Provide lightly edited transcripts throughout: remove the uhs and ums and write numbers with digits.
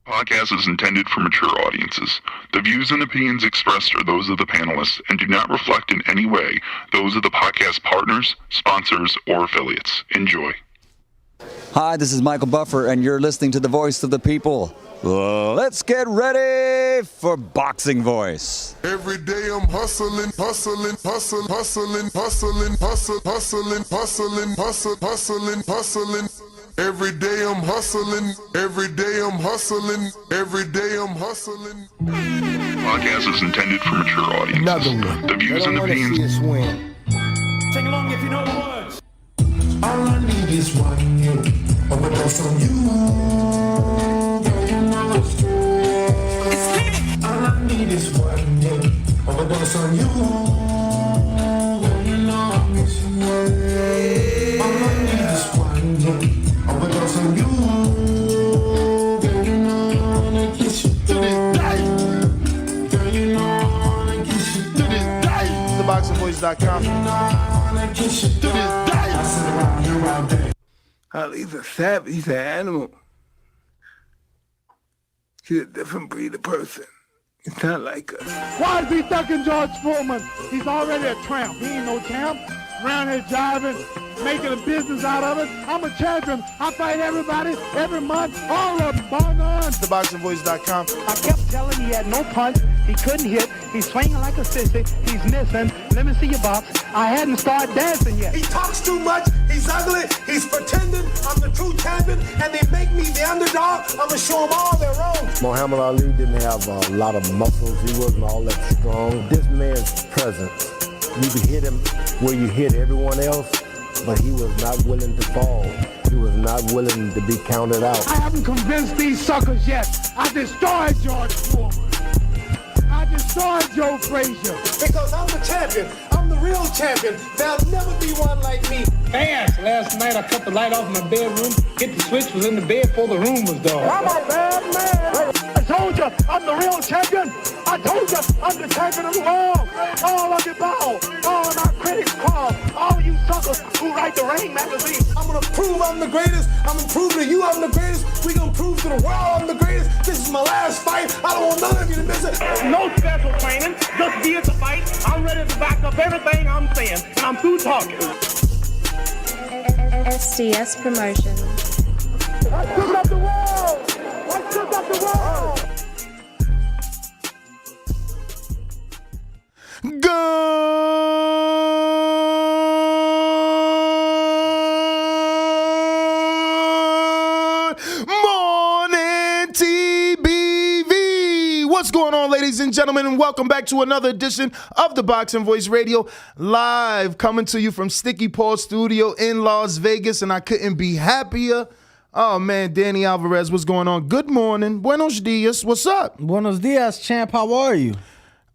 Podcast is intended for mature audiences. The views and opinions expressed are those of the panelists and do not reflect in any way those of the podcast partners, sponsors, or affiliates. Enjoy. Hi, this is Michael Buffer, and you're listening to the Voice of the People. Let's get ready for Boxing Voice. Every day I'm hustling, hustling, hustling, hustling, hustling, hustling, hustling, hustling, hustling, hustling, hustling. Every day I'm hustling, every day I'm hustling, every day I'm hustling. Podcast is intended for mature audiences. Another one. The views and opinions. Sing along if you know the words. All I need is one you. Overdose on you. Girl, you know it's true. It's me. All I need is one you. Overdose on you. Girl, you know I miss you. All I need is one you. Overdose on you. Girl, you know I wanna kiss you to this day. Girl, you know I wanna kiss you to this day. TheBoxingVoice.com. You know I wanna kiss you to this day. I sit around you all day. He's a savage. He's an animal. He's a different breed of person. He's not like us. Why is he ducking George Foreman? He's already a tramp. He ain't no champ. Around here jiving, making a business out of it. I'm a champion. I fight everybody, every month, all of them, bar none. TheBoxingVoice.com. I kept telling him he had no punch. He couldn't hit. He's swinging like a sissy. He's missing. Let me see your box. I hadn't started dancing yet. He talks too much. He's ugly. He's pretending. I'm the true champion, and they make me the underdog. I'm gonna show them all they're wrong. Muhammad Ali didn't have a lot of muscles. He wasn't all that strong. This man's presence, you could hit him where you hit everyone else, but he was not willing to fall. He was not willing to be counted out. I haven't convinced these suckers yet. I destroyed George Foreman. I destroyed Joe Frazier. Because I'm the champion. I'm the real champion. There'll never be one like me. Fast. Last night I cut the light off in my bedroom, hit the switch, was in the bed before the room was dark. I'm a bad man. I told you I'm the real champion. I told you I'm the champion of the world. All of you bow. All of my critics call. All you suckers who write the Rain magazine. I'm gonna prove I'm the greatest. I'm gonna prove to you I'm the greatest. We gonna prove to the world I'm the greatest. This is my last fight. I don't want none of you to miss it. No special training. Just be at the fight. I'm ready to back up everything I'm saying. And I'm through talking. SDS Promotions. I took up the world. I took up the world. Good morning, TBV. What's going on, ladies and gentlemen, and welcome back to another edition of the Boxing Voice Radio, live coming to you from Sticky Paw Studio in Las Vegas, and I couldn't be happier. Oh, man, Danny Alvarez, what's going on? Good morning. Buenos dias. What's up? Buenos dias, champ. How are you?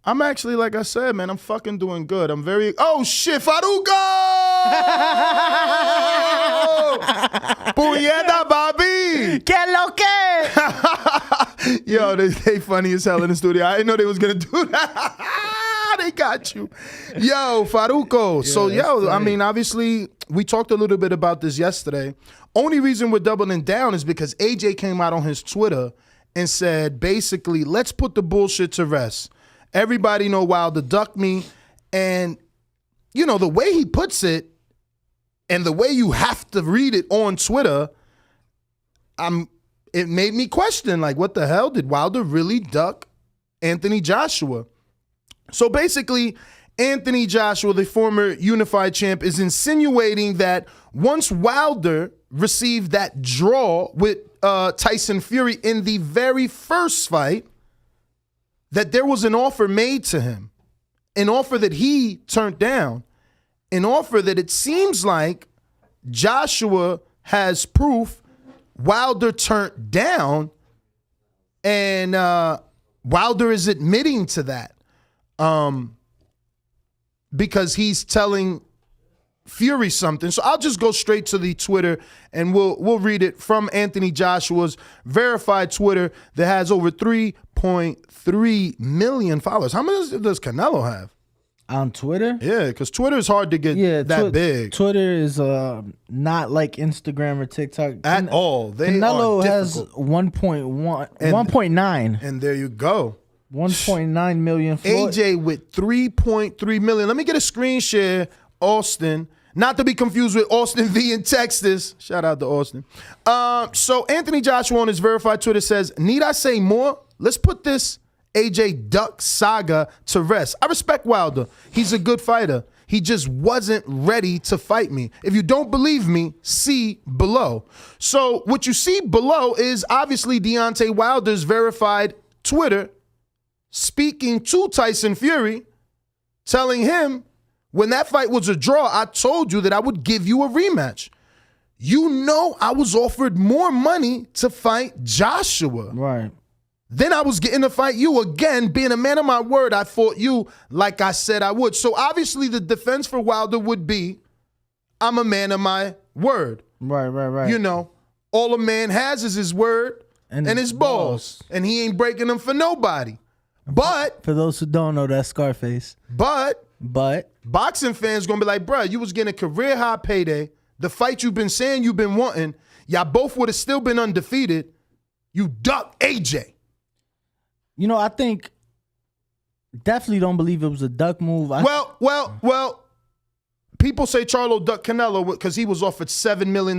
I'm actually, like I said, man, I'm fucking doing good. I'm very... Oh, shit, Faruko! Puñeta, Bobby! Que lo que? Yo, they funny as hell in the studio. I didn't know they was going to do that. They got you. Yo, Faruko. Yeah, so, yo, great. I mean, obviously, we talked a little bit about this yesterday. Only reason we're doubling down is because AJ came out on his Twitter and said, basically, let's put the bullshit to rest. Everybody know Wilder ducked me. And, you know, the way he puts it and the way you have to read it on Twitter, it made me question, like, what the hell? Did Wilder really duck Anthony Joshua? So basically, Anthony Joshua, the former unified champ, is insinuating that once Wilder received that draw with Tyson Fury in the very first fight, that there was an offer made to him, an offer that he turned down, an offer that it seems like Joshua has proof Wilder turned down, and Wilder is admitting to that because he's telling Fury something. So I'll just go straight to the Twitter and we'll read it from Anthony Joshua's verified Twitter that has over 3.3 million followers. How many does Canelo have? On Twitter? Yeah, because Twitter is hard to get that big. Twitter is not like Instagram or TikTok. At all. Canelo has 1.9. And there you go. 1.9 million. AJ with 3.3 million. Let me get a screen share, Austin. Not to be confused with Austin V in Texas. Shout out to Austin. So Anthony Joshua on his verified Twitter says, need I say more? Let's put this AJ Duck saga to rest. I respect Wilder. He's a good fighter. He just wasn't ready to fight me. If you don't believe me, see below. So what you see below is obviously Deontay Wilder's verified Twitter speaking to Tyson Fury, telling him, when that fight was a draw, I told you that I would give you a rematch. You know I was offered more money to fight Joshua. Right. Then I was getting to fight you again. Being a man of my word, I fought you like I said I would. So obviously the defense for Wilder would be, I'm a man of my word. Right. You know, all a man has is his word and his balls. And he ain't breaking them for nobody. But for those who don't know, that's Scarface. But boxing fans gonna be like, bruh, you was getting a career high payday. The fight you've been saying you've been wanting, y'all both would have still been undefeated. You duck AJ. You know, I think definitely don't believe it was a duck move. Well, people say Charlo ducked Canelo because he was offered $7 million.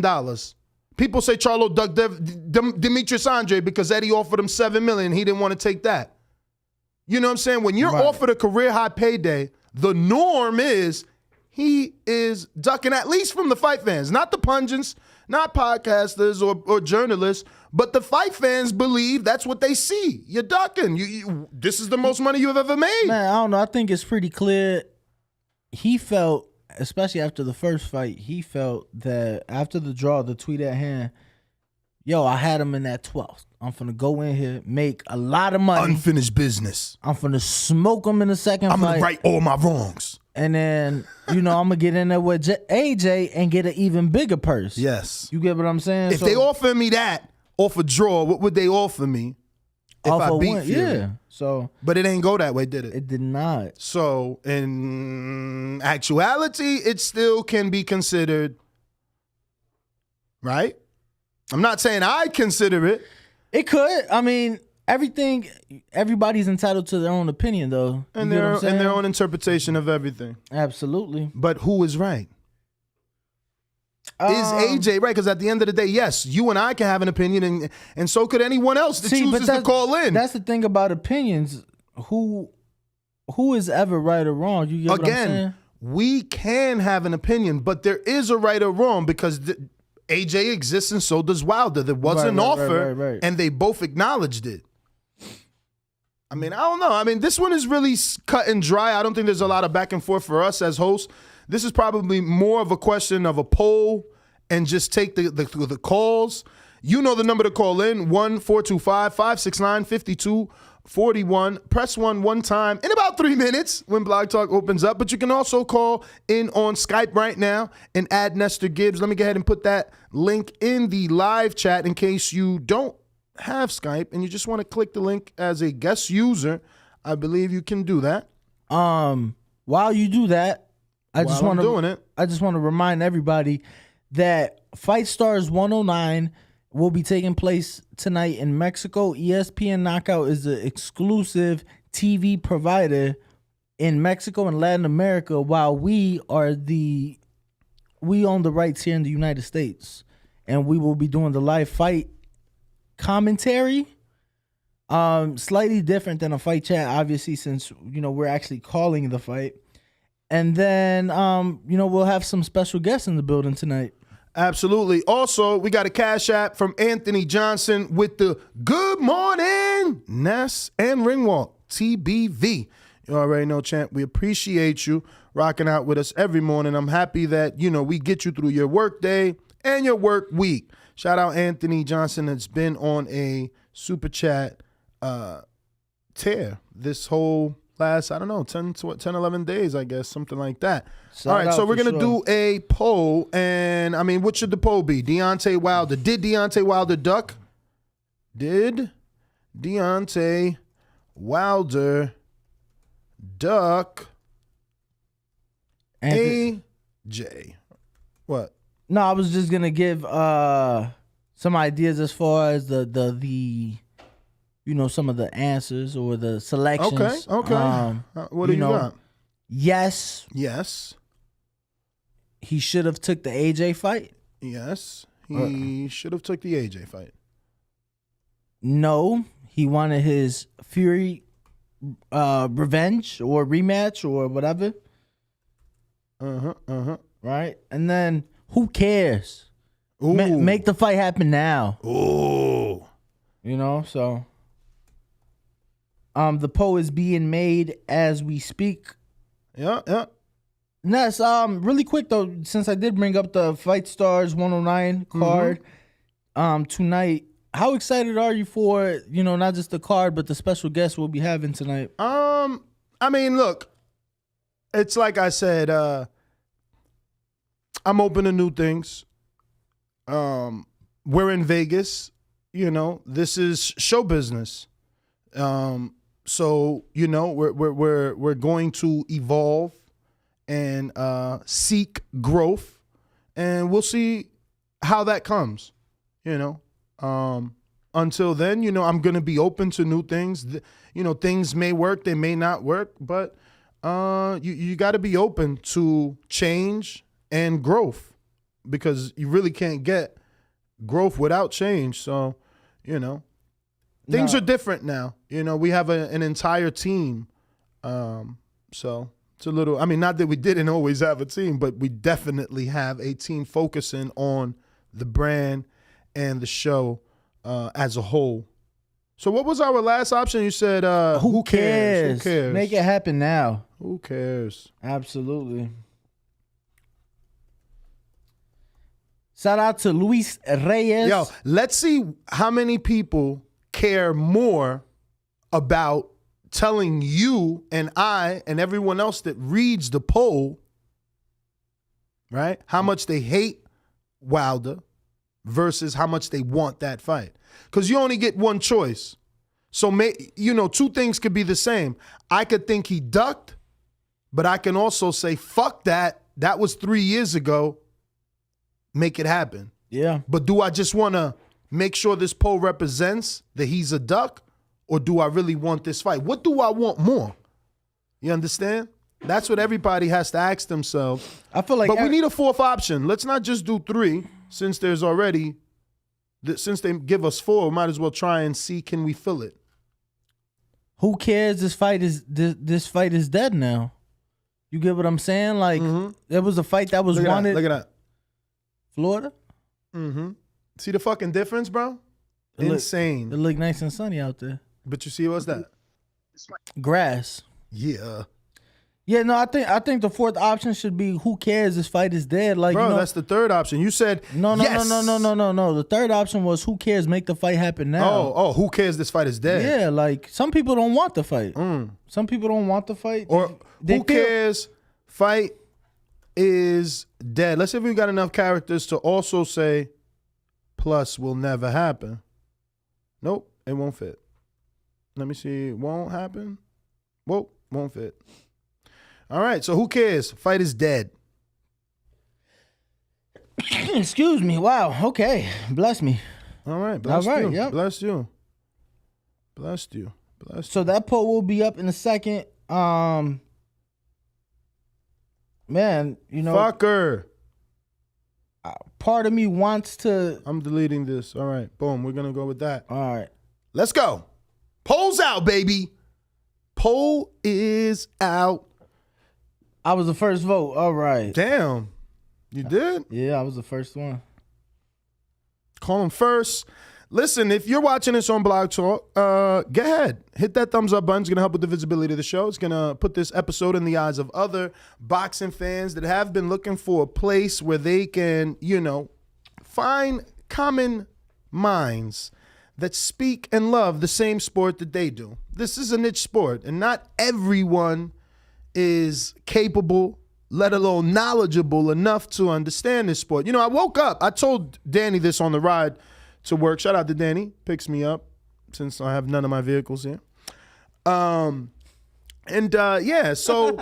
People say Charlo ducked Demetrius Andre because Eddie offered him $7 million. He didn't want to take that. You know what I'm saying? When you're offered a career high payday, the norm is he is ducking, at least from the fight fans, not the pundits, not podcasters or journalists, but the fight fans believe that's what they see. You're ducking. This is the most money you've ever made. Man, I don't know. I think it's pretty clear. He felt, especially after the first fight, he felt that after the draw, the tweet at hand, yo, I had him in that 12th. I'm finna go in here, make a lot of money. Unfinished business. I'm finna smoke him in the second fight. I'm gonna right all my wrongs. And then, I'm gonna get in there with AJ and get an even bigger purse. Yes. You get what I'm saying? If they offer me that off a draw, what would they offer me if I beat Fury? Yeah. So, but it ain't go that way, did it? It did not. So in actuality, it still can be considered, right? I'm not saying I consider it. It could. I mean, everybody's entitled to their own opinion, though. And their own interpretation of everything. Absolutely. But who is right? Is AJ right? Because at the end of the day, yes, you and I can have an opinion, and so could anyone else that chooses to call in. That's the thing about opinions. Who is ever right or wrong? You get what I'm saying? We can have an opinion, but there is a right or wrong because AJ exists and so does Wilder. There was an offer, and they both acknowledged it. I mean, I don't know. I mean, this one is really cut and dry. I don't think there's a lot of back and forth for us as hosts. This is probably more of a question of a poll and just take the calls. You know the number to call in, 1-425-569-5241. Press one time in about 3 minutes when Blog Talk opens up. But you can also call in on Skype right now and add Nestor Gibbs. Let me go ahead and put that link in the live chat in case you don't have Skype and you just want to click the link as a guest user. I believe you can do that. While you do that, I just want to remind everybody that Fight Stars 109 will be taking place tonight in Mexico. ESPN Knockout is the exclusive TV provider in Mexico and Latin America, while we own the rights here in the United States, and we will be doing the live fight commentary. Slightly different than a fight chat, obviously, since we're actually calling the fight. And then, we'll have some special guests in the building tonight. Absolutely. Also, we got a Cash App from Anthony Johnson with the Good Morning Ness and Ringwalk TBV. You already know, champ. We appreciate you rocking out with us every morning. I'm happy that, we get you through your work day and your work week. Shout out Anthony Johnson that's been on a super chat tear this whole last, 10, 11 days, I guess, something like that. All right, so we're going to do a poll, and, what should the poll be? Deontay Wilder. Did Deontay Wilder duck? Did Deontay Wilder duck AJ. What? No, I was just gonna give some ideas as far as the some of the answers or the selections. Okay. What do you got? Yes. He should have took the AJ fight. Yes. He should have took the AJ fight. No, he wanted his Fury revenge or rematch or whatever. Right? And then who cares? Make the fight happen now. Ooh. So the poll is being made as we speak. Yeah. Ness, really quick though, since I did bring up the Fight Stars 109 card tonight, how excited are you for, not just the card, but the special guest we'll be having tonight? I mean, look, it's like I said, I'm open to new things. We're in Vegas, this is show business. So, we're going to evolve and seek growth, and we'll see how that comes, Until then, I'm going to be open to new things. Things may work, they may not work, but you got to be open to change and growth, because you really can't get growth without change. So, things are different now. We have an entire team. So it's a little, not that we didn't always have a team, but we definitely have a team focusing on the brand and the show as a whole. So what was our last option? You said, who cares? Who cares? Make it happen now. Who cares? Absolutely. Shout out to Luis Reyes. Yo, let's see how many people care more about telling you and I and everyone else that reads the poll, right, how much they hate Wilder versus how much they want that fight. Because you only get one choice. So, two things could be the same. I could think he ducked, but I can also say, fuck that. That was 3 years ago. Make it happen. Yeah. But do I just want to make sure this poll represents that he's a duck, or do I really want this fight? What do I want more? You understand? That's what everybody has to ask themselves. I feel like, but we need a fourth option. Let's not just do three, since they give us four. We might as well try and see, can we fill it? Who cares? This fight is dead now. You get what I'm saying? Like, there was a fight that was wanted. Look at that. Florida? See the fucking difference, bro? Insane. It look nice and sunny out there. But you see, what's that? Grass. Yeah. Yeah, no, I think the fourth option should be who cares? This fight is dead. Like, bro, that's the third option. You said no. The third option was who cares? Make the fight happen now. Oh, who cares? This fight is dead. Yeah, like some people don't want the fight. Some people don't want the fight. Or who cares? Fight is dead. Let's see if we got enough characters to also say plus will never happen. Nope, it won't fit. Let me see. It won't happen. Whoa, won't fit. All right, so who cares? Fight is dead. Excuse me. Wow. Okay. Bless me. All right. Bless you. Yep. Bless you. So that poll will be up in a second. Man, fucker. Part of me wants to. I'm deleting this. All right. Boom. We're gonna go with that. All right. Let's go. Poll's out, baby. Poll is out. I was the first vote. All right. Damn. You did? Yeah, I was the first one. Call him first. Listen, if you're watching this on Blog Talk, go ahead. Hit that thumbs up button. It's going to help with the visibility of the show. It's going to put this episode in the eyes of other boxing fans that have been looking for a place where they can, find common minds that speak and love the same sport that they do. This is a niche sport, and not everyone is capable, let alone knowledgeable enough to understand this sport. I woke up. I told Danny this on the ride to work. Shout out to Danny. Picks me up since I have none of my vehicles here. And yeah, so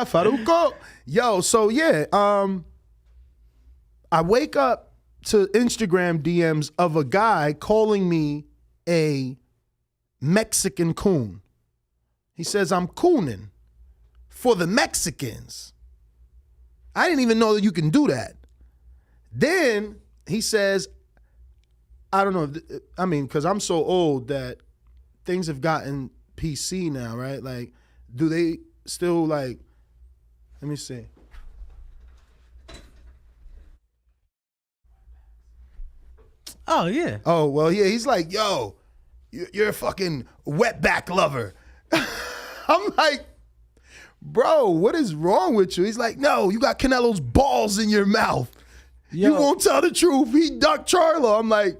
Faruko. Yo, so yeah, I wake up to Instagram DMs of a guy calling me a Mexican coon. He says I'm cooning for the Mexicans. I didn't even know that you can do that. Then he says, I don't know, I mean, because I'm so old that things have gotten PC now, right? Like, do they still like, let me see. Oh, yeah. Oh, well, yeah, he's like, yo, you're a fucking wetback lover. I'm like, bro, what is wrong with you? He's like, no, you got Canelo's balls in your mouth. Yo. You won't tell the truth. He ducked Charlo. I'm like,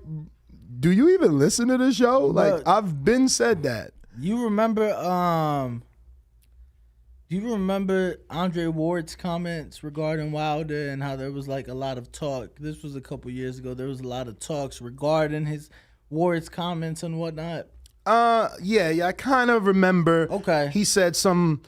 do you even listen to the show? Like, I've been said that. You remember do you remember Andre Ward's comments regarding Wilder and how there was like a lot of talk? This was a couple years ago. There was a lot of talks regarding Ward's comments and whatnot. Yeah, I kind of remember. Okay. He said some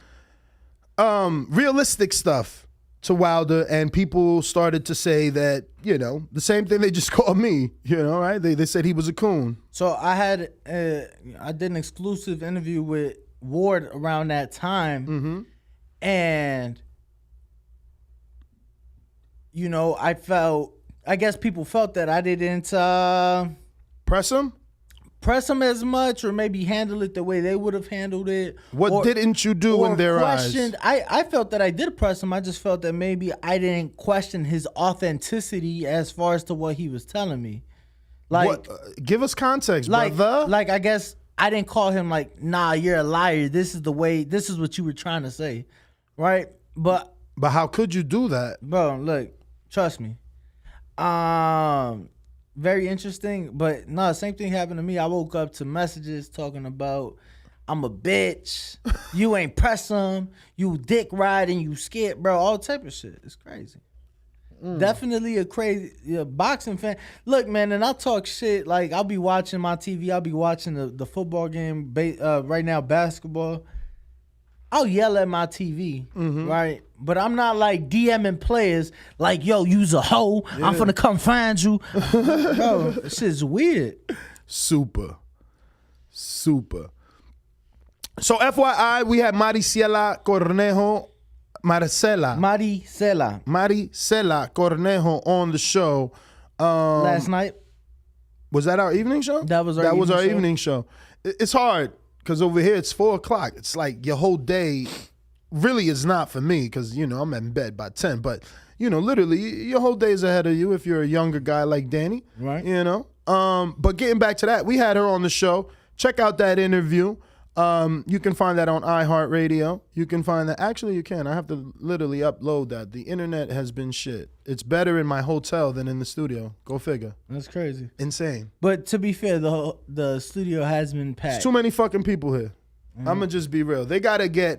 realistic stuff to Wilder, and people started to say that, you know, the same thing they just called me, you know, right? They said he was a coon. So I did an exclusive interview with Ward around that time, and you know, I guess people felt that I didn't press him as much, or maybe handle it the way they would have handled it. What didn't you do in their eyes? I felt that I did press him. I just felt that maybe I didn't question his authenticity as far as to what he was telling me. Like, give us context, brother. Like, I guess I didn't call him like, nah, you're a liar. This is what you were trying to say, right? But how could you do that? Bro, look, trust me. Very interesting, but no, same thing happened to me. I woke up to messages talking about, I'm a bitch, you ain't press him, you dick riding, you scared, bro, all type of shit. It's crazy. Definitely a crazy boxing fan. Look, man, and I'll talk shit, like I'll be watching my TV, I'll be watching the football game, right now basketball. I'll yell at my TV, right? But I'm not like DMing players like, yo, you's a hoe. Yeah. I'm finna come find you. Bro, this shit's weird. Super. So FYI, we had Maricela Cornejo Cornejo on the show. Last night. Was that our evening show? That was our evening show. It's hard. Because over here, it's 4 o'clock. It's like your whole day really is not for me because, you know, I'm in bed by 10. But, you know, literally, your whole day is ahead of you if you're a younger guy like Danny. Right. You know? But getting back to that, we had her on the show. Check out that interview. You can find that on iHeartRadio. You can find that. Actually, you can. I have to literally upload that. The internet has been shit. It's better in my hotel than in the studio. Go figure. That's crazy. Insane. But to be fair, the studio has been packed. There's too many fucking people here. I'm going to just be real. They got to get,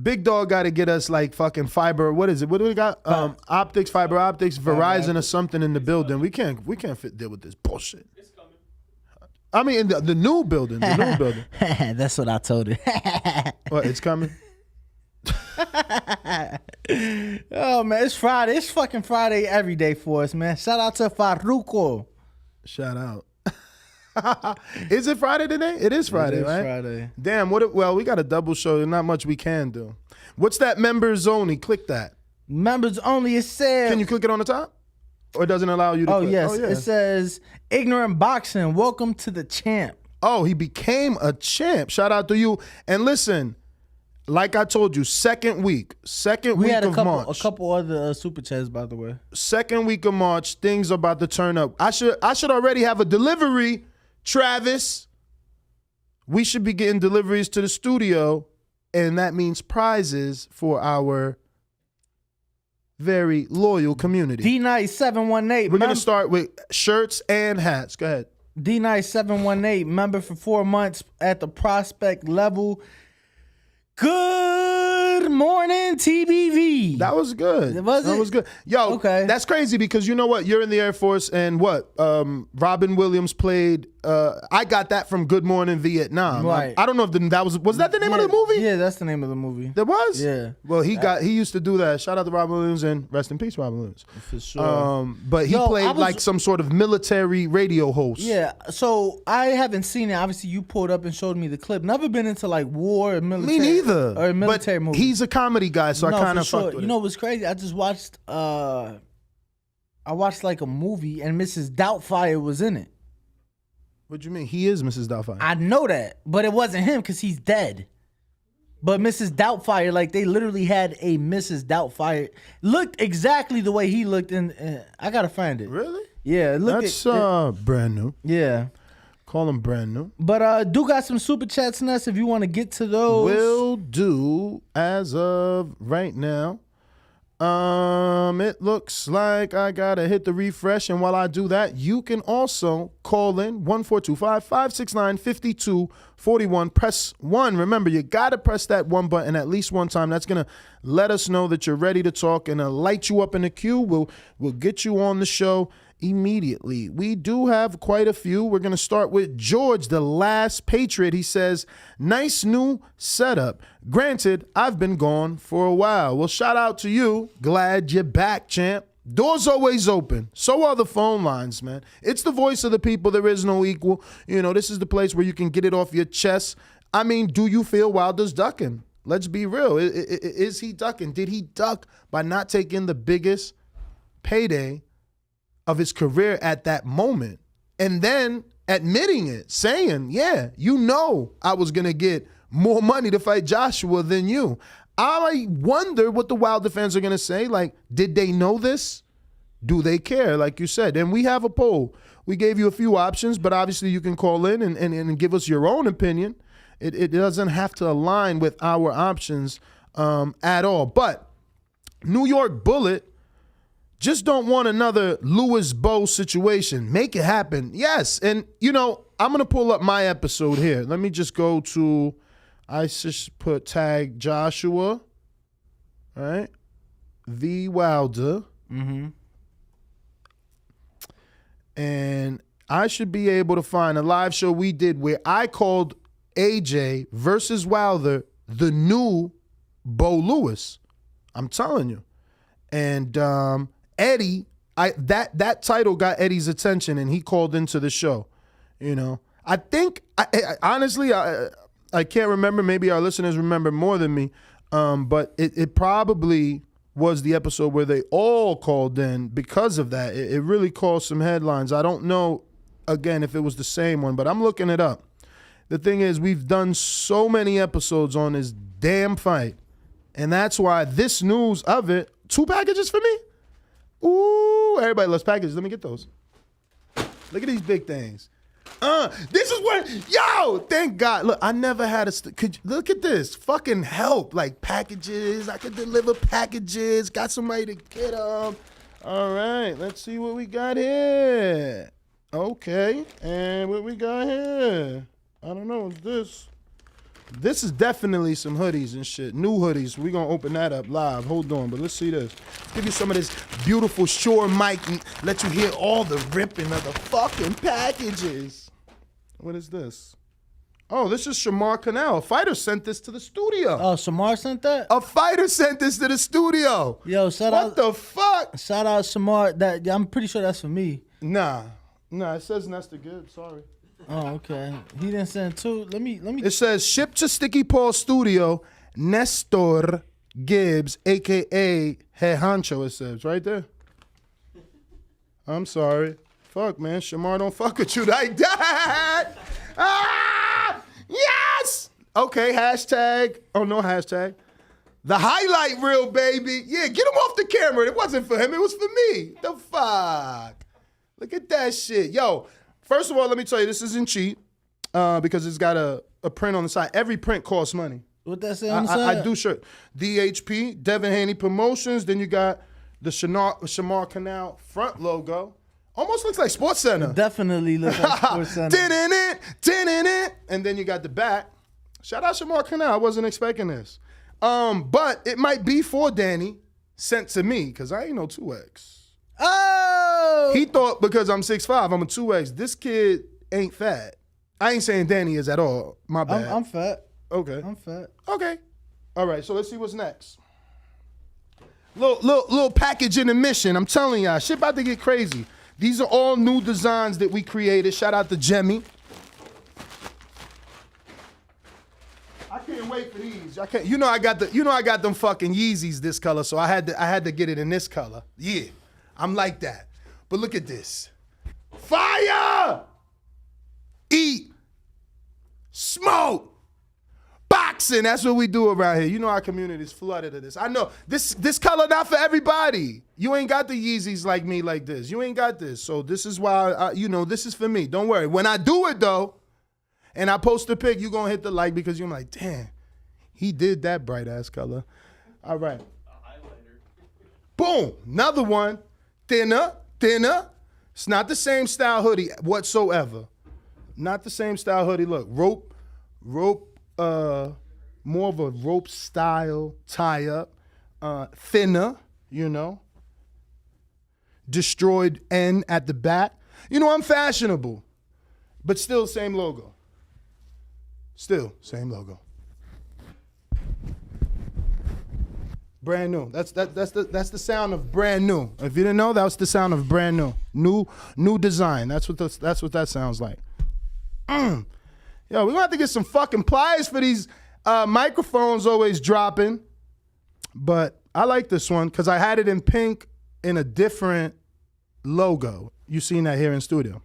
Big Dog got to get us like fucking fiber. What is it? What do we got? Fiber optics, Verizon or something in the building. We can't deal with this bullshit. I mean, in the new building. That's what I told her. What, it's coming? Oh, man, it's Friday. It's fucking Friday every day for us, man. Shout out to Faruko. Shout out. Is it Friday today? It is Friday, right? Friday. Damn, well, we got a double show. There's not much we can do. What's that members only? Click that. Members only, it says. Can you click it on the top? Or it doesn't allow you to click? Yes. It says, Ignorant Boxing, welcome to the champ. Oh, he became a champ. Shout out to you. And listen, like I told you, second week of March. A couple other super chats, by the way. Second week of March, things are about to turn up. I should already have a delivery, Travis. We should be getting deliveries to the studio, and that means prizes for our very loyal community. D-Night718. We're going to start with shirts and hats. Go ahead. D-Night718, member for 4 months at the prospect level. Good Morning TBV. That was good. That was good. Yo, okay. That's crazy because you know what? You're in the Air Force and what? Robin Williams played. I got that from Good Morning Vietnam. Right. I don't know if that was that the name of the movie? Yeah, that's the name of the movie. There was? Yeah. Well, he used to do that. Shout out to Robin Williams and rest in peace, Robin Williams. For sure. But he played like some sort of military radio host. Yeah. So I haven't seen it. Obviously, you pulled up and showed me the clip. Never been into like war or military. Me neither. Or military but movies. He's a comedy guy, so I kind of fucked with it. You know what's crazy? I just watched. I watched like a movie and Mrs. Doubtfire was in it. What do you mean? He is Mrs. Doubtfire. I know that, but it wasn't him because he's dead. But Mrs. Doubtfire, like they literally had a Mrs. Doubtfire, looked exactly the way he looked in. I gotta find it. Really? Yeah. That's brand new. Yeah. Call him brand new. But do got some super chats, Ness, if you want to get to those. Will do as of right now. It looks like I gotta hit the refresh, and while I do that, you can also call in 1-425-569-5241. Press 1. Remember, you gotta press that 1 button at least one time. That's gonna let us know that you're ready to talk and light you up in the queue. We'll get you on the show immediately. We do have quite a few. We're going to start with George, the last Patriot. He says, nice new setup. Granted, I've been gone for a while. Well, shout out to you. Glad you're back, champ. Doors always open. So are the phone lines, man. It's the voice of the people. There is no equal. You know, this is the place where you can get it off your chest. I mean, do you feel Wilder's ducking? Let's be real. Is he ducking? Did he duck by not taking the biggest payday of his career at that moment and then admitting it, saying, yeah, you know I was going to get more money to fight Joshua than you. I wonder what the Wilder fans are going to say. Like, did they know this? Do they care? Like you said. And we have a poll. We gave you a few options, but obviously you can call in and give us your own opinion. It doesn't have to align with our options at all. But New York Bullet just don't want another Louis Bowe situation. Make it happen. Yes. And, you know, I'm going to pull up my episode here. Let me just go to, I just put tag Joshua, all right? V. Wilder. Mm-hmm. And I should be able to find a live show we did where I called AJ versus Wilder the new Bo Lewis. I'm telling you. And Eddie, that title got Eddie's attention, and he called into the show. You know, I think honestly, I can't remember. Maybe our listeners remember more than me, but it probably was the episode where they all called in because of that. It really caused some headlines. I don't know, again, if it was the same one, but I'm looking it up. The thing is, we've done so many episodes on this damn fight, and that's why this news of it. 2 packages for me? Ooh, everybody loves packages. Let me get those. Look at these big things. This is what, yo, thank God. Look, I never had look at this. Fucking help. Like packages. I could deliver packages. Got somebody to get them. All right, let's see what we got here. Okay, and what we got here? I don't know, what's this? This is definitely some hoodies and shit. New hoodies. We're going to open that up live. Hold on, but let's see this. Let's give you some of this beautiful Shure mic and let you hear all the ripping of the fucking packages. What is this? Oh, this is Shamar Canal. A fighter sent this to the studio. Oh, Shamar sent that? A fighter sent this to the studio. Yo, shout out. What the fuck? Shout out Shamar. I'm pretty sure that's for me. Nah, it says Nestor Gibbs. Sorry. Oh, okay. He didn't send 2. Let me. It says ship to Sticky Paul Studio, Nestor Gibbs, aka Head Honcho. It says right there. I'm sorry. Fuck, man. Shamar don't fuck with you like that. Ah, yes. Okay. Hashtag. Oh no, hashtag. The highlight reel, baby. Yeah, get him off the camera. It wasn't for him. It was for me. The fuck. Look at that shit, yo. First of all, let me tell you, this isn't cheap because it's got a print on the side. Every print costs money. What that say on the side? I do shirt. DHP, Devin Haney Promotions. Then you got the Shamar Canal front logo. Almost looks like Sports Center. It definitely looks like Sports Center. And then you got the back. Shout out Shamar Canal. I wasn't expecting this. But it might be for Danny, sent to me, because I ain't no 2X. Oh! He thought because I'm 6'5", I'm a 2X. This kid ain't fat. I ain't saying Danny is at all. My bad. I'm fat. Okay. I'm fat. Okay. All right, so let's see what's next. Little package in the mission. I'm telling y'all, shit about to get crazy. These are all new designs that we created. Shout out to Jemmy. I can't wait for these. I can't. I got them fucking Yeezys this color, so I had to get it in this color. Yeah, I'm like that. But look at this. Fire! Eat. Smoke. Boxing. That's what we do around here. Our community is flooded of this. I know this color not for everybody. You ain't got the Yeezys like me like this. You ain't got this. So this is why this is for me. Don't worry. When I do it though, and I post a pic, you gonna hit the like because you're like, damn, he did that bright ass color. All right. Boom. Another one. Thinner. It's not the same style hoodie whatsoever. Not the same style hoodie. Look, rope, more of a rope style tie up. Thinner, Destroyed N at the back. I'm fashionable, but still same logo. Still same logo. Brand new. That's the sound of brand new. If you didn't know, that was the sound of brand new. New design. That's what that sounds like. Yo, we're gonna have to get some fucking pliers for these microphones always dropping. But I like this one because I had it in pink in a different logo. You seen that here in studio.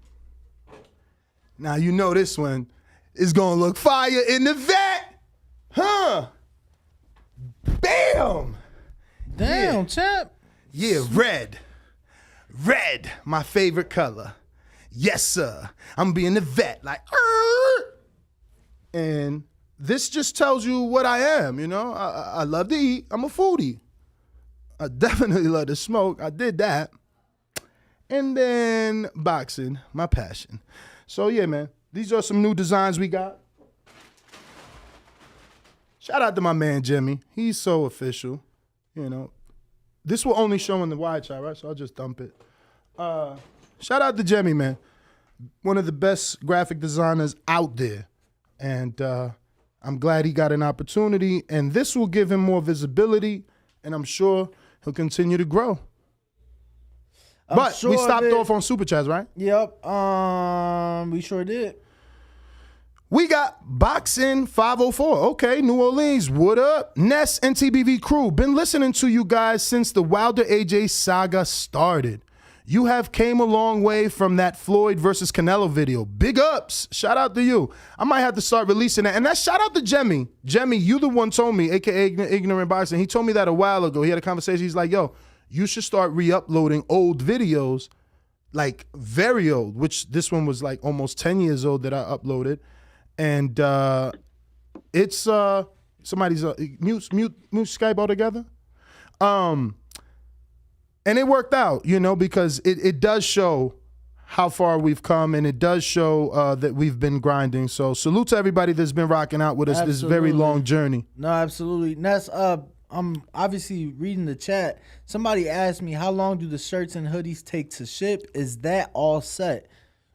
Now this one is gonna look fire in the vet. Huh? Bam! Damn, champ. Yeah, red. Red, my favorite color. Yes, sir. I'm being the vet, like, and this just tells you what I am, I love to eat. I'm a foodie. I definitely love to smoke. I did that. And then boxing, my passion. So yeah, man, these are some new designs we got. Shout out to my man, Jimmy. He's so official, This will only show in the wide shot, right? So I'll just dump it. Shout out to Jimmy, man. One of the best graphic designers out there. And I'm glad he got an opportunity. And this will give him more visibility. And I'm sure he'll continue to grow. But we stopped off on Super Chats, right? Yep. We sure did. We got Boxing 504. Okay, New Orleans. What up? Ness and TBV crew. Been listening to you guys since the Wilder AJ saga started. You have came a long way from that Floyd versus Canelo video. Big ups. Shout out to you. I might have to start releasing that. And that shout out to Jemmy. Jemmy, you the one told me, aka Ignorant Boxing. He told me that a while ago. He had a conversation. He's like, yo, you should start re-uploading old videos, like very old, which this one was like almost 10 years old that I uploaded. And it's somebody's mute Skype altogether. And it worked out, because it does show how far we've come, and it does show that we've been grinding. So salute to everybody that's been rocking out with us this very long journey. No, absolutely. Ness, I'm obviously reading the chat. Somebody asked me, how long do the shirts and hoodies take to ship? Is that all set?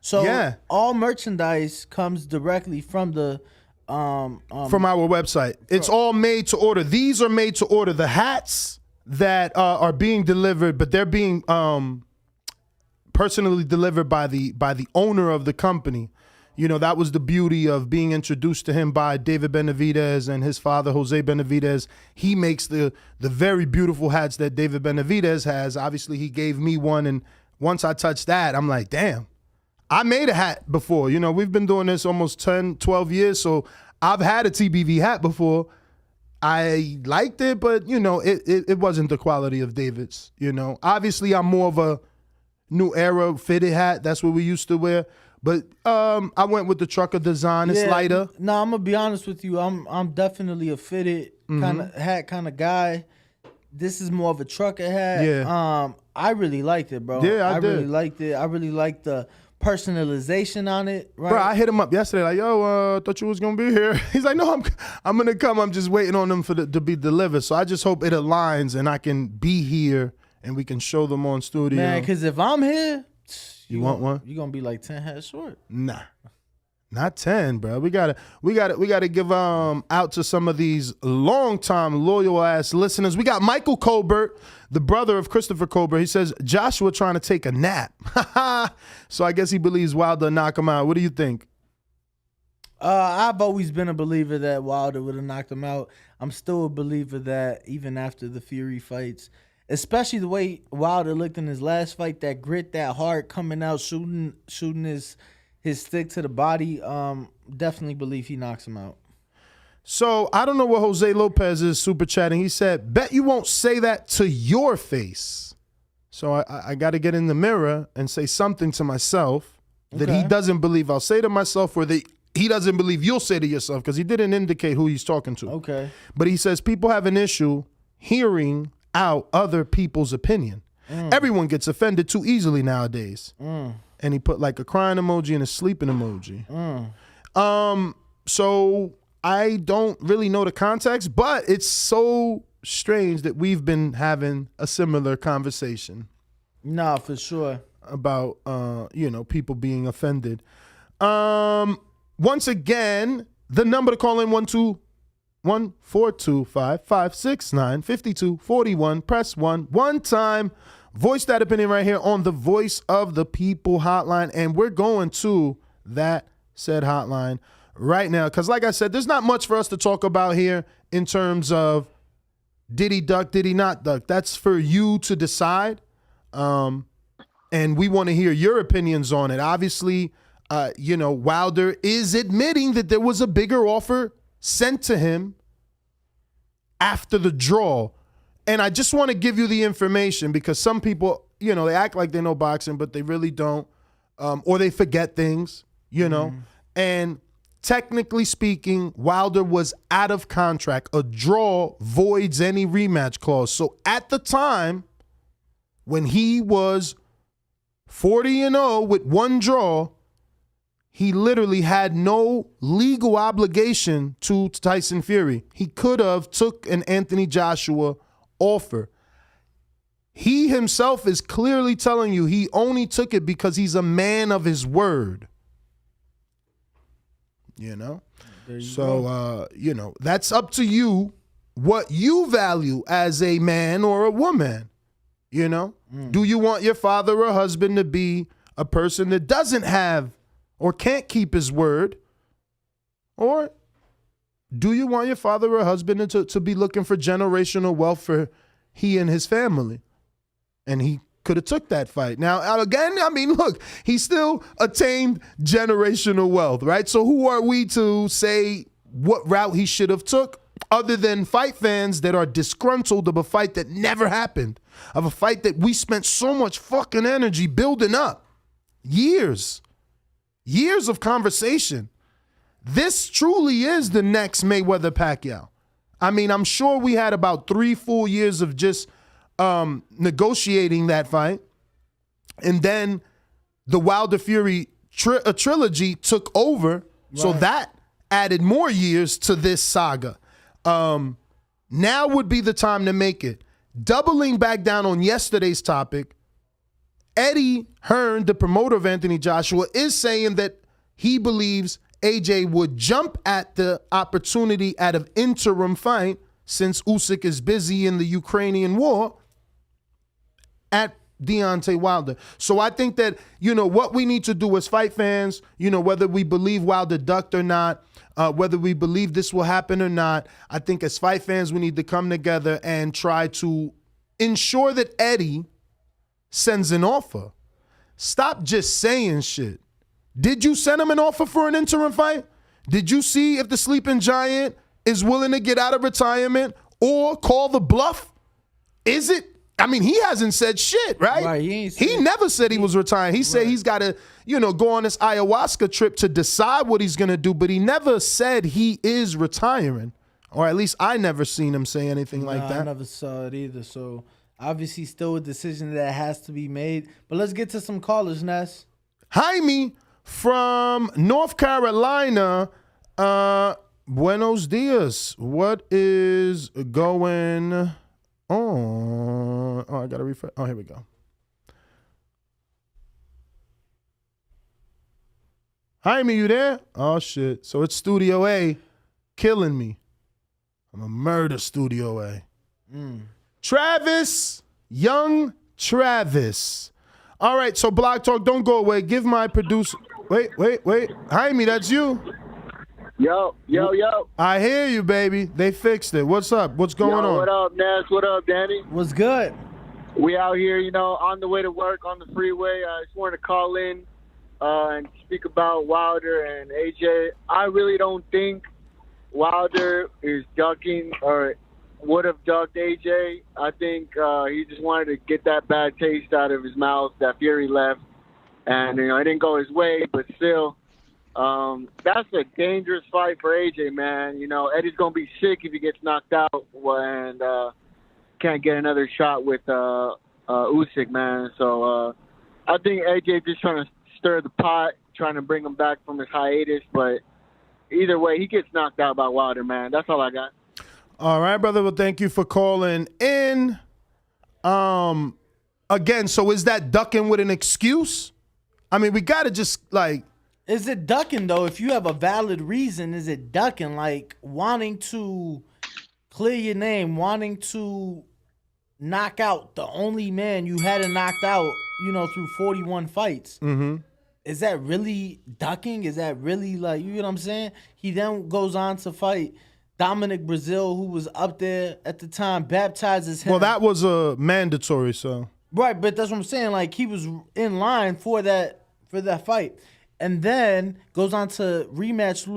So yeah. All merchandise comes directly from the from our website. It's all made to order. These are made to order. The hats that are being delivered, but they're being personally delivered by the owner of the company. That was the beauty of being introduced to him by David Benavidez and his father, Jose Benavidez. He makes the very beautiful hats that David Benavidez has. Obviously, he gave me one, and once I touched that, I'm like, damn. I made a hat before. We've been doing this almost 10, 12 years, so I've had a TBV hat before. I liked it, but, it wasn't the quality of David's, Obviously, I'm more of a new era fitted hat. That's what we used to wear. But I went with the trucker design. It's lighter. No, I'm going to be honest with you. I'm definitely a fitted kind of hat kind of guy. This is more of a trucker hat. Yeah. I really liked it, bro. Yeah, I did. really liked it. I really liked the personalization on it, right? Bro, I hit him up yesterday like, yo, thought you was going to be here. He's like, no, I'm going to come. I'm just waiting on them to be delivered. So I just hope it aligns and I can be here and we can show them on studio. Man, because if I'm here, you want one? You're going to be like 10 heads short. Nah. Not 10, bro. We gotta give out to some of these long-time loyal ass listeners. We got Michael Colbert, the brother of Christopher Colbert. He says Joshua trying to take a nap. So I guess he believes Wilder knock him out. What do you think? I've always been a believer that Wilder would have knocked him out. I'm still a believer that even after the Fury fights, especially the way Wilder looked in his last fight, that grit, that heart coming out, shooting his stick to the body, definitely believe he knocks him out. So I don't know what Jose Lopez is super chatting. He said, bet you won't say that to your face. So I got to get in the mirror and say something to myself that he doesn't believe I'll say to myself, or that he doesn't believe you'll say to yourself, because he didn't indicate who he's talking to. Okay. But he says people have an issue hearing out other people's opinion. Everyone gets offended too easily nowadays. And he put like a crying emoji and a sleeping emoji. So I don't really know the context, but it's so strange that we've been having a similar conversation. Nah, for sure. About people being offended. Once again, the number to call in 1-425-569-5241. Press 1 one time. Voice that opinion right here on the Voice of the People hotline. And we're going to that said hotline right now. Because like I said, there's not much for us to talk about here in terms of did he duck, did he not duck. That's for you to decide. And we want to hear your opinions on it. Obviously, Wilder is admitting that there was a bigger offer sent to him after the draw. And I just want to give you the information because some people, they act like they know boxing, but they really don't. Or they forget things, And technically speaking, Wilder was out of contract. A draw voids any rematch clause. So at the time, when he was 40-0 with one draw, he literally had no legal obligation to Tyson Fury. He could have took an Anthony Joshua offer. He himself is clearly telling you he only took it because he's a man of his word. That's up to you what you value as a man or a woman. Do you want your father or husband to be a person that doesn't have or can't keep his word? Or do you want your father or husband to be looking for generational wealth for he and his family? And he could have took that fight. Now, again, look, he still attained generational wealth, right? So who are we to say what route he should have took, other than fight fans that are disgruntled of a fight that never happened, of a fight that we spent so much fucking energy building up. Years of conversation. This truly is the next Mayweather-Pacquiao. I'm sure we had about 3 full years of just negotiating that fight. And then the Wilder-Fury trilogy took over. Right. So that added more years to this saga. Now would be the time to make it. Doubling back down on yesterday's topic, Eddie Hearn, the promoter of Anthony Joshua, is saying that he believes AJ would jump at the opportunity at an interim fight, since Usyk is busy in the Ukrainian war, at Deontay Wilder. So I think that, what we need to do as fight fans, whether we believe Wilder ducked or not, whether we believe this will happen or not, I think as fight fans we need to come together and try to ensure that Eddie sends an offer. Stop just saying shit. Did you send him an offer for an interim fight? Did you see if the sleeping giant is willing to get out of retirement or call the bluff? Is it? He hasn't said shit, right? Right, he never said he was retiring. He said he's got to, go on this ayahuasca trip to decide what he's going to do, but he never said he is retiring. Or at least I never seen him say anything like that. I never saw it either. So obviously still a decision that has to be made. But let's get to some callers, Ness. Jaime from North Carolina. Buenos dias. What is going on? Oh, I got to refresh. Oh, here we go. Jaime, you there? Oh, shit. So it's Studio A killing me. I'm a murder Studio A. Travis, young Travis. All right, so Block Talk, don't go away. Give my producer. Wait. Jaime, that's you. Yo. I hear you, baby. They fixed it. What's up? What's going on? What up, Ness? What up, Danny? What's good? We out here, on the way to work on the freeway. I just wanted to call in and speak about Wilder and AJ. I really don't think Wilder is ducking or would have ducked AJ. I think he just wanted to get that bad taste out of his mouth that Fury left. And, it didn't go his way, but still, that's a dangerous fight for AJ, man. Eddie's going to be sick if he gets knocked out and can't get another shot with Usyk, man. So I think AJ just trying to stir the pot, trying to bring him back from his hiatus. But either way, he gets knocked out by Wilder, man. That's all I got. All right, brother. Well, thank you for calling in. Again, so is that ducking with an excuse? I mean, we got to just Is it ducking, though? If you have a valid reason, is it ducking? Like wanting to clear your name, wanting to knock out the only man you hadn't knocked out, through 41 fights. Mm-hmm. Is that really ducking? Is that really you know what I'm saying? He then goes on to fight Dominic Brazil, who was up there at the time, baptizes him. Well, that was mandatory, so. Right, but that's what I'm saying. He was in line for that fight. And then goes on to rematch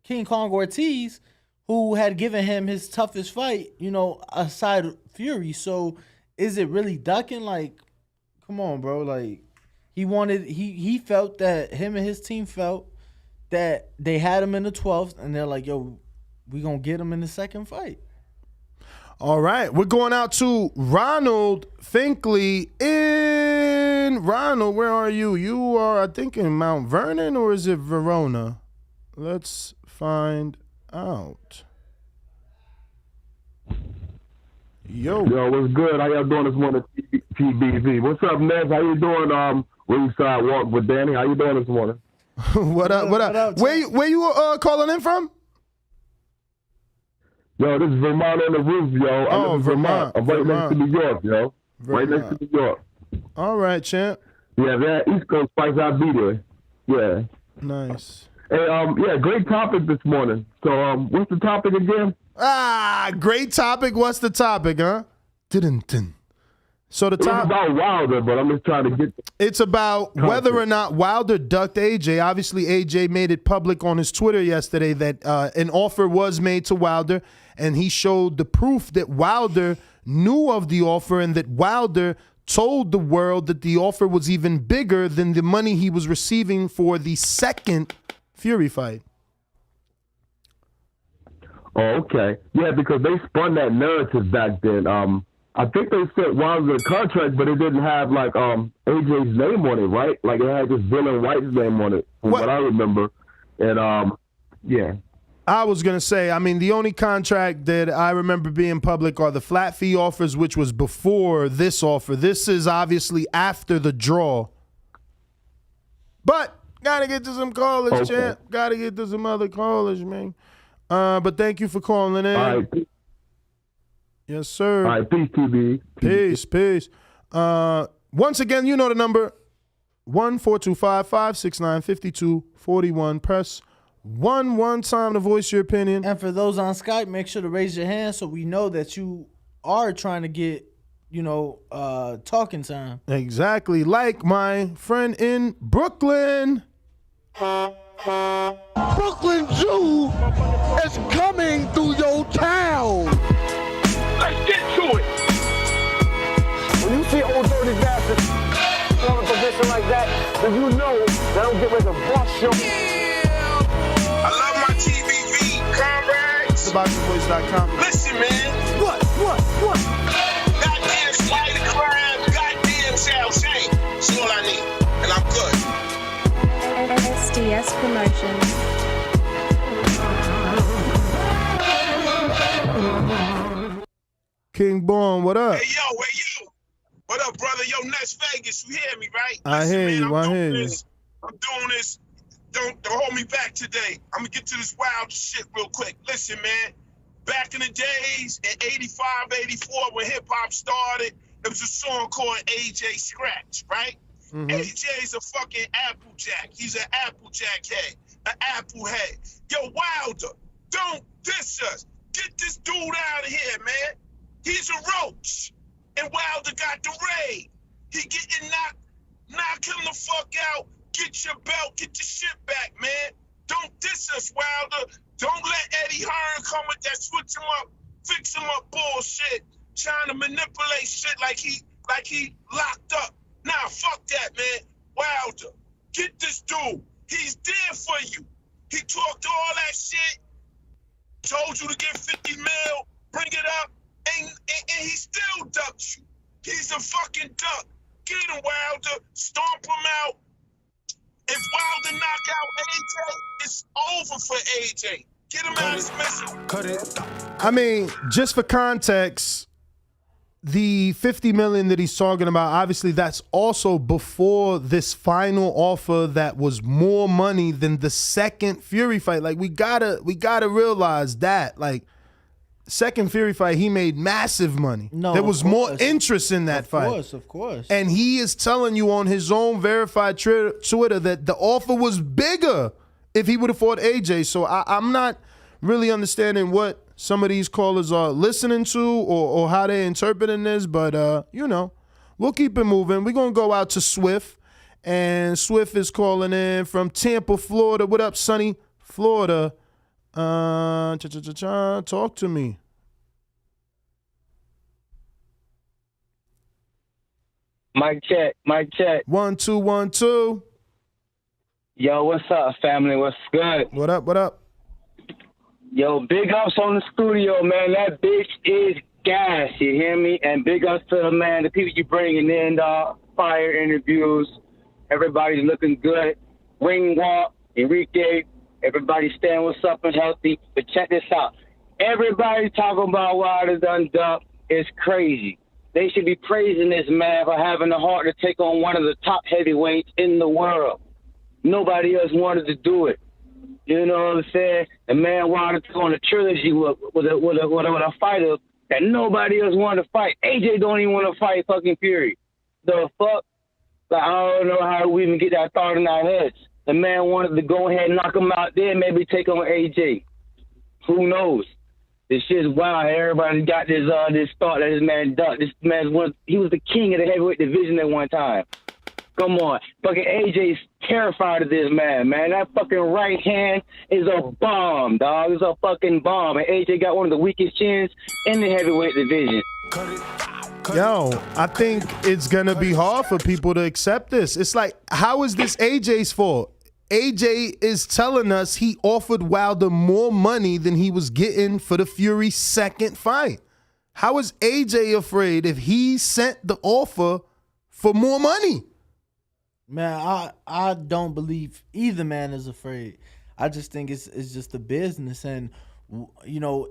King Kong Ortiz, who had given him his toughest fight, aside Fury. So is it really ducking? Come on, bro. He felt that him and his team felt that they had him in the 12th, and they're like, yo, we gonna get him in the second fight. All right, we're going out to Ronald Finkley Ronald, where are you? You are, I think, in Mount Vernon, or is it Verona? Let's find out. Yo, what's good? How y'all doing this morning, TBV? What's up, Nez? How you doing? Ringside Walk with Danny. How you doing this morning? What up? Where you calling in from? Yo, this is Vermont on the roof, yo. Oh, Vermont. I'm right next to New York, yo. Vermont. Right next to New York. All right, champ. Yeah, that East Coast fights, I'll be there. Yeah. Nice. Hey, great topic this morning. So, what's the topic again? Great topic. What's the topic, huh? So the topic about Wilder, but I'm just trying to get. It's about whether or not Wilder ducked AJ. Obviously, AJ made it public on his Twitter yesterday that an offer was made to Wilder, and he showed the proof that Wilder knew of the offer and that Wilder told the world that the offer was even bigger than the money he was receiving for the second Fury fight. Oh, okay. Yeah, because they spun that narrative back then. I think they sent Wilder a contract, but it didn't have AJ's name on it, right? It had just Dylan White's name on it, from what I remember. And yeah. I was going to say, the only contract that I remember being public are the flat fee offers, which was before this offer. This is obviously after the draw. But gotta get to some callers, champ. Gotta get to some other callers, man. But thank you for calling in. All right. Yes, sir. All right, peace, TB. Peace. Once again, you know the number. 1-425-569-5241. Press 1 time to voice your opinion. And for those on Skype, make sure to raise your hand so we know that you are trying to get, talking time. Exactly. Like my friend in Brooklyn. Brooklyn Jew is coming through your town. Let's get to it. When you see old dirty bastards in a position like that, then you know that I'm getting ready to bust your... I love my TVV comrades. TheBoxingVoice.com. Listen, man. What? Goddamn slight of crime, goddamn South Shane. That's all I need. And I'm good. WTS Promotions. King Born, what up? Hey, yo. What up, brother? Yo, Las Vegas, you hear me, right? I hear you. I'm doing this. Don't hold me back today. I'm going to get to this wild shit real quick. Listen, man. Back in the days, in 85, 84, when hip-hop started, there was a song called AJ Scratch, right? Mm-hmm. AJ is a fucking Applejack. He's an Applejack head, an apple head. Yo, Wilder, don't diss us. Get this dude out of here, man. He's a roach. And Wilder got the raid. He getting knock him the fuck out. Get your belt, get your shit back, man. Don't diss us, Wilder. Don't let Eddie Hearn come with that switch him up, fix him up bullshit, trying to manipulate shit like he locked up. Nah, fuck that, man. Wilder, get this dude. He's there for you. He talked all that shit, told you to get 50 mil, bring it up, and he still ducked you. He's a fucking duck. Get him, Wilder. Stomp him out. If Wilder knock out AJ, it's over for AJ. Get him out of his message. Cut it. I mean, just for context, the $50 million that he's talking about, obviously that's also before this final offer that was more money than the second Fury fight. Like we gotta realize that. Like second Fury fight, he made massive money. No, there was more interest in that fight. Of course. And he is telling you on his own verified Twitter that the offer was bigger if he would have fought AJ. So I'm not really understanding what some of these callers are listening to or how they're interpreting this. But, we'll keep it moving. We're going to go out to Swift. And Swift is calling in from Tampa, Florida. What up, sunny Florida? Talk to me. Mic check. 1 2 1 2. Yo, what's up, family? What's good? What up? Yo, big ups on the studio, man. That bitch is gas. You hear me? And big ups to the people you bringing in, fire interviews. Everybody's looking good. Ring walk, Enrique. Everybody staying what's up and healthy. But check this out. Everybody talking about Wilder done duck. It's crazy. They should be praising this man for having the heart to take on one of the top heavyweights in the world. Nobody else wanted to do it. You know what I'm saying? The man wanted to go on a trilogy with a fighter that nobody else wanted to fight. AJ don't even want to fight fucking Fury. The fuck? Like, I don't know how we even get that thought in our heads. The man wanted to go ahead and knock him out there, maybe take on AJ. Who knows? This shit's wild. Everybody got this thought that this man ducked. This man he was the king of the heavyweight division at one time. Come on. Fucking AJ's terrified of this man. That fucking right hand is a bomb, dog. It's a fucking bomb. And AJ got one of the weakest chins in the heavyweight division. Yo, I think it's going to be hard for people to accept this. It's like, how is this AJ's fault? AJ is telling us he offered Wilder more money than he was getting for the Fury second fight. How is AJ afraid if he sent the offer for more money? Man, I don't believe either man is afraid. I just think it's just the business and,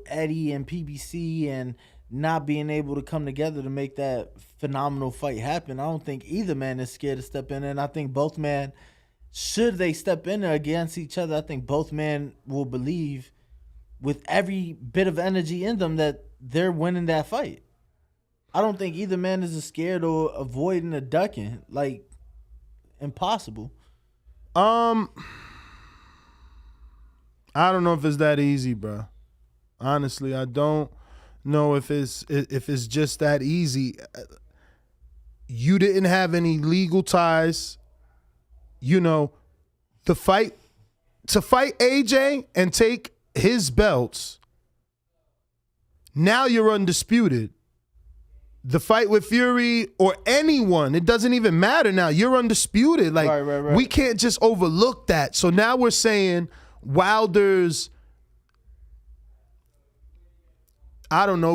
Eddie and PBC and not being able to come together to make that phenomenal fight happen. I don't think either man is scared to step in. And I think both men, should they step in against each other, I think both men will believe with every bit of energy in them that they're winning that fight. I don't think either man is scared or avoiding or ducking. Like, impossible. I don't know if it's that easy, bro. Honestly, I don't know if it's just that easy. You didn't have any legal ties. To fight AJ and take his belts. Now you're undisputed. The fight with Fury or anyone, it doesn't even matter now. You're undisputed. Like, right. We can't just overlook that. So now we're saying Wilder's,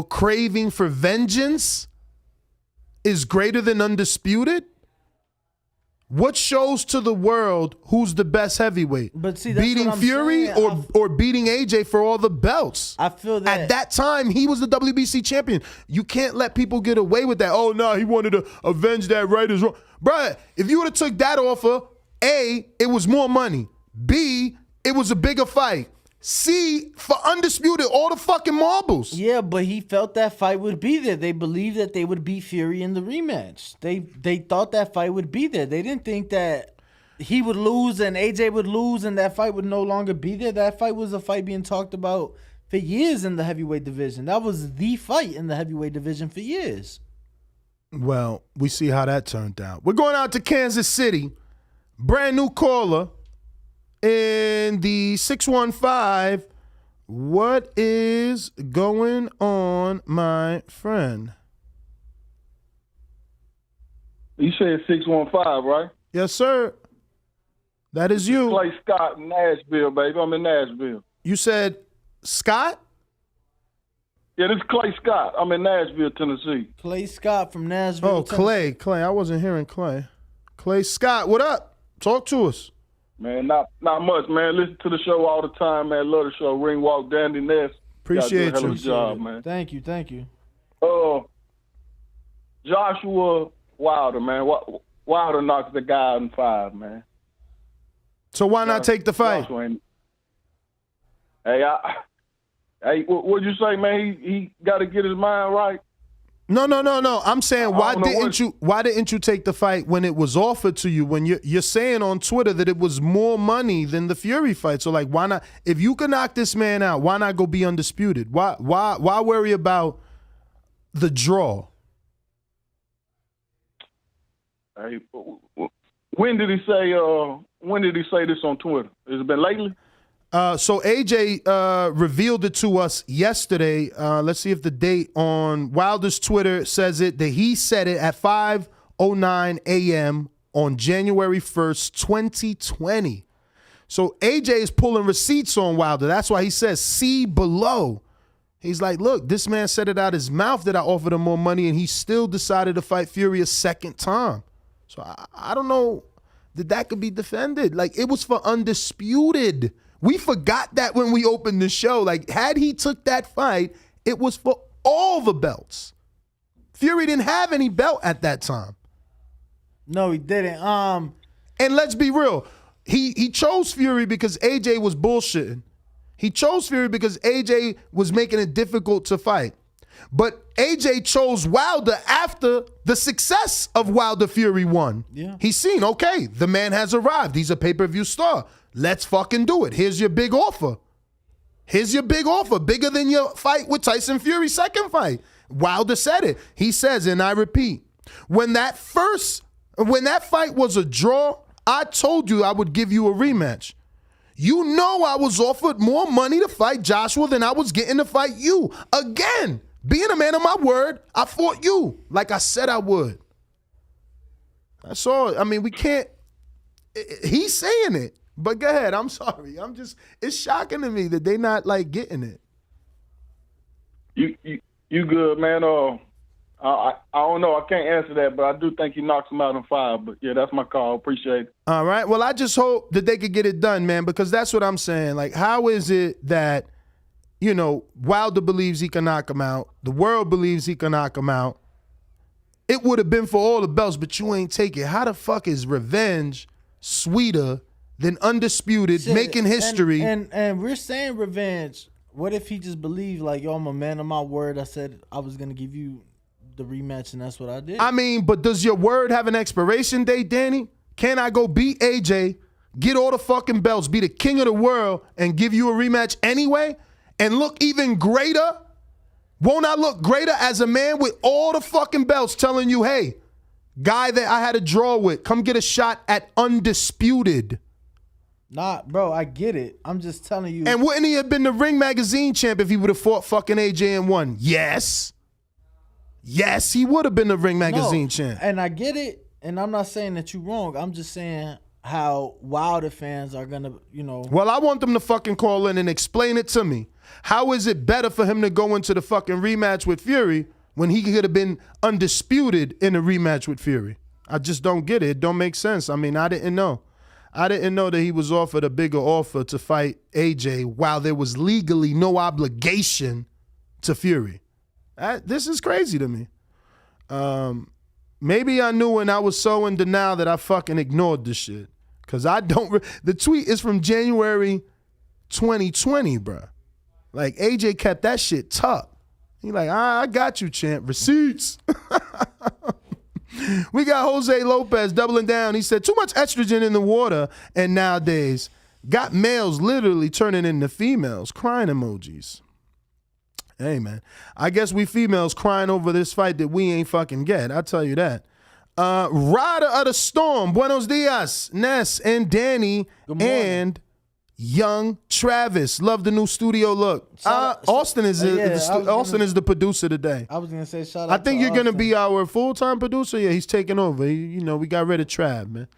craving for vengeance is greater than undisputed. What shows to the world who's the best heavyweight? But see, that's beating what I'm Fury saying. or beating AJ for all the belts. I feel that at that time he was the WBC champion. You can't let people get away with that. Oh no, he wanted to avenge that right is wrong. Bruh, if you would have took that offer, A, it was more money. B, it was a bigger fight. C, for undisputed, all the fucking marbles. Yeah, but he felt that fight would be there. They believed that they would beat Fury in the rematch. They thought that fight would be there. They didn't think that he would lose and AJ would lose and that fight would no longer be there. That fight was a fight being talked about for years in the heavyweight division. That was the fight in the heavyweight division for years. Well, we see how that turned out. We're going out to Kansas City. Brand new caller in the 615. What is going on, my friend? You said 615, right? Yes, sir. That is you. Clay Scott in Nashville, baby. I'm in Nashville. You said Scott? Yeah, this is Clay Scott. I'm in Nashville, Tennessee. Clay Scott from Nashville, Oh, Clay. Clay. I wasn't hearing Clay. Clay Scott, what up? Talk to us. Man, not much, man. Listen to the show all the time, man. Love the show. Ring walk, Dandy Ness. Appreciate Hell you. of a job, man. Thank you. Joshua Wilder, man. Wilder knocks the guy out in 5, man. So why not take the fight? Hey, what'd you say, man? He got to get his mind right. No. I'm saying why didn't you take the fight when it was offered to you? When you're saying on Twitter that it was more money than the Fury fight. So like, why not? If you can knock this man out, why not go be undisputed? Why worry about the draw? Hey, when did he say? When did he say this on Twitter? Has it been lately? So AJ revealed it to us yesterday. Let's see if the date on Wilder's Twitter says it, that he said it at 5:09 a.m. on January 1st, 2020. So AJ is pulling receipts on Wilder. That's why he says, see below. He's like, look, this man said it out his mouth that I offered him more money, and he still decided to fight Fury a second time. So I don't know that could be defended. Like, it was for undisputed. We forgot that when we opened the show. Like, had he took that fight, it was for all the belts. Fury didn't have any belt at that time. No, he didn't. And let's be real. He chose Fury because AJ was bullshitting. He chose Fury because AJ was making it difficult to fight. But AJ chose Wilder after the success of Wilder Fury 1. Yeah. He's seen, okay, the man has arrived. He's a pay-per-view star. Let's fucking do it. Here's your big offer. Here's your big offer. Bigger than your fight with Tyson Fury's second fight. Wilder said it. He says, and I repeat, when that fight was a draw, I told you I would give you a rematch. You know I was offered more money to fight Joshua than I was getting to fight you. Again, being a man of my word, I fought you like I said I would. That's all. I mean, we can't. He's saying it. But go ahead. I'm sorry. It's shocking to me that they not like getting it. You good, man. I don't know. I can't answer that, but I do think he knocks him out in 5. But yeah, that's my call. Appreciate it. All right. Well, I just hope that they could get it done, man, because that's what I'm saying. Like, how is it that, Wilder believes he can knock him out. The world believes he can knock him out. It would have been for all the belts, but you ain't take it. How the fuck is revenge sweeter than undisputed, making history? And we're saying revenge. What if he just believed, like, yo, I'm a man of my word. I said I was going to give you the rematch, and that's what I did. I mean, but does your word have an expiration date, Danny? Can I go beat AJ, get all the fucking belts, be the king of the world, and give you a rematch anyway, and look even greater? Won't I look greater as a man with all the fucking belts telling you, hey, guy that I had a draw with, come get a shot at undisputed? Nah, bro, I get it. I'm just telling you. And wouldn't he have been the Ring Magazine champ if he would have fought fucking AJ and won? Yes. Yes, he would have been the Ring Magazine champ. And I get it, and I'm not saying that you're wrong. I'm just saying how Wilder fans are going to, Well, I want them to fucking call in and explain it to me. How is it better for him to go into the fucking rematch with Fury when he could have been undisputed in a rematch with Fury? I just don't get it. It don't make sense. I mean, I didn't know. I didn't know that he was offered a bigger offer to fight AJ while there was legally no obligation to Fury. This is crazy to me. Maybe I knew and I was so in denial that I fucking ignored this shit. Because I don't... The tweet is from January 2020, bruh. Like, AJ kept that shit tucked. He like, I got you, champ. Receipts. We got Jose Lopez doubling down. He said, too much estrogen in the water, and nowadays got males literally turning into females. Crying emojis. Hey, man. I guess we females crying over this fight that we ain't fucking get. I'll tell you that. Rider of the Storm. Buenos dias. Ness and Danny and young Travis. Love the new studio look. Austin is the producer today. I was going to say shout out I think to you're going to Austin. be our full-time producer. Yeah, he's taking over. We got rid of Trav, man.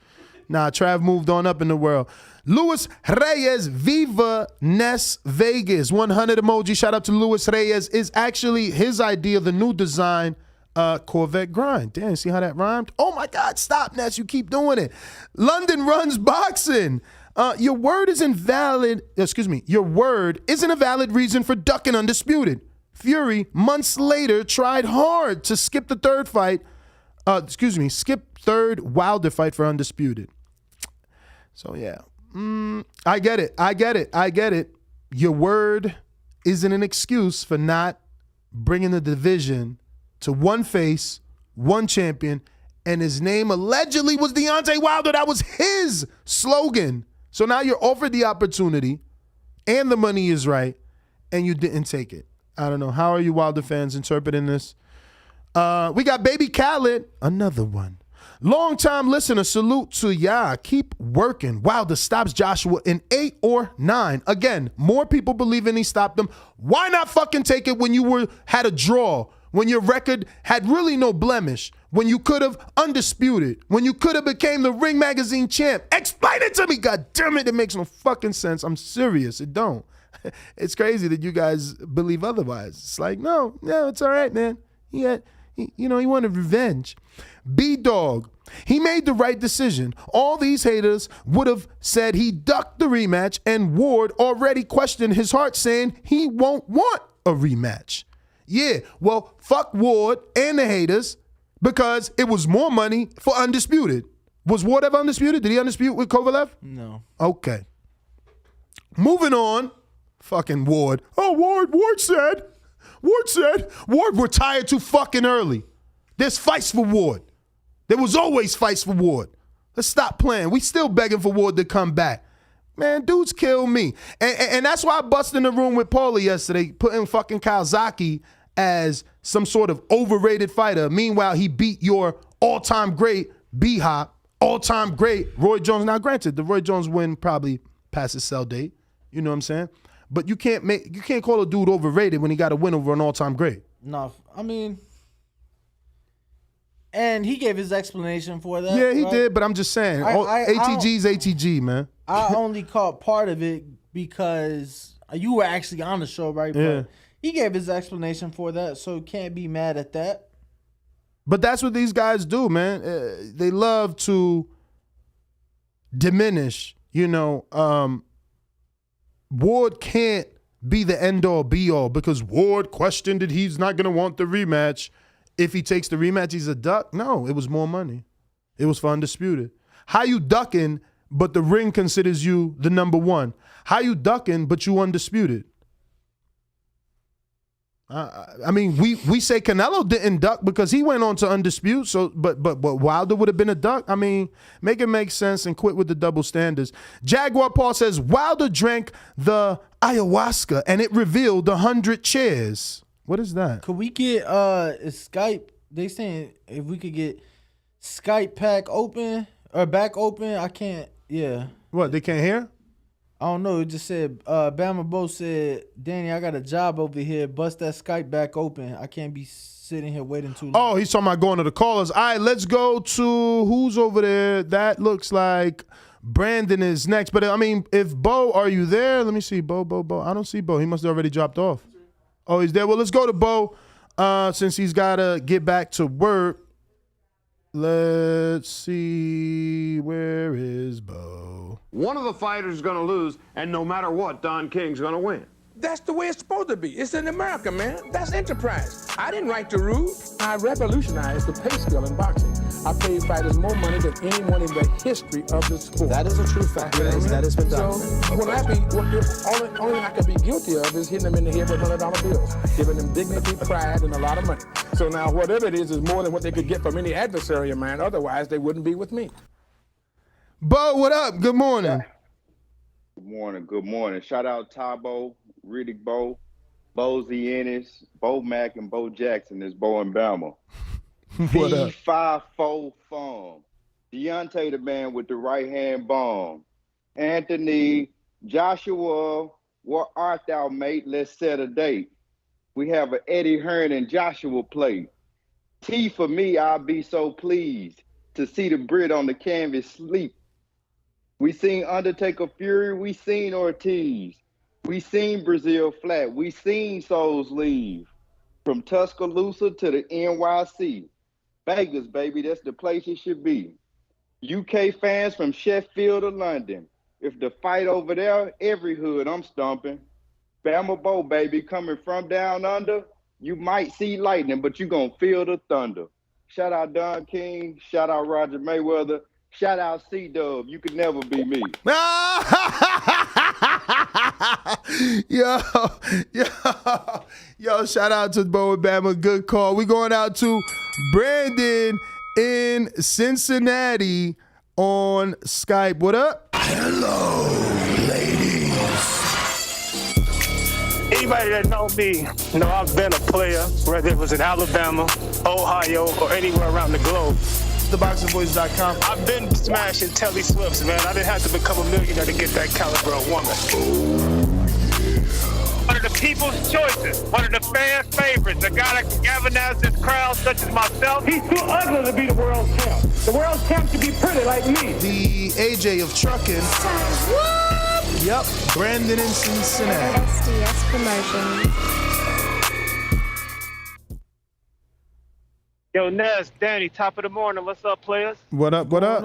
Nah, Trav moved on up in the world. Luis Reyes, Viva Ness Vegas. 100 emoji. Shout out to Luis Reyes. Is actually his idea, the new design, Corvette grind. Damn, see how that rhymed? Oh my God, stop, Ness. You keep doing it. London runs boxing. Your word isn't valid. Your word isn't a valid reason for ducking Undisputed. Fury, months later, tried hard to skip the third fight. Skip third Wilder fight for Undisputed. So yeah, I get it. Your word isn't an excuse for not bringing the division to one face, one champion, and his name allegedly was Deontay Wilder. That was his slogan. So now you're offered the opportunity, and the money is right, and you didn't take it. I don't know. How are you Wilder fans interpreting this? We got Baby Khaled, another one. Long-time listener, salute to ya. Keep working. Wilder stops Joshua in 8 or 9. Again, more people believing he stopped him. Why not fucking take it when you had a draw, when your record had really no blemish, when you could have undisputed, when you could have became the Ring Magazine champ? Explain it to me. God damn it, it makes no fucking sense. I'm serious. It don't. It's crazy that you guys believe otherwise. It's like, no, it's all right, man. He wanted revenge. B-Dog, he made the right decision. All these haters would have said he ducked the rematch, and Ward already questioned his heart, saying he won't want a rematch. Yeah, well, fuck Ward and the haters, because it was more money for Undisputed. Was Ward ever undisputed? Did he undispute with Kovalev? No. Okay. Moving on. Fucking Ward. Oh, Ward said, Ward retired too fucking early. There's fights for Ward. There was always fights for Ward. Let's stop playing. We still begging for Ward to come back. Man, dudes kill me. And that's why I busted in the room with Paulie yesterday, putting fucking Kawasaki as some sort of overrated fighter. Meanwhile, he beat your all-time great B-Hop, all-time great Roy Jones. Now, granted, the Roy Jones win probably past his sell date. You know what I'm saying? But you can't call a dude overrated when he got a win over an all-time great. No, I mean, and he gave his explanation for that. Yeah, he right? did, but I'm just saying, ATG's ATG, man. I only caught part of it because you were actually on the show, right? Yeah. But he gave his explanation for that, so can't be mad at that. But that's what these guys do, man. They love to diminish, Ward can't be the end-all, be-all because Ward questioned that he's not going to want the rematch. If he takes the rematch, he's a duck? No, it was more money. It was for Undisputed. How you ducking, but the ring considers you the number one? How you ducking, but you undisputed? I mean, we say Canelo didn't duck because he went on to undispute. So, but Wilder would have been a duck. I mean, make it make sense and quit with the double standards. Jaguar Paul says Wilder drank the ayahuasca and it revealed 100 chairs. What is that? Could we get Skype? They saying if we could get Skype back open. I can't. Yeah. What? They can't hear? I don't know. It just said, Bama Bo said, Danny, I got a job over here. Bust that Skype back open. I can't be sitting here waiting too long. Oh, he's talking about going to the callers. All right, let's go to who's over there. That looks like Brandon is next. But, I mean, if Bo, are you there? Let me see. Bo. I don't see Bo. He must have already dropped off. Oh, he's there. Well, let's go to Bo since he's got to get back to work. Let's see. Where is Bo? One of the fighters is going to lose, and no matter what, Don King's going to win. That's the way it's supposed to be. It's in America, man. That's enterprise. I didn't write the rules. I revolutionized the pay scale in boxing. I paid fighters more money than anyone in the history of the sport. That is a true fact. That has been done. So, only thing I could be guilty of is hitting them in the head with $100 bills, giving them dignity, pride, and a lot of money. So now whatever it is more than what they could get from any adversary of mine. Otherwise, they wouldn't be with me. Bo, what up? Good morning. Good morning. Shout out Tabo, Riddick Bo, Bozy Ennis, Bo Mack, and Bo Jackson. Is Bo and Bama. What up? P54 Farm. Deontay the man with the right hand bomb. Anthony, Joshua, where art thou, mate? Let's set a date. We have an Eddie Hearn and Joshua play. T for me, I'll be so pleased to see the Brit on the canvas sleep. We seen Undertaker Fury, we seen Ortiz. We seen Brazil flat, we seen Souls leave. From Tuscaloosa to the NYC. Vegas, baby, that's the place it should be. UK fans from Sheffield to London. If the fight over there, every hood I'm stomping. Bama Bo, baby, coming from down under. You might see lightning, but you gonna feel the thunder. Shout out Don King, shout out Roger Mayweather. Shout out C-Dub. You could never be me. Yo, shout out to Bo and Bama. Good call. We going out to Brandon in Cincinnati on Skype. What up? Hello, ladies. Anybody that know me, know I've been a player, whether it was in Alabama, Ohio, or anywhere around the globe. TheBoxingVoice.com. I've been smashing Telly Swifts, man. I didn't have to become a millionaire to get that caliber of woman. One of the people's choices, one of the fans' favorites, a guy that can galvanize this crowd, such as myself. He's too ugly to be the world champ. The world champ should be pretty like me. The AJ of trucking. Yep, Brandon in Cincinnati. SDS Promotions. Yo, Nez, Danny, top of the morning. What's up, players? What up? What up?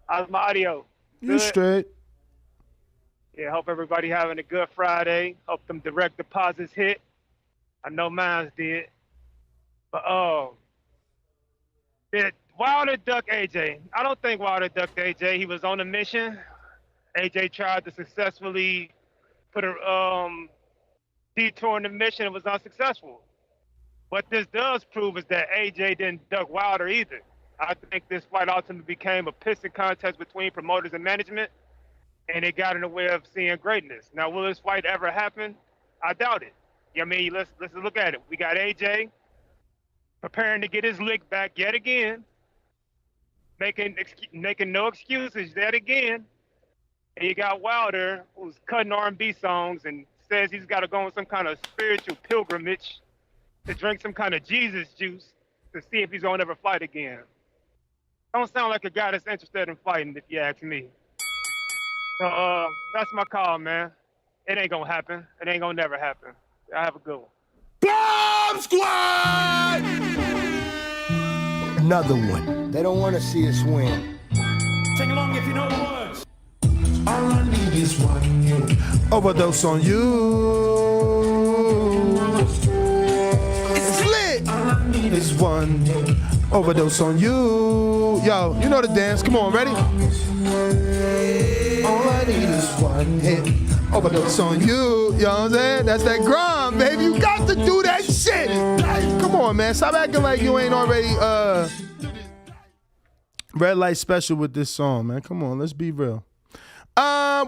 How's my audio? You straight? Yeah, hope everybody having a good Friday. Hope them direct deposits hit. I know mine did. But did Wilder duck AJ? I don't think Wilder ducked AJ. He was on a mission. AJ tried to successfully put a detour in the mission and was unsuccessful. What this does prove is that AJ didn't duck Wilder either. I think this fight ultimately became a piston contest between promoters and management, and it got in the way of seeing greatness. Now, will this fight ever happen? I doubt it. I mean, let's look at it. We got AJ preparing to get his lick back yet again, making no excuses yet again. And you got Wilder, who's cutting R&B songs and says he's got to go on some kind of spiritual pilgrimage to drink some kind of Jesus juice to see if he's going to ever fight again. Don't sound like a guy that's interested in fighting, if you ask me. So that's my call, man. It ain't going to happen. It ain't going to never happen. I have a good one. Bomb Squad! Another one. They don't want to see us win. Sing along if you know the words. All I need is one hit. Overdose on you. It's lit. All I need is one hit. Overdose on you. Yo, you know the dance. Come on, ready? All I need is one hit. Overdose on you. You know what I'm saying? That's that grind, baby. You got to do that shit. Like, come on, man. Stop acting like you ain't already red light special with this song, man. Come on, let's be real.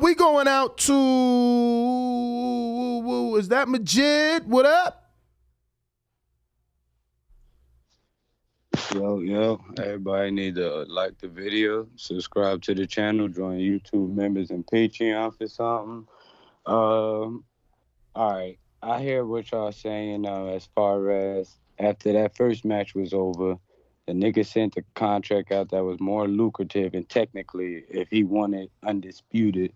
We going out to, is that Majid? What up? Yo, everybody need to like the video, subscribe to the channel, join YouTube members and Patreon for something. All right, I hear what y'all saying as far as after that first match was over, the nigga sent the contract out that was more lucrative, and technically, if he wanted undisputed,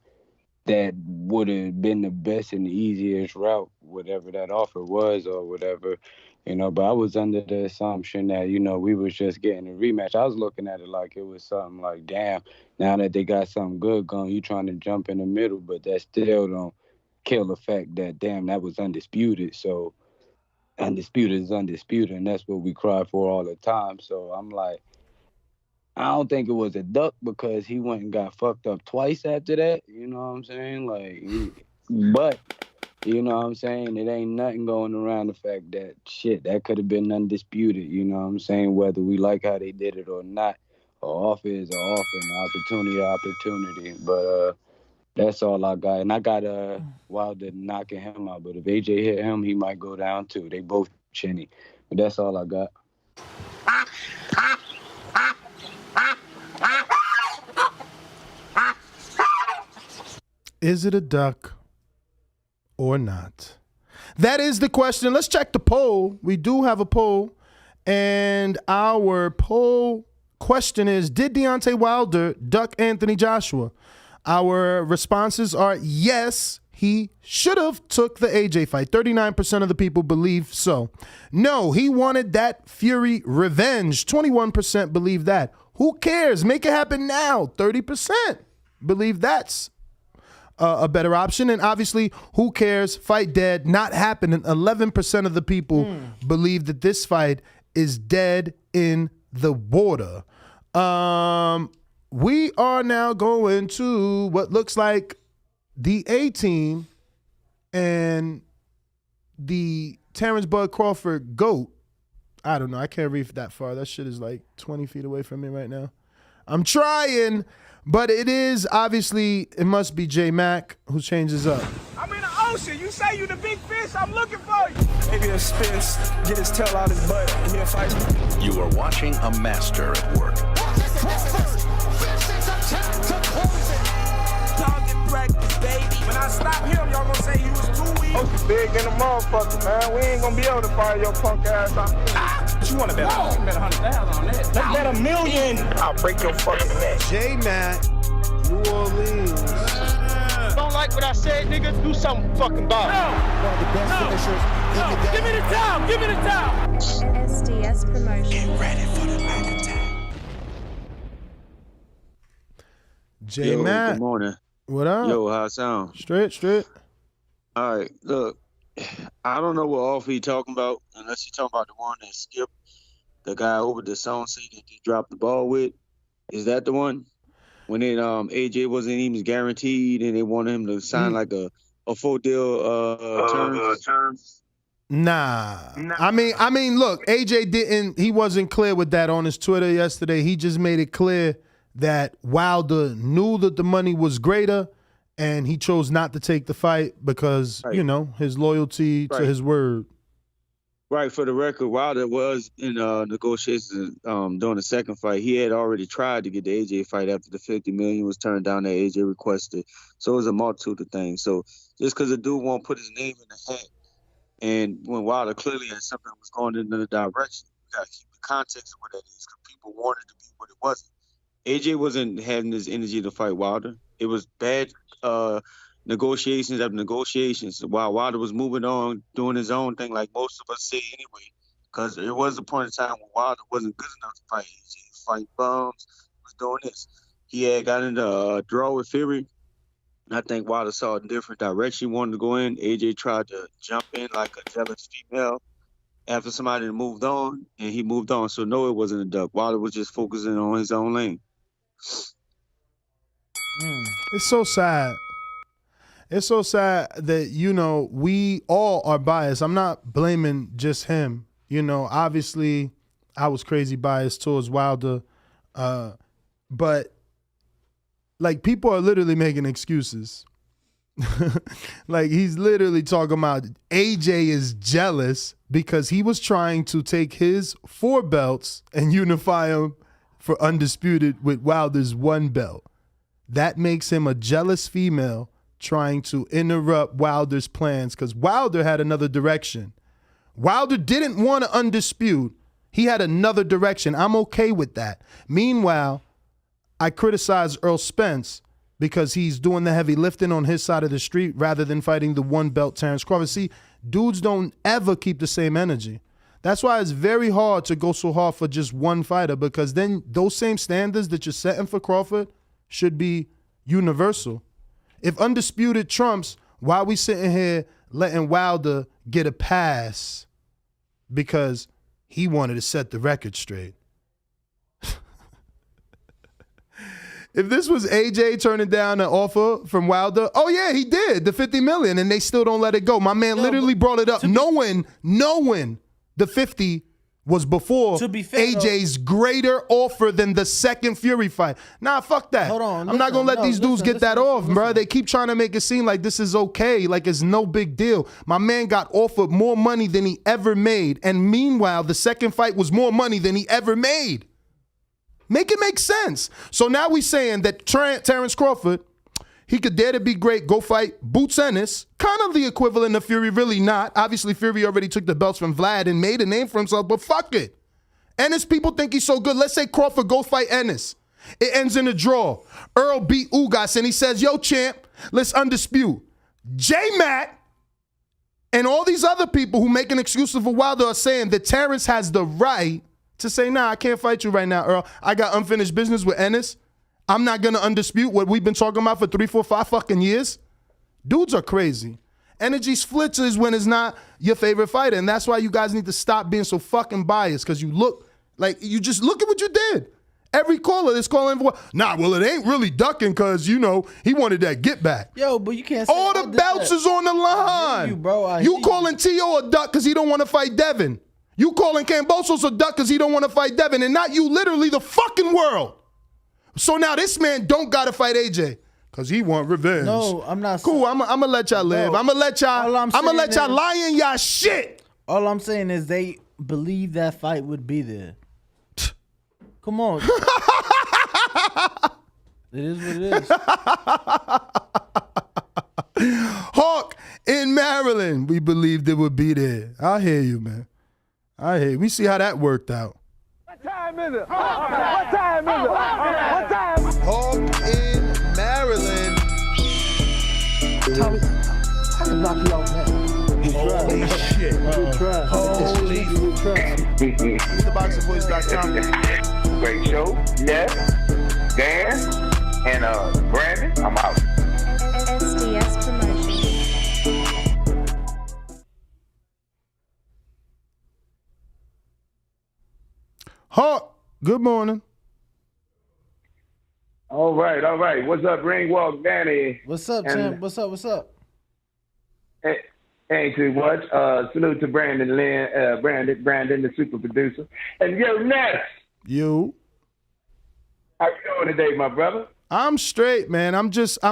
that would have been the best and the easiest route whatever that offer was or whatever, but I was under the assumption that, we was just getting a rematch. I was looking at it like it was something like, damn, now that they got something good going, you trying to jump in the middle, but that still don't kill the fact that, damn, that was undisputed. So undisputed is undisputed, and that's what we cry for all the time. So I'm like, I don't think it was a duck because he went and got fucked up twice after that. You know what I'm saying? But, you know what I'm saying? It ain't nothing going around the fact that, shit, that could have been undisputed. You know what I'm saying? Whether we like how they did it or not. An offer is an offer, an opportunity. But that's all I got. And I got Wilder knocking him out. But if AJ hit him, he might go down too. They both chinny. But that's all I got. Is it a duck or not? That is the question. Let's check the poll. We do have a poll. And our poll question is, did Deontay Wilder duck Anthony Joshua? Our responses are yes, he should have took the AJ fight. 39% of the people believe so. No, he wanted that Fury revenge. 21% believe that. Who cares? Make it happen now. 30% believe that's a better option. And obviously, who cares? Fight dead, not happening. 11% of the people believe that this fight is dead in the water. We are now going to what looks like the A-team and the Terrence Bud Crawford GOAT. I don't know. I can't read that far. That shit is like 20 feet away from me right now. I'm trying, but it is obviously, it must be J Mac who changes up. I'm in the ocean. You say you the big fish. I'm looking for you. Maybe he'll spins, get his tail out his butt, and he'll fight me. You are watching a master at work. Target practice, baby. When I stop him, y'all gonna say he was too weak. I'm big in the motherfucker, man. We ain't gonna be able to fire your punk ass out. What you wanna bet? You bet 100,000 on that. Let's bet $1 million. I'll break your fucking neck. J-Mac, New Orleans. Don't like what I said, nigga? Do something fucking about it. One of the best finishers in the game. Give me the towel. Give me the towel. SDS Promotion. Get ready for the back attack. J-Mac. Good morning. What up? Yo, how it sound? Straight. All right, look, I don't know what offer he talking about, unless he talking about the one that skipped the guy over the song that he dropped the ball with. Is that the one? When it AJ wasn't even guaranteed and they wanted him to sign like a full deal terms? Nah. I mean, look, AJ he wasn't clear with that on his Twitter yesterday. He just made it clear that Wilder knew that the money was greater and he chose not to take the fight because, his loyalty to his word. Right, for the record, Wilder was in negotiations during the second fight. He had already tried to get the AJ fight after the $50 million was turned down that AJ requested. So it was a multitude of things. So just because a dude won't put his name in the hat, and when Wilder clearly had something that was going in another direction, you got to keep the context of what that is because people wanted to be what it wasn't. AJ wasn't having this energy to fight Wilder. It was bad negotiations after negotiations while Wilder was moving on, doing his own thing like most of us say anyway, because there was a point in time when Wilder wasn't good enough to fight AJ. He was fighting bums, was doing this. He had got into a draw with Fury, and I think Wilder saw a different direction he wanted to go in. AJ tried to jump in like a jealous female after somebody had moved on, and he moved on. So no, it wasn't a duck. Wilder was just focusing on his own lane. It's so sad. It's so sad that, we all are biased. I'm not blaming just him. Obviously, I was crazy biased towards Wilder. But, people are literally making excuses. He's literally talking about AJ is jealous because he was trying to take his 4 belts and unify them for undisputed with Wilder's 1 belt. That makes him a jealous female trying to interrupt Wilder's plans because Wilder had another direction. Wilder didn't want to undispute. He had another direction. I'm okay with that. Meanwhile, I criticize Earl Spence because he's doing the heavy lifting on his side of the street rather than fighting the 1 belt Terrence Crawford. See, dudes don't ever keep the same energy. That's why it's very hard to go so hard for just one fighter, because then those same standards that you're setting for Crawford should be universal. If undisputed trumps, why are we sitting here letting Wilder get a pass because he wanted to set the record straight? If this was AJ turning down an offer from Wilder, oh yeah, he did, the $50 million, and they still don't let it go. My man literally brought it up knowing the 50 was before AJ's greater offer than the second Fury fight. Nah, fuck that. Hold on. I'm not going to let these dudes get that off, bro. They keep trying to make it seem like this is okay, like it's no big deal. My man got offered more money than he ever made, and meanwhile, the second fight was more money than he ever made. Make it make sense. So now we saying that Terrence Crawford, he could dare to be great, go fight Boots Ennis, kind of the equivalent of Fury, really not. Obviously, Fury already took the belts from Vlad and made a name for himself, but fuck it. Ennis, people think he's so good. Let's say Crawford go fight Ennis. It ends in a draw. Earl beat Ugas, and he says, yo, champ, let's undispute. J-Matt and all these other people who make an excuse for Wilder are saying that Terrence has the right to say, nah, I can't fight you right now, Earl. I got unfinished business with Ennis. I'm not going to undispute what we've been talking about for 3, 4, 5 fucking years. Dudes are crazy. Energy splits is when it's not your favorite fighter, and that's why you guys need to stop being so fucking biased, because you look like, you just look at what you did. Every caller is calling for, nah, well, it ain't really ducking because, you know, he wanted that get back. Yo, but you can't say all the belts is on the line. You calling T.O. a duck because he don't want to fight Devin. You calling Kambosos a duck because he don't want to fight Devin, and not you, literally the fucking world. So now this man don't got to fight AJ because he want revenge. No, I'm not. Cool, I'm going to let y'all live. I'm going to let y'all lie in y'all shit. All I'm saying is they believe that fight would be there. Come on. It is what it is. Hawk in Maryland, we believed it would be there. I hear you, man. I hear you. We see how that worked out. What time is it? What time is it? What time? Hawk in Maryland. Tommy, I can knock you out now. Holy shit. Holy TheBoxingVoice.com. Great show. Yes. Dan and Brandon. I'm out. SDS Promotion. Hawk, good morning. All right. What's up, Ringwalk Danny? What's up, champ? What's up? Hey, ain't too much. Salute to Brandon Lynn, Brandon, the super producer. And yo, next. You. How you doing today, my brother? I'm straight, man.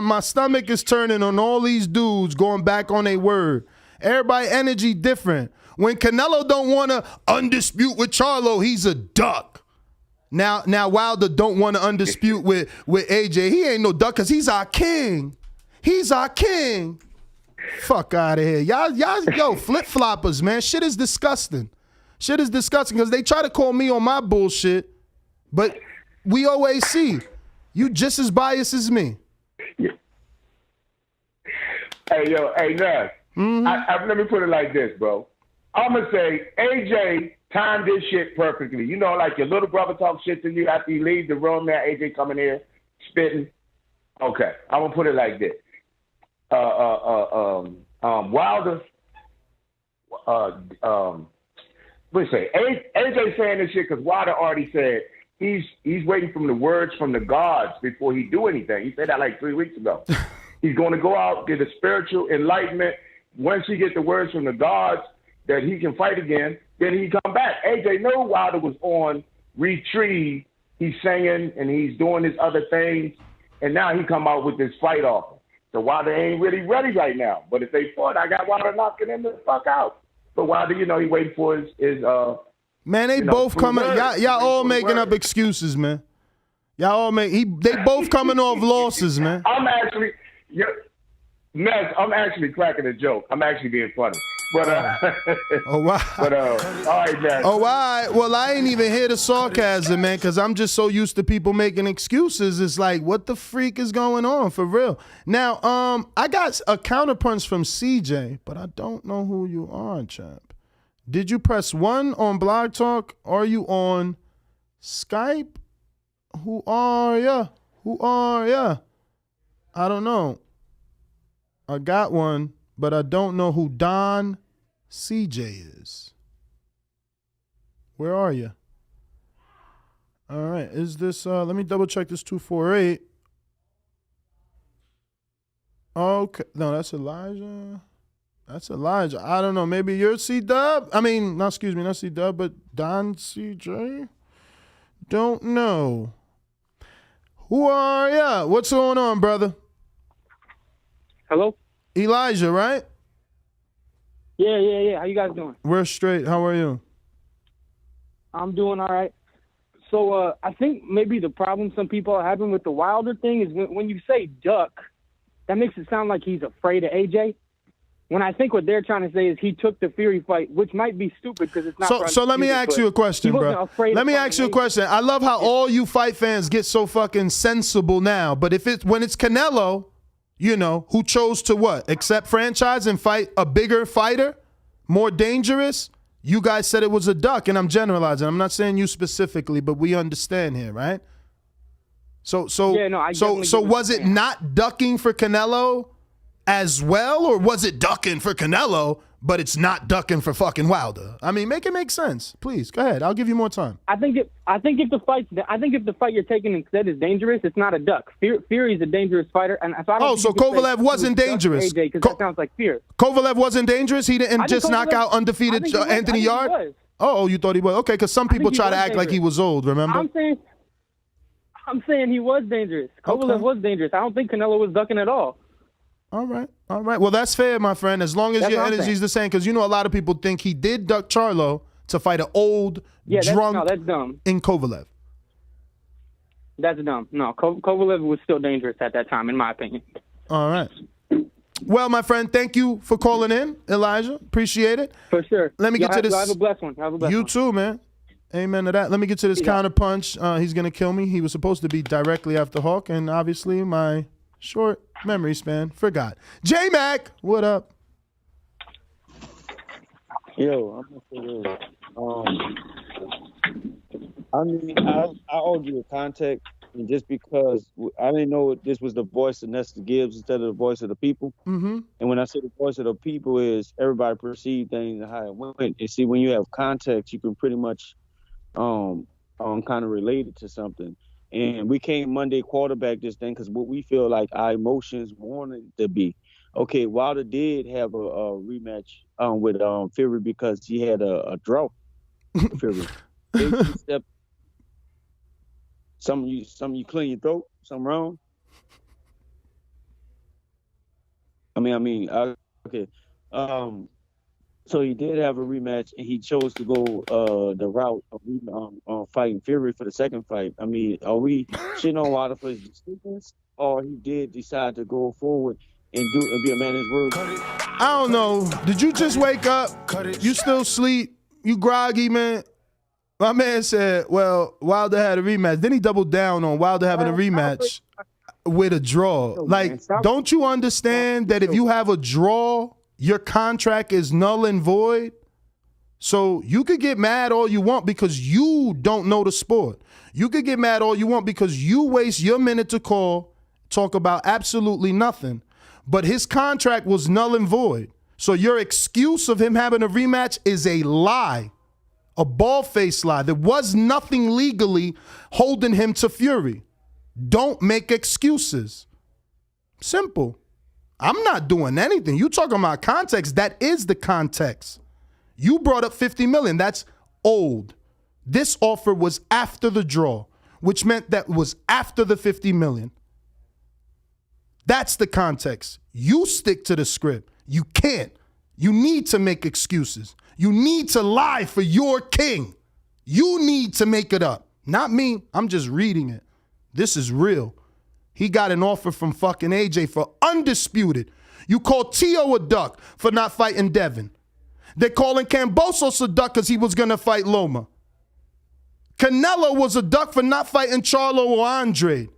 My stomach is turning on all these dudes going back on their word. Everybody energy different. When Canelo don't want to undispute with Charlo, he's a duck. Now Wilder don't want to undispute with AJ. He ain't no duck because he's our king. He's our king. Fuck out of here. Y'all, flip-floppers, man. Shit is disgusting. Because they try to call me on my bullshit, but we always see you just as biased as me. Yeah. Hey, Ness. Let me put it like this, bro. I'm going to say AJ timed this shit perfectly. You know, like your little brother talk shit to you after you leave the room, now AJ coming here spitting. Okay, I'm going to put it like this. Wilder, what do you say? AJ saying this shit because Wilder already said he's waiting from the words from the gods before he do anything. He said that like 3 weeks ago. He's going to go out, get a spiritual enlightenment. Once he get the words from the gods that he can fight again, then he come back. AJ knew Wilder was on retrieve. He's singing and he's doing his other things, and now he come out with this fight offer. So Wilder ain't really ready right now. But if they fought, I got Wilder knocking him the fuck out. But Wilder, he waiting for his man, they both coming. Y'all all making up excuses, man. They both coming off losses, man. I'm actually cracking a joke. I'm actually being funny. But oh wow. But all right, man. Oh, all right. Well, I ain't even hear the sarcasm, man, because I'm just so used to people making excuses. It's like, what the freak is going on for real? Now, I got a counterpunch from CJ, but I don't know who you are, champ. Did you press 1 on Blog Talk? Are you on Skype? Who are ya? Who are ya? I don't know. I got one, but I don't know who Don CJ is. Where are you? All right. Is this, let me double check this 248. Okay. No, that's Elijah. That's Elijah. I don't know. Maybe you're C-Dub? I mean, not C-Dub, but Don CJ? Don't know. Who are ya? What's going on, brother? Hello? Elijah, right? Yeah. How you guys doing? We're straight. How are you? I'm doing all right. So I think maybe the problem some people are having with the Wilder thing is when you say duck, that makes it sound like he's afraid of AJ. When I think what they're trying to say is he took the Fury fight, which might be stupid because it's not. So let me ask you a question, bro. Let me ask you a question. I love how all you fight fans get so fucking sensible now, but when it's Canelo, you know, who chose to what? Accept franchise and fight a bigger fighter, more dangerous? You guys said it was a duck, and I'm generalizing. I'm not saying you specifically, but we understand here, right? So was it not ducking for Canelo as well, or was it ducking for Canelo, but it's not ducking for fucking Wilder? I mean, make it make sense, please. Go ahead. I'll give you more time. I think if the fight you're taking instead is dangerous, it's not a duck. Fury's a dangerous fighter, and so I don't. So Kovalev wasn't dangerous. AJ, because that sounds like fear. Kovalev wasn't dangerous. He didn't just knock out undefeated Anthony Yard. Oh, you thought he was? Okay, because some people try to act like he was old. Remember? I'm saying he was dangerous. Kovalev was dangerous. I don't think Canelo was ducking at all. All right. Well, that's fair, my friend, as long as your energy's the same. Because, you know, a lot of people think he did duck Charlo to fight an old, drunk that's dumb. in Kovalev. That's dumb. No, Kovalev was still dangerous at that time, in my opinion. All right. Well, my friend, thank you for calling in, Elijah. Appreciate it. For sure. Let me get to this. Have a blessed one. You too, man. Amen to that. Let me get to this counterpunch. He's going to kill me. He was supposed to be directly after Hawk, and obviously my short memory span forgot. J-Mac, what up? Yo, I'm gonna say I mean, I owed you a contact, and just because I didn't know this was the voice of Nestor Gibbs instead of the voice of the people. Mm-hmm. And when I say the voice of the people, is everybody perceive things and how it went. And see, when you have context, you can pretty much kind of relate it to something. And we can't Monday quarterback this thing because what we feel like our emotions wanted to be. Okay, Wilder did have a rematch with Fury because he had a draw. Fury. Something you clean your throat. Something wrong. Okay. So he did have a rematch, and he chose to go the route of fighting Fury for the second fight. I mean, are we shitting on Wilder for his decisions, or he did decide to go forward and be a man of his word? I don't know. Did you just wake up? You still sleep? You groggy, man? My man said, well, Wilder had a rematch. Then he doubled down on Wilder having a rematch with a draw. Like, don't you understand that if you have a draw, your contract is null and void? So you could get mad all you want because you don't know the sport. You could get mad all you want because you waste your minute to talk about absolutely nothing. But his contract was null and void. So your excuse of him having a rematch is a lie, a bald-faced lie. There was nothing legally holding him to Fury. Don't make excuses. Simple. I'm not doing anything. You talking about context. That is the context. You brought up $50 million. That's old. This offer was after the draw, which meant that was after the $50 million. That's the context. You stick to the script. You can't. You need to make excuses. You need to lie for your king. You need to make it up. Not me. I'm just reading it. This is real. He got an offer from fucking AJ for undisputed. You called T.O. a duck for not fighting Devin. They're calling Kambosos a duck because he was going to fight Loma. Canelo was a duck for not fighting Charlo or Andre.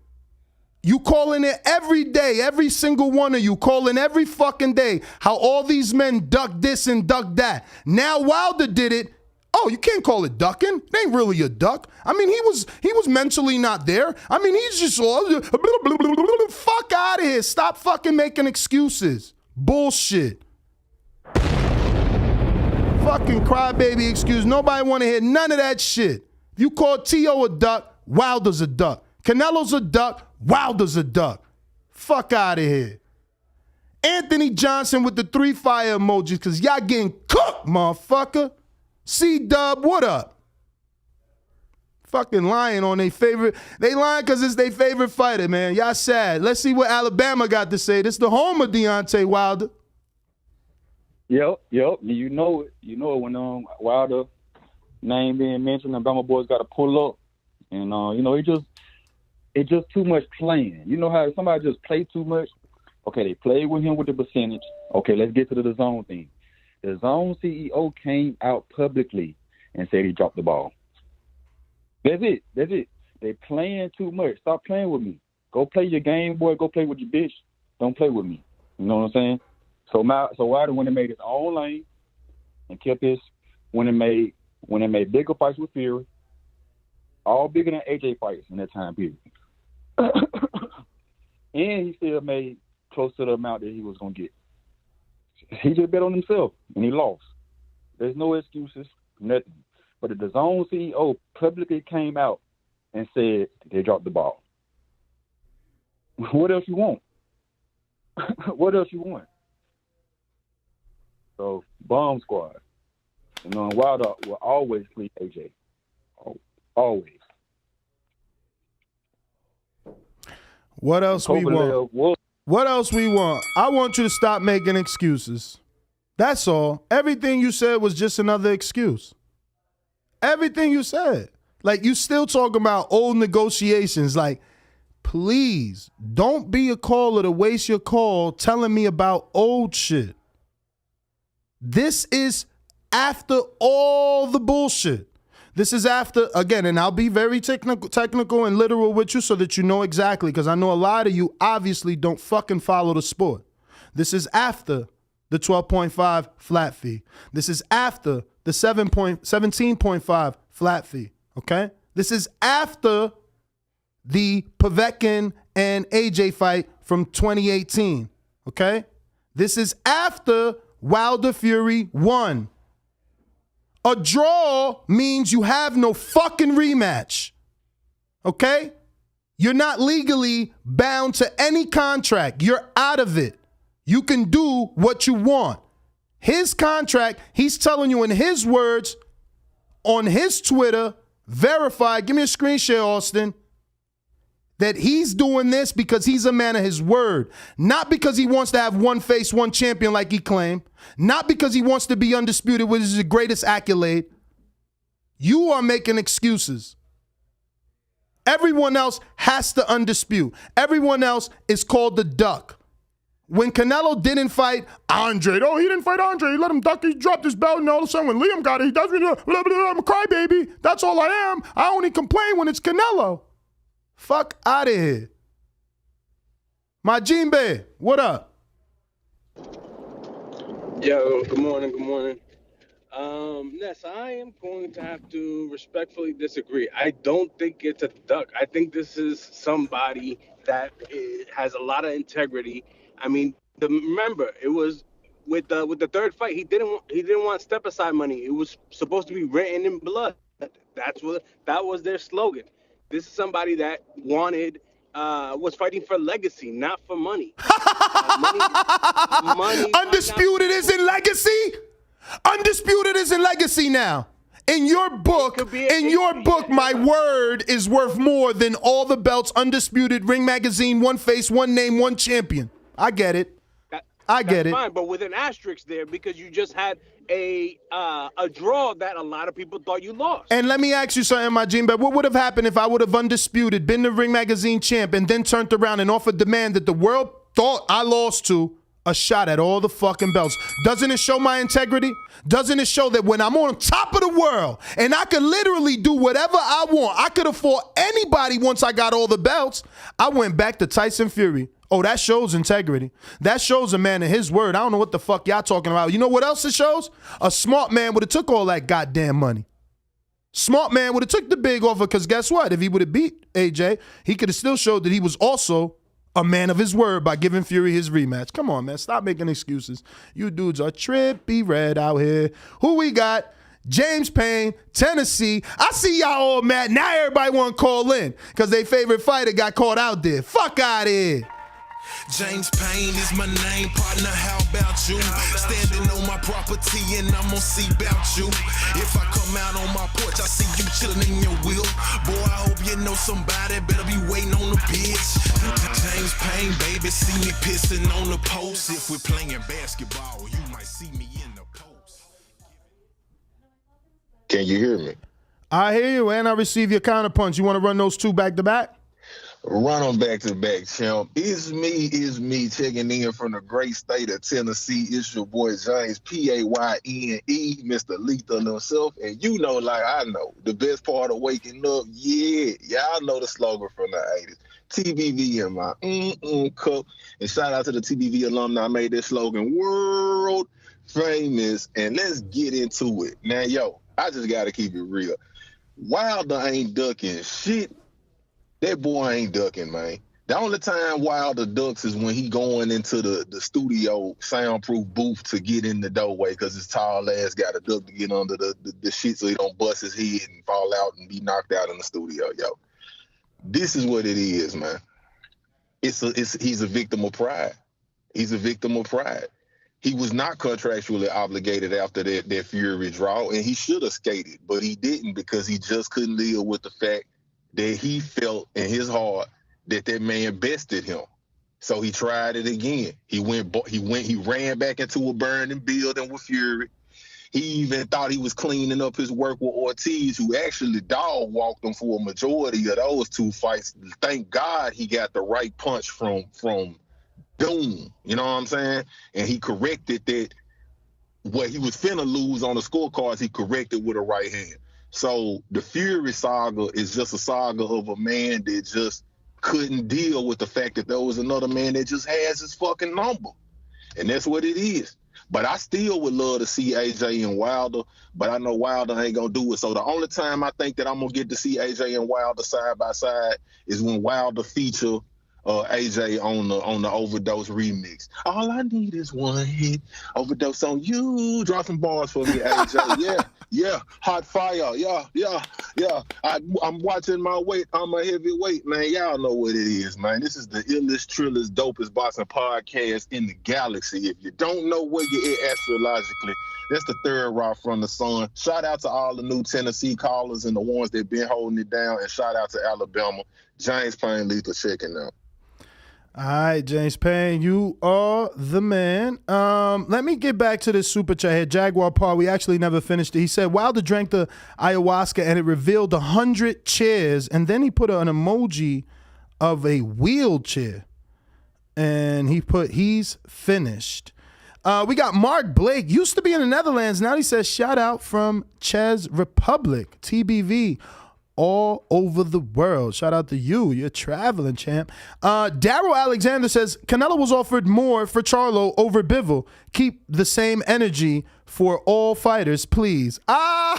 You calling it every day, every single one of you calling every fucking day how all these men duck this and duck that. Now Wilder did it. Oh, you can't call it ducking. It ain't really a duck. I mean, he was mentally not there. I mean, he's just all fuck out of here. Stop fucking making excuses. Bullshit. Fucking crybaby excuse. Nobody want to hear none of that shit. If you call T.O. a duck, Wilder's a duck. Canelo's a duck, Wilder's a duck. Fuck out of here. Anthony Johnson with the 3 fire emojis because y'all getting cooked, motherfucker. C-Dub, what up? Fucking lying on their favorite. They lying because it's their favorite fighter, man. Y'all sad. Let's see what Alabama got to say. This is the home of Deontay Wilder. Yep. You know it. You know it when Wilder name being mentioned, and Bama boys got to pull up. And, it's just too much playing. You know how somebody just play too much? Okay, they played with him with the percentage. Okay, let's get to the Dazn thing. The Dazn CEO came out publicly and said he dropped the ball. That's it. They playing too much. Stop playing with me. Go play your game, boy. Go play with your bitch. Don't play with me. You know what I'm saying? So Wilder, when they made his own lane and kept his, when they made bigger fights with Fury, all bigger than AJ fights in that time period. And he still made close to the amount that he was going to get. He just bet on himself, and he lost. There's no excuses, nothing. But the Dazn CEO publicly came out and said they dropped the ball. What else you want? What else you want? So, bomb squad. And Wilder will always plead AJ. Always. What else we want? What else we want? I want you to stop making excuses. That's all. Everything you said was just another excuse. Everything you said. Like, you still talking about old negotiations. Like, please, don't be a caller to waste your call telling me about old shit. This is after all the bullshit. This is after, again, and I'll be very technical and literal with you so that you know exactly, because I know a lot of you obviously don't fucking follow the sport. This is after the 12.5 flat fee. This is after the 17.5 flat fee, okay? This is after the Povetkin and AJ fight from 2018, okay? This is after Wilder Fury won. A draw means you have no fucking rematch, okay? You're not legally bound to any contract. You're out of it. You can do what you want. His contract, he's telling you in his words, on his Twitter, verified, give me a screen share, Austin, that he's doing this because he's a man of his word. Not because he wants to have one face, one champion like he claimed. Not because he wants to be undisputed, which is the greatest accolade. You are making excuses. Everyone else has to undispute. Everyone else is called the duck. When Canelo didn't fight Andre, he didn't fight Andre. He let him duck. He dropped his belt, and all of a sudden when Liam got it, he does, I'm a crybaby. That's all I am. I only complain when it's Canelo. Fuck out of here. Majimbe, what up? Yo, good morning. Ness, I am going to have to respectfully disagree. I don't think it's a duck. I think this is somebody that has a lot of integrity. I mean, remember, it was with the third fight. He didn't want step aside money. It was supposed to be written in blood. That was their slogan. This is somebody that was fighting for legacy, not for money. Money Undisputed isn't legacy? Undisputed isn't legacy now. In your book, my word is worth more than all the belts, Undisputed, Ring Magazine, one face, one name, one champion. I get it. That's fine, but with an asterisk there because you just had a draw that a lot of people thought you lost. And let me ask you something, my Gene, but what would have happened if I would have Undisputed, been the Ring Magazine champ, and then turned around and offered demand that the world thought I lost to a shot at all the fucking belts. Doesn't it show my integrity? Doesn't it show that when I'm on top of the world and I could literally do whatever I want, I could have fought anybody once I got all the belts, I went back to Tyson Fury. Oh, that shows integrity. That shows a man in his word. I don't know what the fuck y'all talking about. You know what else it shows? A smart man would have took all that goddamn money. Smart man would have took the big offer because guess what? If he would have beat AJ, he could have still showed that he was also a man of his word by giving Fury his rematch. Come on, man. Stop making excuses. You dudes are trippy red out here. Who we got? James Payne, Tennessee. I see y'all all mad. Now everybody want to call in because their favorite fighter got caught out there. Fuck out of here. James Payne is my name, partner, how about you? Standing on my property and I'm gonna see about you. If I come out on my porch, I see you chilling in your wheel. Boy, I hope you know somebody better be waiting on the pitch. James Payne, baby, see me pissing on the post. If we're playing basketball, you might see me in the post. Can you hear me? I hear you, and I receive your counterpunch. You want to run those two back to back? Run them back to back, champ. It's me checking in from the great state of Tennessee. It's your boy James, Payne, Mr. Lethal himself. And you know, like I know, the best part of waking up, y'all know the slogan from the 80s. TBV in my cup. And shout out to the TBV alumni made this slogan world famous. And let's get into it. Now, yo, I just got to keep it real. Wilder ain't ducking shit. That boy ain't ducking, man. The only time Wilder ducks is when he going into the studio soundproof booth to get in the doorway because his tall ass got to duck to get under the shit so he don't bust his head and fall out and be knocked out in the studio, yo. This is what it is, man. He's a victim of pride. He's a victim of pride. He was not contractually obligated after that Fury draw, and he should have skated, but he didn't because he just couldn't live with the fact that he felt in his heart that man bested him. So he tried it again. He ran back into a burning building with Fury. He even thought he was cleaning up his work with Ortiz, who actually dog walked him for a majority of those two fights. Thank God he got the right punch from Doom. You know what I'm saying? And he corrected that what he was finna lose on the scorecards, he corrected with a right hand. So the Fury saga is just a saga of a man that just couldn't deal with the fact that there was another man that just has his fucking number. And that's what it is. But I still would love to see AJ and Wilder, but I know Wilder ain't going to do it. So the only time I think that I'm going to get to see AJ and Wilder side by side is when Wilder feature AJ on the Overdose remix. All I need is one hit. Overdose on you. Drop some bars for me, AJ. Yeah. Hot fire. Yeah. I'm watching my weight. I'm a heavyweight, man. Y'all know what it is, man. This is the illest, trillest, dopest boxing podcast in the galaxy. If you don't know where you're at astrologically, that's the third rock from the sun. Shout out to all the new Tennessee callers and the ones that been holding it down. And shout out to Alabama. James Payne, Lethal checking out. All right, James Payne, you are the man. Let me get back to this super chat here. Jaguar Par, we actually never finished it. He said Wilder drank the ayahuasca and it revealed 100 chairs, and then he put an emoji of a wheelchair, and he put he's finished. We got Mark Blake, used to be in the Netherlands. Now he says shout out from Czech Republic, TBV. All over the world. Shout out to you. You're traveling, champ. Daryl Alexander says, Canelo was offered more for Charlo over Bivol. Keep the same energy for all fighters, please. Now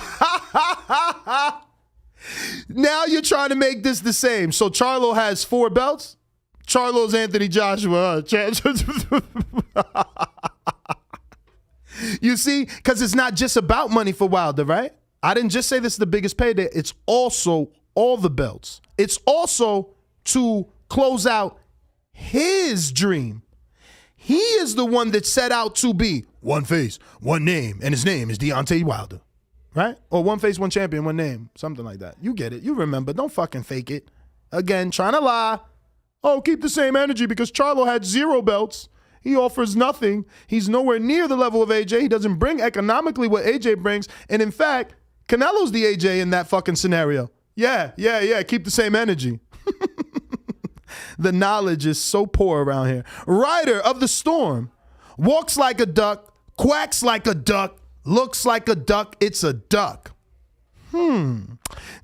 you're trying to make this the same. So Charlo has 4 belts? Charlo's Anthony Joshua. You see? Because it's not just about money for Wilder, right? I didn't just say this is the biggest payday. It's also all the belts. It's also to close out his dream. He is the one that set out to be one face, one name, and his name is Deontay Wilder, right? Or one face, one champion, one name, something like that. You get it. You remember. Don't fucking fake it. Again, trying to lie. Oh, keep the same energy because Charlo had 0 belts. He offers nothing. He's nowhere near the level of AJ. He doesn't bring economically what AJ brings. And in fact, Canelo's the AJ in that fucking scenario. Yeah. Keep the same energy. The knowledge is so poor around here. Rider of the Storm. Walks like a duck, quacks like a duck, looks like a duck, it's a duck.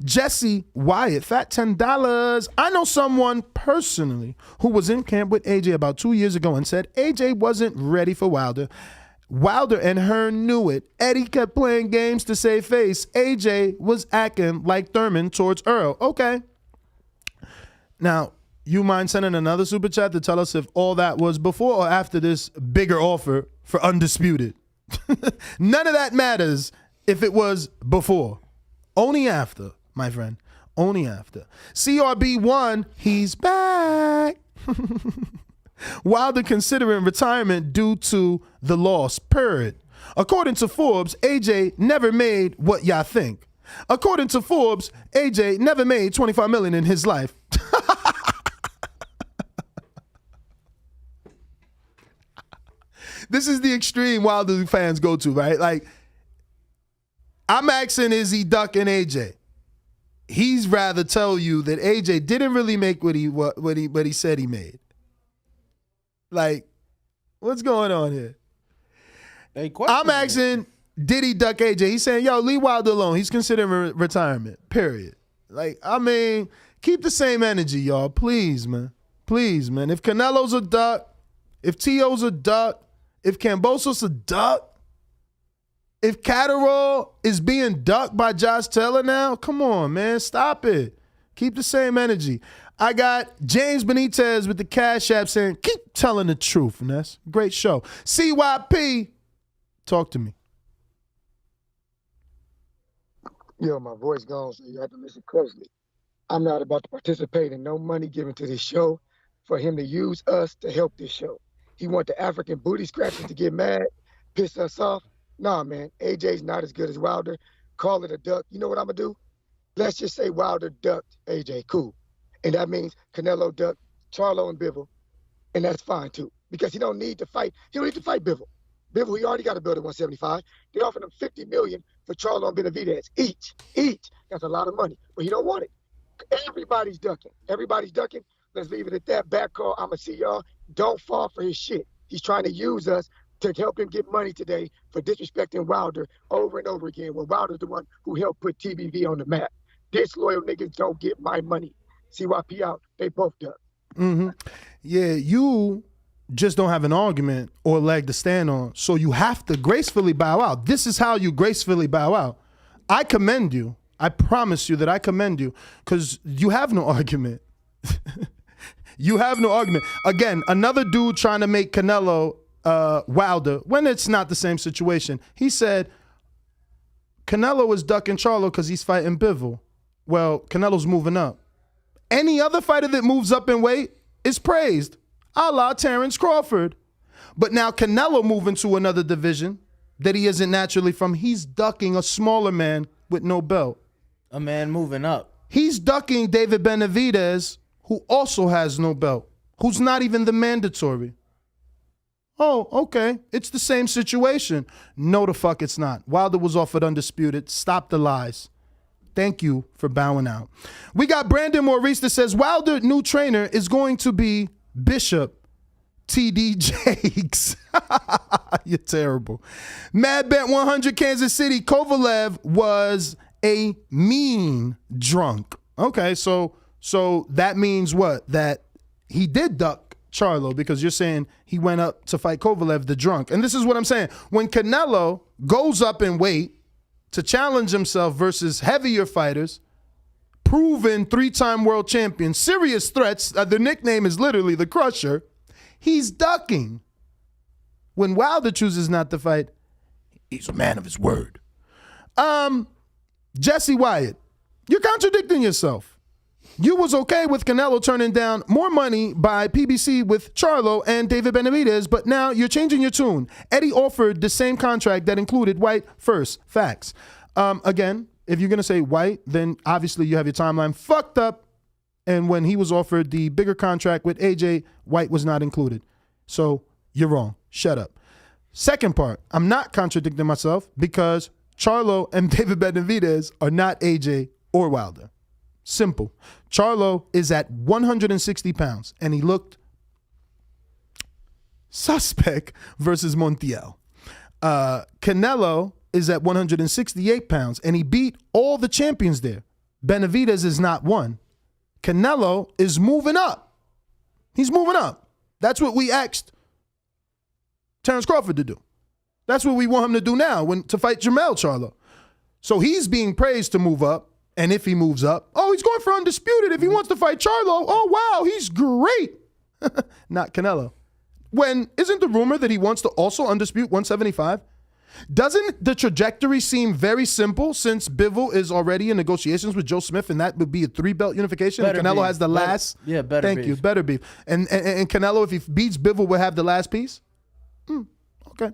Jesse Wyatt, fat $10. I know someone personally who was in camp with AJ about 2 years ago and said AJ wasn't ready for Wilder. Wilder and Hearn knew it. Eddie kept playing games to save face. AJ was acting like Thurman towards Earl. Okay. Now, you mind sending another super chat to tell us if all that was before or after this bigger offer for Undisputed? None of that matters if it was before. Only after, my friend. Only after. CRB1, he's back. Wilder considering retirement due to the loss, period. According to Forbes, AJ never made what y'all think. According to Forbes, AJ never made $25 million in his life. This is the extreme Wilder fans go to, right? Like, I'm asking, is he ducking AJ? He's rather tell you that AJ didn't really make what he said he made. Like, what's going on here? I'm asking, did he duck AJ? He's saying, yo, leave Wilder alone. He's considering retirement, period. Like, I mean, keep the same energy, y'all. Please, man. Please, man. If Canelo's a duck, if T.O.'s a duck, if Kambosos a duck, if Catterall is being ducked by Josh Taylor now, come on, man, stop it. Keep the same energy. I got James Benitez with the Cash App saying, keep telling the truth, Ness. Great show. CYP, talk to me. Yo, my voice gone, so you have to listen closely. I'm not about to participate in no money given to this show for him to use us to help this show. He want the African booty scratchers to get mad, piss us off. Nah, man, AJ's not as good as Wilder. Call it a duck. You know what I'm going to do? Let's just say Wilder ducked AJ. Cool. And that means Canelo ducked Charlo and Bivol. And that's fine, too. Because he don't need to fight. He don't need to fight Bivol. Bivol, he already got a bill at 175. They offered him $50 million for Charlo and Benavidez. Each. That's a lot of money. But he don't want it. Everybody's ducking. Everybody's ducking. Let's leave it at that. Back call. I'm going to see y'all. Don't fall for his shit. He's trying to use us to help him get money today for disrespecting Wilder over and over again when Wilder's the one who helped put TBV on the map. Disloyal niggas don't get my money. CYP out. They both duck. Mm-hmm. Yeah, you just don't have an argument or leg to stand on, so you have to gracefully bow out. This is how you gracefully bow out. I commend you. I promise you that I commend you because you have no argument. You have no argument. Again, another dude trying to make Canelo Wilder when it's not the same situation. He said Canelo is ducking Charlo because he's fighting Bivol. Well, Canelo's moving up. Any other fighter that moves up in weight is praised, a la Terrence Crawford. But now Canelo moving to another division that he isn't naturally from, he's ducking a smaller man with no belt. A man moving up. He's ducking David Benavidez, who also has no belt, who's not even the mandatory. Oh, okay. It's the same situation. No, the fuck it's not. Wilder was offered Undisputed. Stop the lies. Thank you for bowing out. We got Brandon Maurice that says Wilder new trainer is going to be Bishop TD Jakes. You're terrible. Mad Bet 100 Kansas City. Kovalev was a mean drunk. Okay, so that means what? That he did duck Charlo because you're saying he went up to fight Kovalev the drunk. And this is what I'm saying. When Canelo goes up in weight to challenge himself versus heavier fighters, proven 3-time world champion, serious threats, the nickname is literally the Crusher, he's ducking. When Wilder chooses not to fight, he's a man of his word. Jesse Wyatt, you're contradicting yourself. You was okay with Canelo turning down more money by PBC with Charlo and David Benavidez, but now you're changing your tune. Eddie offered the same contract that included White first. Facts. Again, if you're going to say White, then obviously you have your timeline fucked up. And when he was offered the bigger contract with AJ, White was not included. So you're wrong. Shut up. Second part, I'm not contradicting myself because Charlo and David Benavidez are not AJ or Wilder. Simple. Charlo is at 160 pounds, and he looked Suspect versus Montiel. Canelo is at 168 pounds, and he beat all the champions there. Benavidez is not one. Canelo is moving up. He's moving up. That's what we asked Terrence Crawford to do. That's what we want him to do now to fight Jermell Charlo. So he's being praised to move up, and if he moves up, he's going for undisputed. If he wants to fight Charlo, wow, he's great. Not Canelo. Isn't the rumor that he wants to also undispute 175? Doesn't the trajectory seem very simple since Bivol is already in negotiations with Joe Smith, and that would be a 3-belt unification? And Canelo has the last. Yeah, better Thank beef. you, better beef. And Canelo, if he beats Bivol, will have the last piece? Okay.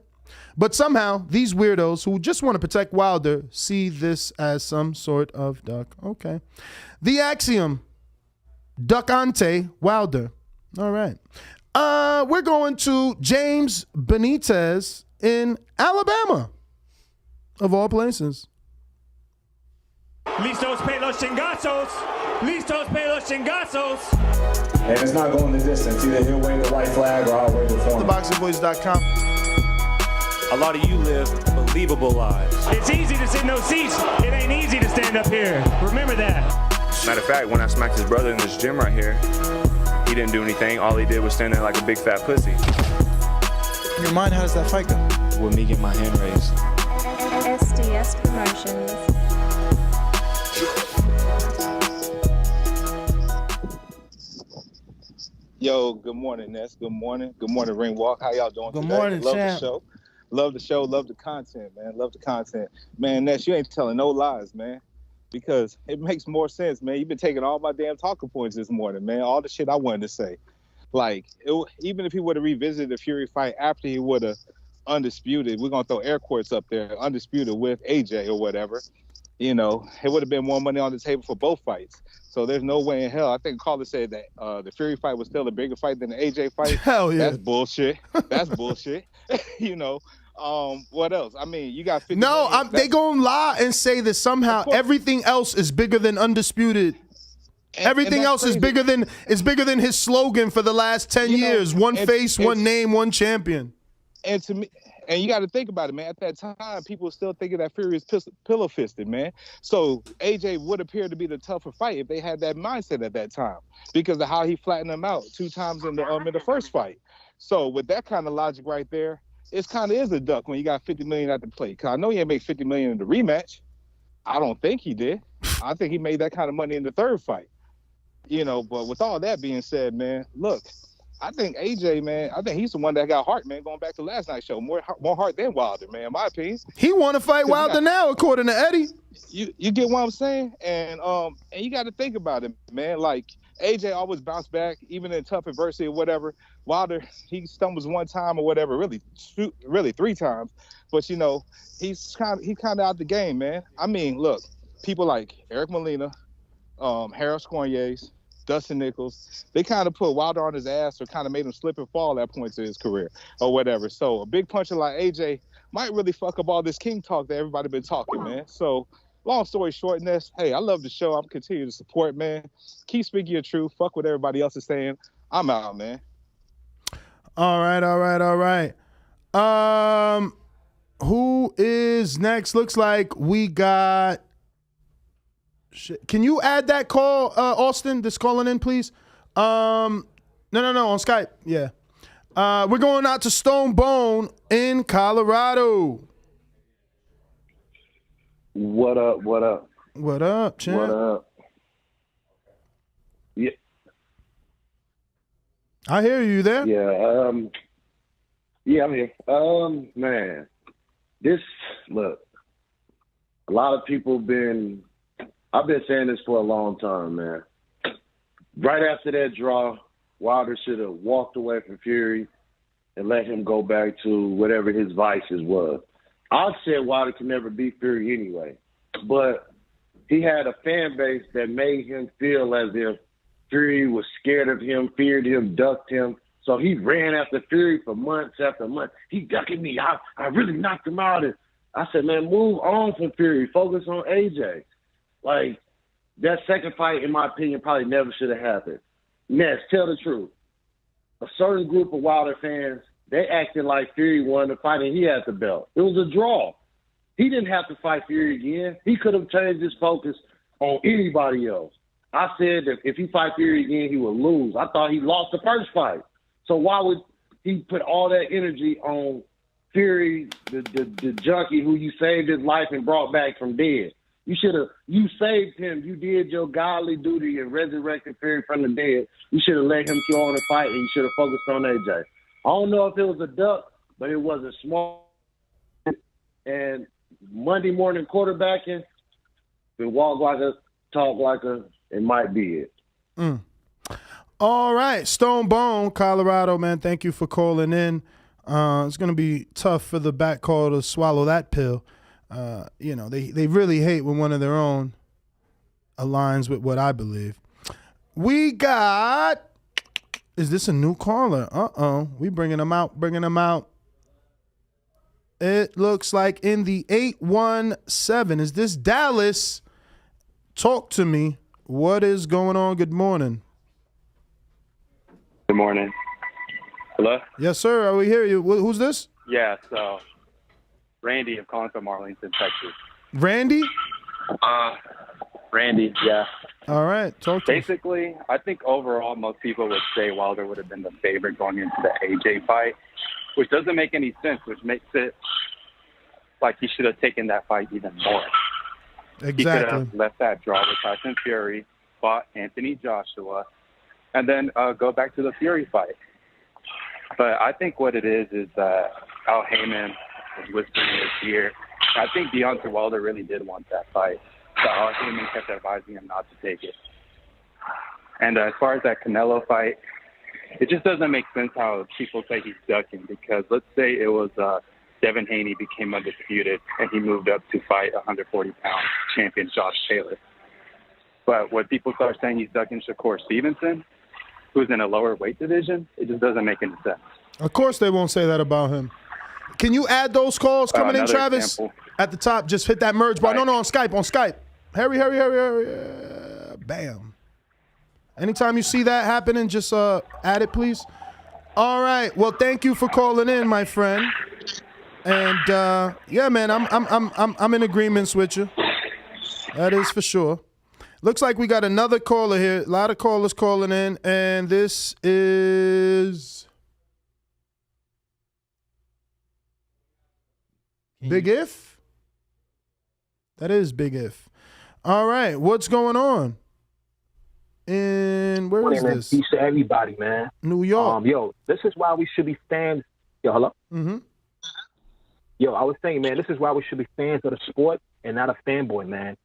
But somehow, these weirdos who just want to protect Wilder see this as some sort of duck. Okay. The Axiom. Duckante Wilder. All right. We're going to James Benitez in Alabama, of all places. Listos pe los chingazos. Listos pe los chingazos. And it's not going the distance. Either he'll wave the white flag or I'll wave it for him. TheBoxingVoice.com. A lot of you live believable lives. It's easy to sit in those seats. It ain't easy to stand up here. Remember that. Matter of fact, when I smacked his brother in this gym right here, he didn't do anything. All he did was stand there like a big fat pussy. In your mind, how does that fight go? With me getting my hand raised. SDS Promotions. Yo, good morning, Ness. Good morning. Good morning, Ring Walk. How y'all doing Good today? morning, Love champ. the show. Love the show. Love the content, man. Love the content. Man, Ness, you ain't telling no lies, man. Because it makes more sense, man. You've been taking all my damn talking points this morning, man. All the shit I wanted to say. Like, even if he would have revisited the Fury fight after he would have undisputed, we're going to throw air quotes up there, undisputed with AJ or whatever, it would have been more money on the table for both fights. So there's no way in hell. I think Carla said that the Fury fight was still a bigger fight than the AJ fight. Hell yeah. That's bullshit. That's bullshit. What else? I mean, you got 50 No, million. they gonna lie and say that somehow everything else is bigger than undisputed. Everything else is bigger than his slogan for the last 10 years. One face, one name, one champion. And to me, and you got to think about it, man. At that time, people were still thinking that Fury is pillow fisted, man. So AJ would appear to be the tougher fight if they had that mindset at that time because of how he flattened them out 2 times in the first fight. So with that kind of logic right there, it kind of is a duck when you got $50 million at the plate. Cause I know he ain't make $50 million in the rematch. I don't think he did. I think he made that kind of money in the third fight. But with all that being said, man, look, I think AJ, man, I think he's the one that got heart, man, going back to last night's show. More heart than Wilder, man, in my opinion. He want to fight Wilder now, according to Eddie. You get what I'm saying? And you got to think about it, man. Like, AJ always bounced back, even in tough adversity or whatever. Wilder, he stumbles 1 time or whatever, really 3 times. But, he's kind of out the game, man. I mean, look, people like Eric Molina, Harold Cornier's, Dustin Nichols, they kind of put Wilder on his ass or kind of made him slip and fall at points in his career or whatever. So a big puncher like AJ might really fuck up all this king talk that everybody been talking, man. So long story short, Ness, hey, I love the show. I'm continuing to support, man. Keep speaking your truth. Fuck what everybody else is saying. I'm out, man. All right. Who is next? Looks like we got... Can you add that call, Austin, that's calling in, please? No, on Skype. Yeah. We're going out to Stone Bone in Colorado. What up? What up, champ? What up? Yeah. I hear you there. Yeah. Yeah, I'm here. Man, look, a lot of people I've been saying this for a long time, man. Right after that draw, Wilder should have walked away from Fury and let him go back to whatever his vices was. I said Wilder could never beat Fury anyway, but he had a fan base that made him feel as if Fury was scared of him, feared him, ducked him. So he ran after Fury for months after months. He ducking me. I really knocked him out. And I said, man, move on from Fury. Focus on AJ. Like, that second fight, in my opinion, probably never should have happened. Ness, tell the truth. A certain group of Wilder fans they acted like Fury won the fight and he had the belt. It was a draw. He didn't have to fight Fury again. He could have changed his focus on anybody else. I said that if he fight Fury again, he would lose. I thought he lost the first fight. So why would he put all that energy on Fury, the junkie who you saved his life and brought back from dead? You saved him. You did your godly duty and resurrected Fury from the dead. You should have let him go on and fight, and you should have focused on AJ. I don't know if it was a duck, but it was a small. And Monday morning quarterbacking, if it walk like a, talk like a, it might be it. All right, Stone Bone, Colorado, man, thank you for calling in. It's going to be tough for the back call to swallow that pill. You know, they really hate when one of their own aligns with what I believe. We got, is this a new caller? We bringing them out. It looks like in the 817. Is this Dallas? Talk to me. What is going on? Good morning. Good morning. Hello? Yes, sir. We hear you. Who's this? Yeah, so Randy, I'm calling from Arlington, Texas. Randy? Randy, yeah. All right. Talk to Basically, I think overall most people would say Wilder would have been the favorite going into the AJ fight, which doesn't make any sense, which makes it like he should have taken that fight even more. Exactly. He could have left that draw with Tyson Fury, fought Anthony Joshua, and then go back to the Fury fight. But I think what it is that Al Heyman was whispering in his ear. I think Deontay Wilder really did want that fight. So Al Heyman kept advising him not to take it. And as far as that Canelo fight, it just doesn't make sense how people say he's ducking, because let's say it was Devin Haney became undisputed and he moved up to fight 140-pound champion Josh Taylor. But when people start saying he's ducking Shakur Stevenson, who's in a lower weight division, it just doesn't make any sense. Of course they won't say that about him. Can you add those calls coming in, Travis? Example. At the top, just hit that merge bar. Right. No, on Skype. Hurry. Bam. Anytime you see that happening, just add it, please. All right. Well, thank you for calling in, my friend. And yeah, man, I'm in agreement with you. That is for sure. Looks like we got another caller here. A lot of callers calling in, and this is Big If. That is Big If. All right, what's going on? And where is this? Peace to everybody, man. New York. Yo, this is why we should be fans. Yo, hello? Mm-hmm. Yo, I was saying, man, this is why we should be fans of the sport and not a fanboy, man.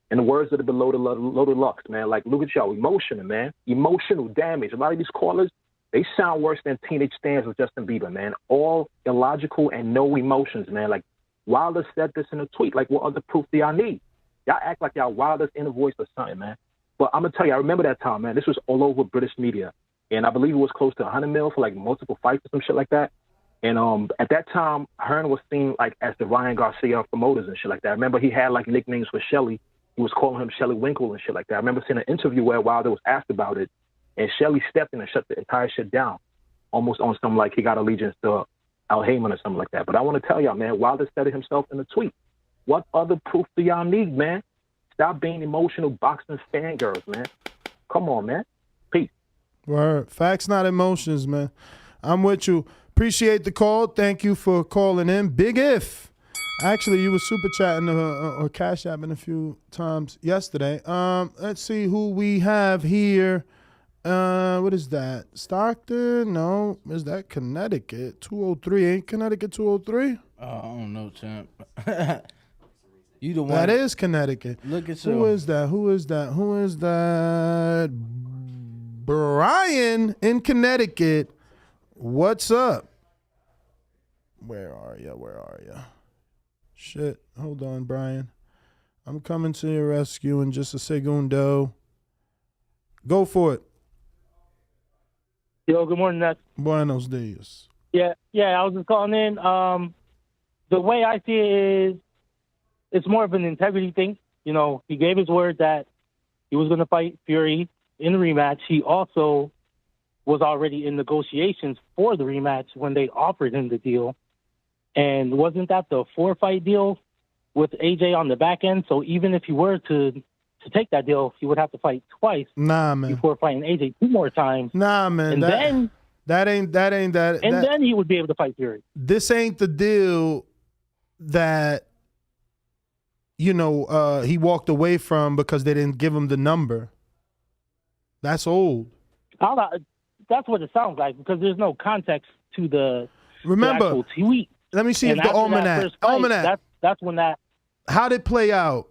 In the words of the Below the Lux, man, like, look at y'all, emotional, man. Emotional damage. A lot of these callers, they sound worse than teenage stands with Justin Bieber, man. All illogical and no emotions, man. Like, Wilder said this in a tweet. Like, what other proof do y'all need? Y'all act like y'all Wilder's inner voice or something, man. But I'm going to tell you, I remember that time, man. This was all over British media. And I believe it was close to 100 mil for, like, multiple fights or some shit like that. And at that time, Hearn was seen, like, as the Ryan Garcia of promoters and shit like that. I remember he had, like, nicknames for Shelly. He was calling him Shelly Winkle and shit like that. I remember seeing an interview where Wilder was asked about it, and Shelly stepped in and shut the entire shit down, almost on some, like, he got allegiance to Al Heyman or something like that. But I want to tell y'all, man, Wilder said it himself in a tweet. What other proof do y'all need, man? Stop being emotional boxing fangirls, man. Come on, man. Peace. Word. Facts, not emotions, man. I'm with you. Appreciate the call. Thank you for calling in. Big If. Actually, you were super chatting or cash apping a few times yesterday. Let's see who we have here. What is that? Stockton? No. Is that Connecticut? 203. Ain't Connecticut 203? I don't know, champ. You the one. That is Connecticut. Look at Who is that? Who is that? Brian in Connecticut. What's up? Where are you? Shit. Hold on, Brian. I'm coming to your rescue in just a segundo. Go for it. Yo, good morning, Ness. Buenos dias. Yeah, I was just calling in. The way I see it is, it's more of an integrity thing. You know, he gave his word that he was going to fight Fury in the rematch. He also was already in negotiations for the rematch when they offered him the deal. And wasn't that the 4-fight deal with AJ on the back end? So even if he were to take that deal, he would have to fight twice before fighting AJ 2 more times. Nah, man. And then then he would be able to fight Fury. This ain't the deal that he walked away from because they didn't give him the number. That's old. That's what it sounds like because there's no context to the actual tweet. Let me see if the almanac. That's when that. How'd it play out?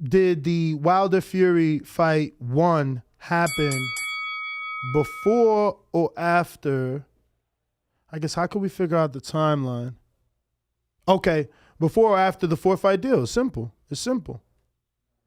Did the Wilder Fury fight 1 happen before or after? I guess how could we figure out the timeline? Okay, before or after the 4-fight deal? It's simple.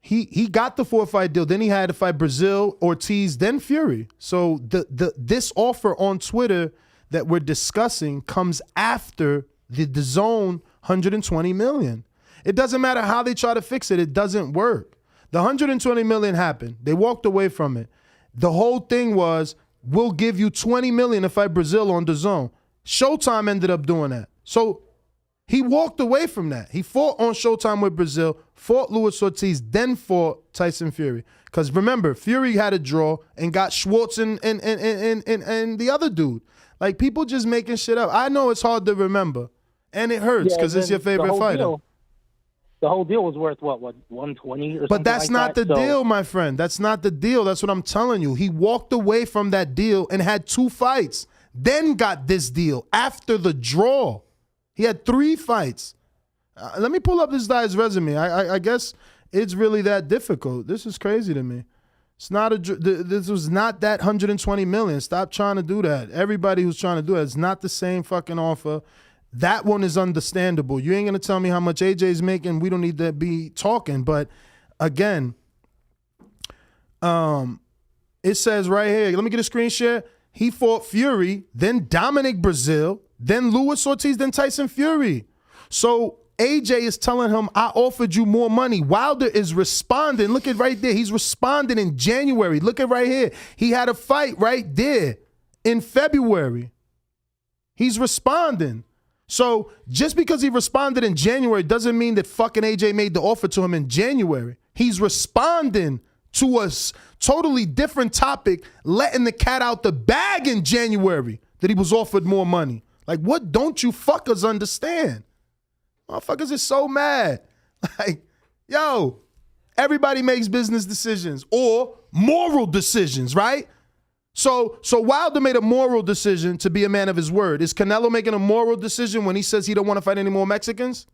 He got the 4-fight deal. Then he had to fight Brazil, Ortiz, then Fury. So this offer on Twitter that we're discussing comes after the DAZN $120 million. It doesn't matter how they try to fix it. It doesn't work. The $120 million happened. They walked away from it. The whole thing was, we'll give you $20 million to fight Brazil on DAZN. Showtime ended up doing that. So he walked away from that. He fought on Showtime with Brazil, fought Luis Ortiz, then fought Tyson Fury. Because remember, Fury had a draw and got Schwartz and the other dude. Like, people just making shit up. I know it's hard to remember, and it hurts because it's your favorite fighter. The whole deal was worth, what 120 or something. But that's not the deal, my friend. That's not the deal. That's what I'm telling you. He walked away from that deal and had 2 fights, then got this deal after the draw. He had 3 fights. Let me pull up this guy's resume. I guess it's really that difficult. This is crazy to me. It's not this was not that $120 million. Stop trying to do that. Everybody who's trying to do that, it's not the same fucking offer. That one is understandable. You ain't going to tell me how much AJ's making. We don't need to be talking. But again, it says right here, let me get a screen share. He fought Fury, then Dominic Brazil, then Luis Ortiz, then Tyson Fury. So AJ is telling him, I offered you more money. Wilder is responding. Look at right there. He's responding in January. Look at right here. He had a fight right there in February. He's responding. So just because he responded in January doesn't mean that fucking AJ made the offer to him in January. He's responding to a totally different topic, letting the cat out the bag in January that he was offered more money. Like, what don't you fuckers understand? Motherfuckers is so mad. Like, yo, everybody makes business decisions or moral decisions, right? So Wilder made a moral decision to be a man of his word. Is Canelo making a moral decision when he says he don't want to fight any more Mexicans?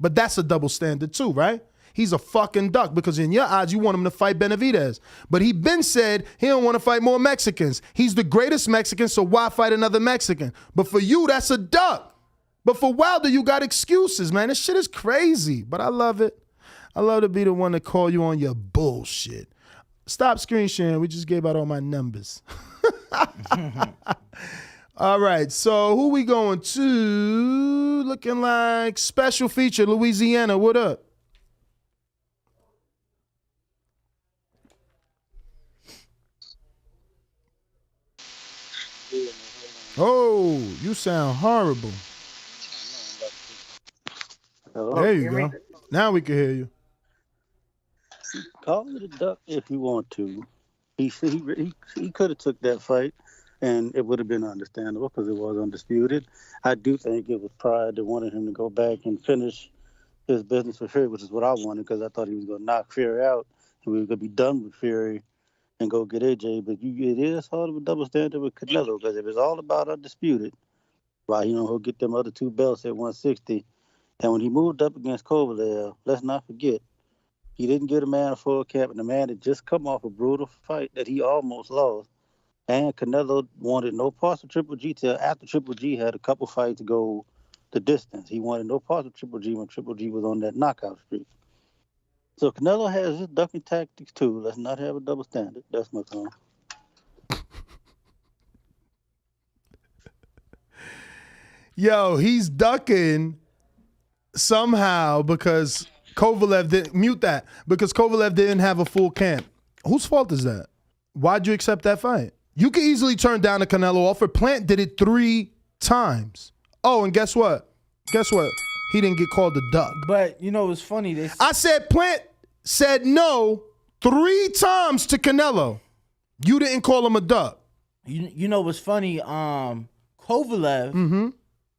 But that's a double standard too, right? He's a fucking duck because in your eyes, you want him to fight Benavidez. But he been said he don't want to fight more Mexicans. He's the greatest Mexican, so why fight another Mexican? But for you, that's a duck. But for Wilder, you got excuses, man. This shit is crazy, but I love it. I love to be the one to call you on your bullshit. Stop screen sharing. We just gave out all my numbers. All right, so who we going to? Looking like special feature, Louisiana. What up? Oh, you sound horrible. Hello? There you go. Now we can hear you. Call it a duck if you want to. He could have took that fight, and it would have been understandable because it was undisputed. I do think it was pride that wanted him to go back and finish his business with Fury, which is what I wanted because I thought he was going to knock Fury out and we were going to be done with Fury and go get AJ. But it is hard of a double standard with Canelo because if it's all about undisputed, right, he'll get them other 2 belts at 160. And when he moved up against Kovalev, let's not forget, he didn't get a man a full camp, and the man had just come off a brutal fight that he almost lost. And Canelo wanted no parts of Triple G till after Triple G had a couple fights to go the distance. He wanted no parts of Triple G when Triple G was on that knockout streak. So Canelo has his ducking tactics too. Let's not have a double standard. That's my comment. Yo, he's ducking somehow because Kovalev didn't mute that because Kovalev didn't have a full camp. Whose fault is that? Why'd you accept that fight? You could easily turn down a Canelo offer. Plant did it 3 times. Oh, and guess what? He didn't get called a duck. But you know, it's funny. I said Plant said no 3 times to Canelo. You didn't call him a duck. You know what's funny? Kovalev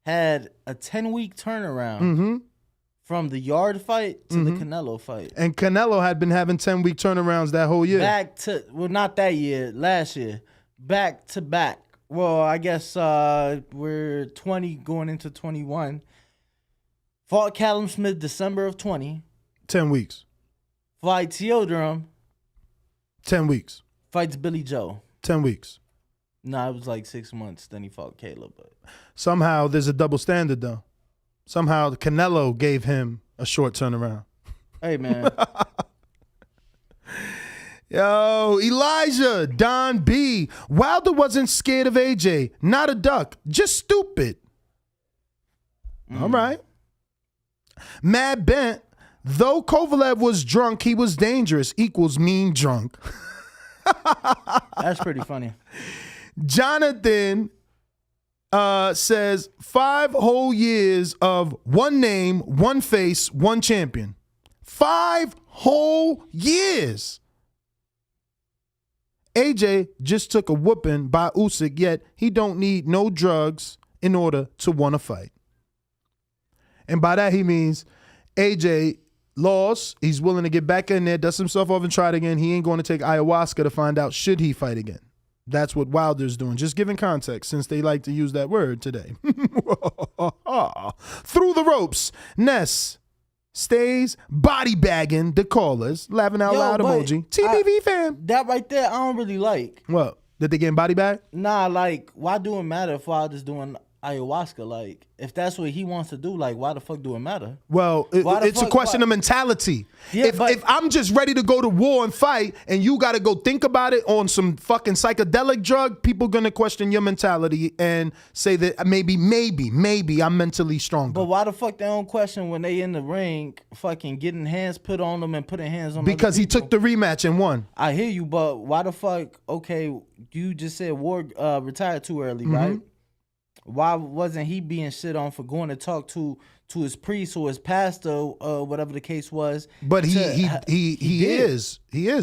had a 10-week turnaround from the Yard fight to the Canelo fight. And Canelo had been having 10-week turnarounds that whole year. Not that year, last year. Back to back. Well, I guess we're 20 going into 21. Fought Callum Smith December of 20. 10 weeks. Fights Yildirim. 10 weeks. Fights Billy Joe. 10 weeks. No, it was like 6 months. Then he fought Caleb. But somehow there's a double standard, though. Somehow Canelo gave him a short turnaround. Hey, man. Yo, Elijah, Don B. Wilder wasn't scared of AJ. Not a duck. Just stupid. All right. Mad Bent. Though Kovalev was drunk, he was dangerous. Equals mean drunk. That's pretty funny. Jonathan says 5 whole years of one name, one face, one champion. 5 whole years. AJ just took a whooping by Usyk, yet he don't need no drugs in order to want to fight. And by that he means AJ lost. He's willing to get back in there, dust himself off and try it again. He ain't going to take ayahuasca to find out should he fight again. That's what Wilder's doing. Just giving context since they like to use that word today. Through the ropes. Ness stays body bagging the callers. Laughing out loud emoji. TBV fam. That right there, I don't really like. What? That they getting body bag? Nah, like, why do it matter if Wilder's doing ayahuasca? Like, if that's what he wants to do, like, why the fuck do it matter? Well, it's a question of mentality. Yeah, if I'm just ready to go to war and fight and you got to go think about it on some fucking psychedelic drug, people going to question your mentality and say that maybe I'm mentally stronger. But why the fuck they don't question when they in the ring fucking getting hands put on them and putting hands on because he took the rematch and won. I hear you, but why the fuck, okay, you just said Ward retired too early, right? Why wasn't he being shit on for going to talk to his priest or his pastor, whatever the case was? But he is.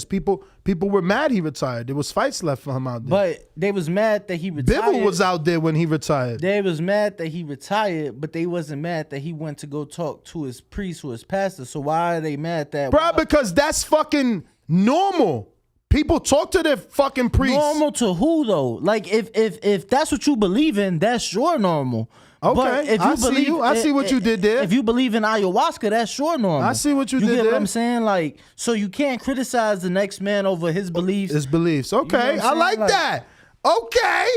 People were mad he retired. There was fights left for him out there. But they was mad that he retired. Bivol was out there when he retired. They was mad that he retired, but they wasn't mad that he went to go talk to his priest or his pastor. So why are they mad that? Bruh, because that's fucking normal. People talk to their fucking priests. Normal to who though? Like if that's what you believe in, that's your normal. Okay, but if you I see what you did there. If you believe in ayahuasca, that's your normal. I see what you did there. You get what I'm saying? Like, so you can't criticize the next man over his beliefs. His beliefs. Okay, you know I like that. Okay.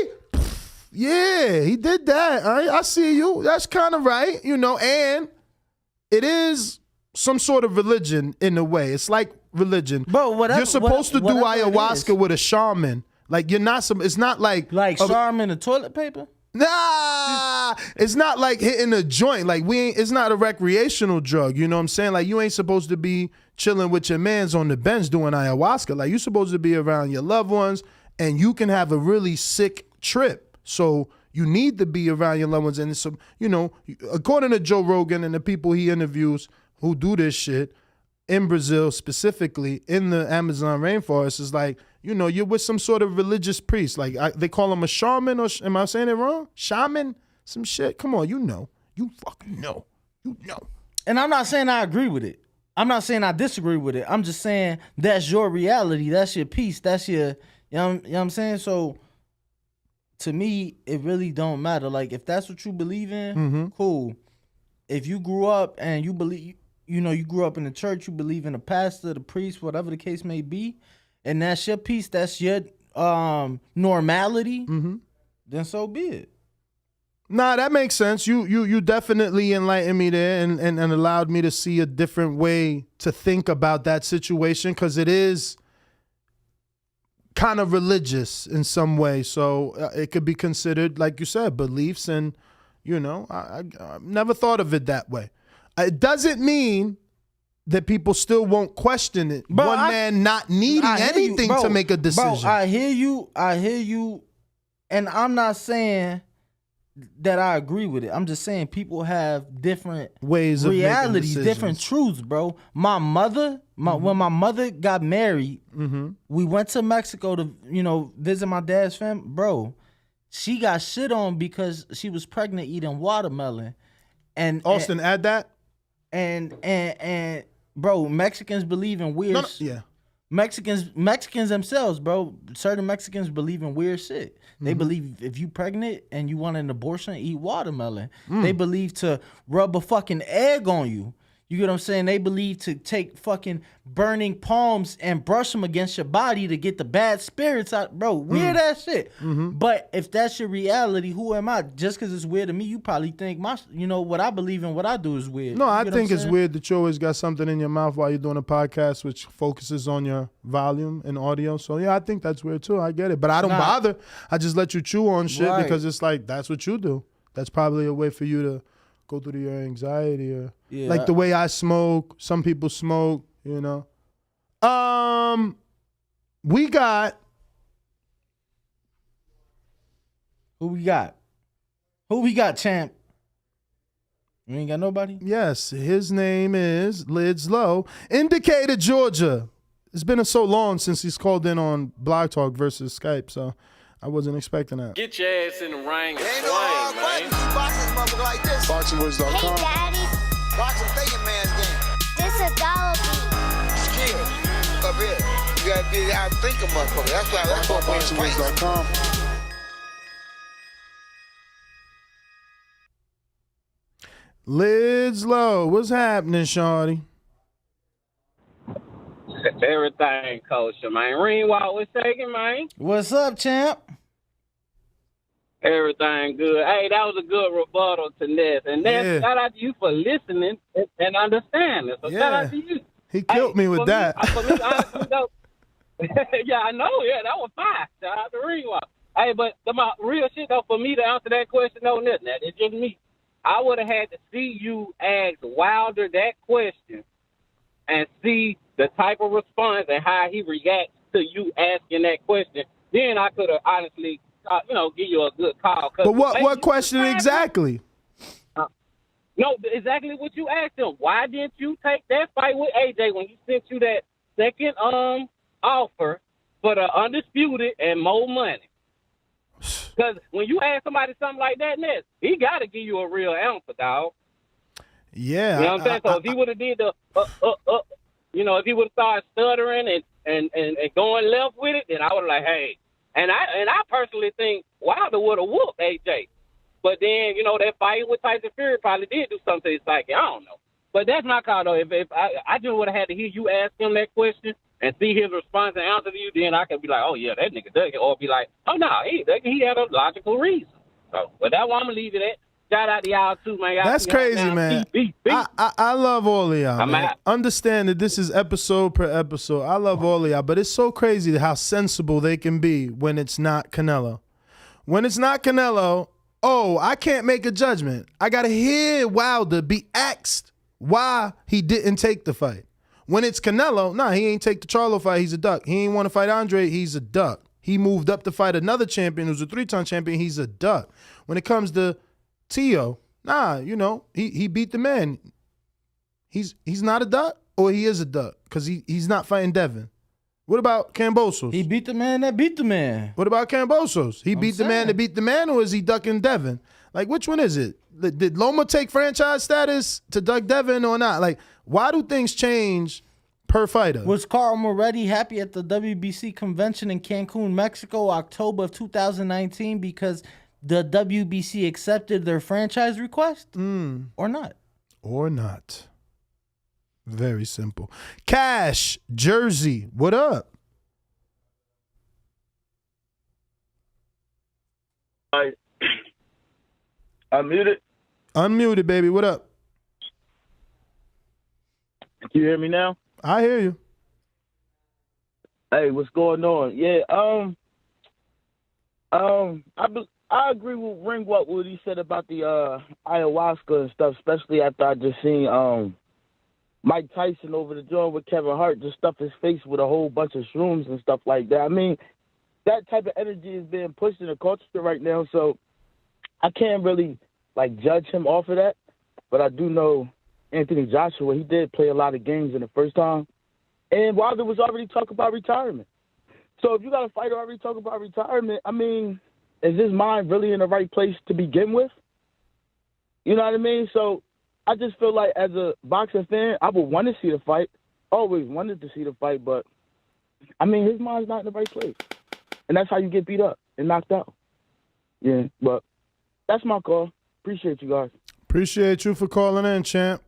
Yeah, he did that. I see you. That's kind of right. You know, and it is some sort of religion in a way. It's like religion. But whatever, you're supposed to do ayahuasca with a shaman. Like you're not some. It's not like shaman and toilet paper. Nah, it's not like hitting a joint. Like it's not a recreational drug. You know what I'm saying? Like you ain't supposed to be chilling with your mans on the bench doing ayahuasca. Like you're supposed to be around your loved ones, and you can have a really sick trip. So you need to be around your loved ones, and some, you know, according to Joe Rogan and the people he interviews who do this shit in Brazil, specifically in the Amazon rainforest, is like, you know, you're with some sort of religious priest. Like they call him a shaman, or am I saying it wrong? Shaman? Some shit? Come on, you know. You fucking know. You know. And I'm not saying I agree with it. I'm not saying I disagree with it. I'm just saying that's your reality. That's your peace. That's your, you know what I'm saying? So to me, it really don't matter. Like if that's what you believe in, cool. If you grew up and you believe, you know, you grew up in the church, you believe in the pastor, the priest, whatever the case may be, and that's your peace, that's your normality, then so be it. Nah, that makes sense. You definitely enlightened me there and allowed me to see a different way to think about that situation, because it is kind of religious in some way. So it could be considered, like you said, beliefs, and, you know, I never thought of it that way. It doesn't mean that people still won't question it. Bro, one man not needing anything to make a decision. Bro, I hear you, and I'm not saying that I agree with it. I'm just saying people have different ways of realities, different truths, bro. My mother, when my mother got married, we went to Mexico to, visit my dad's family. Bro, she got shit on because she was pregnant eating watermelon. And Austin, add that. And bro, Mexicans believe in weird yeah. Mexicans themselves, bro. Certain Mexicans believe in weird shit. They believe if you pregnant and you want an abortion, eat watermelon. They believe to rub a fucking egg on you. You get what I'm saying? They believe to take fucking burning palms and brush them against your body to get the bad spirits out. Bro, weird ass shit. But if that's your reality, who am I? Just because it's weird to me, you probably think what I believe in, what I do is weird. No, I think it's weird that you always got something in your mouth while you're doing a podcast, which focuses on your volume and audio. So yeah, I think that's weird too. I get it. But I don't bother. I just let you chew on shit because it's like, that's what you do. That's probably a way for you to go through your anxiety or like the way I smoke. Some people smoke, We got. Who we got? Who we got, champ? You ain't got nobody? Yes, his name is Lids Low. Indicator, Georgia. It's been so long since he's called in on Blog Talk versus Skype, so I wasn't expecting that. Get your ass in the ring and swing, man. BoxingWords.com. Hey, Daddy. Boxing thinking man's game. This is Galaxy. Skill. Up here. You gotta be out think of motherfucker. That's what BoxingWords.com. Lids Low, what's happening, shawty? Everything kosher, man. Ring walk was shaking, man. What's up, champ? Everything good. Hey, that was a good rebuttal to Ness. And Ness, shout out to you for listening and understanding. So shout out to you. He killed me with that. Yeah, I know. Yeah, that was fine. Shout out to Ring walk. Hey, but my real shit, though, for me to answer that question on this, now, it's just me. I would have had to see you ask Wilder that question and see the type of response and how he reacts to you asking that question. Then I could have honestly, give you a good call. But what question exactly? No, exactly what you asked him. Why didn't you take that fight with AJ when he sent you that second offer for the undisputed and more money? Because when you ask somebody something like that, Ness, he got to give you a real answer, dog. Yeah. You know what I'm saying? So if he would have did the, if he would have started stuttering and going left with it, then I would have like, hey. And I personally think Wilder would have whooped AJ. But then, that fight with Tyson Fury probably did do something to his psyche. I don't know. But that's my call, though. If I just would have had to hear you ask him that question and see his response and answer to you, then I could be like, oh, yeah, that nigga does it. Or be like, oh, no, he had a logical reason. So, but that's why I'm going to leave it at. Shout out to y'all, too, man. That's crazy, man. I love all of y'all, man. Understand that this is episode per episode. I love all of y'all, but it's so crazy how sensible they can be when it's not Canelo. When it's not Canelo, I can't make a judgment. I got to hear Wilder be asked why he didn't take the fight. When it's Canelo, he ain't take the Charlo fight. He's a duck. He ain't want to fight Andre. He's a duck. He moved up to fight another champion who's a 3-time champion. He's a duck. When it comes to Tio, he beat the man. He's not a duck, or he is a duck because he's not fighting Devin. What about Kambosos? He beat the man that beat the man. What about Kambosos? He beat the man that beat the man, or is he ducking Devin? Like, which one is it? Did Loma take franchise status to duck Devin or not? Like, why do things change per fighter? Was Carl Moretti happy at the WBC convention in Cancun, Mexico, October of 2019 because the WBC accepted their franchise request? Or not? Or not. Very simple. Cash, Jersey, what up? Unmuted. Unmuted, baby. What up? Can you hear me now? I hear you. Hey, what's going on? Yeah, I agree with Ringwalk what he said about the ayahuasca and stuff, especially after I just seen Mike Tyson over the joint with Kevin Hart just stuff his face with a whole bunch of shrooms and stuff like that. I mean, that type of energy is being pushed in the culture right now, so I can't really, judge him off of that. But I do know Anthony Joshua, he did play a lot of games in the first time. And Wilder was already talking about retirement. So if you got a fighter already talking about retirement, I mean, is his mind really in the right place to begin with? You know what I mean? So I just feel like as a boxing fan, I would want to see the fight. Always wanted to see the fight, but, I mean, his mind's not in the right place. And that's how you get beat up and knocked out. Yeah, but that's my call. Appreciate you guys. Appreciate you for calling in, champ.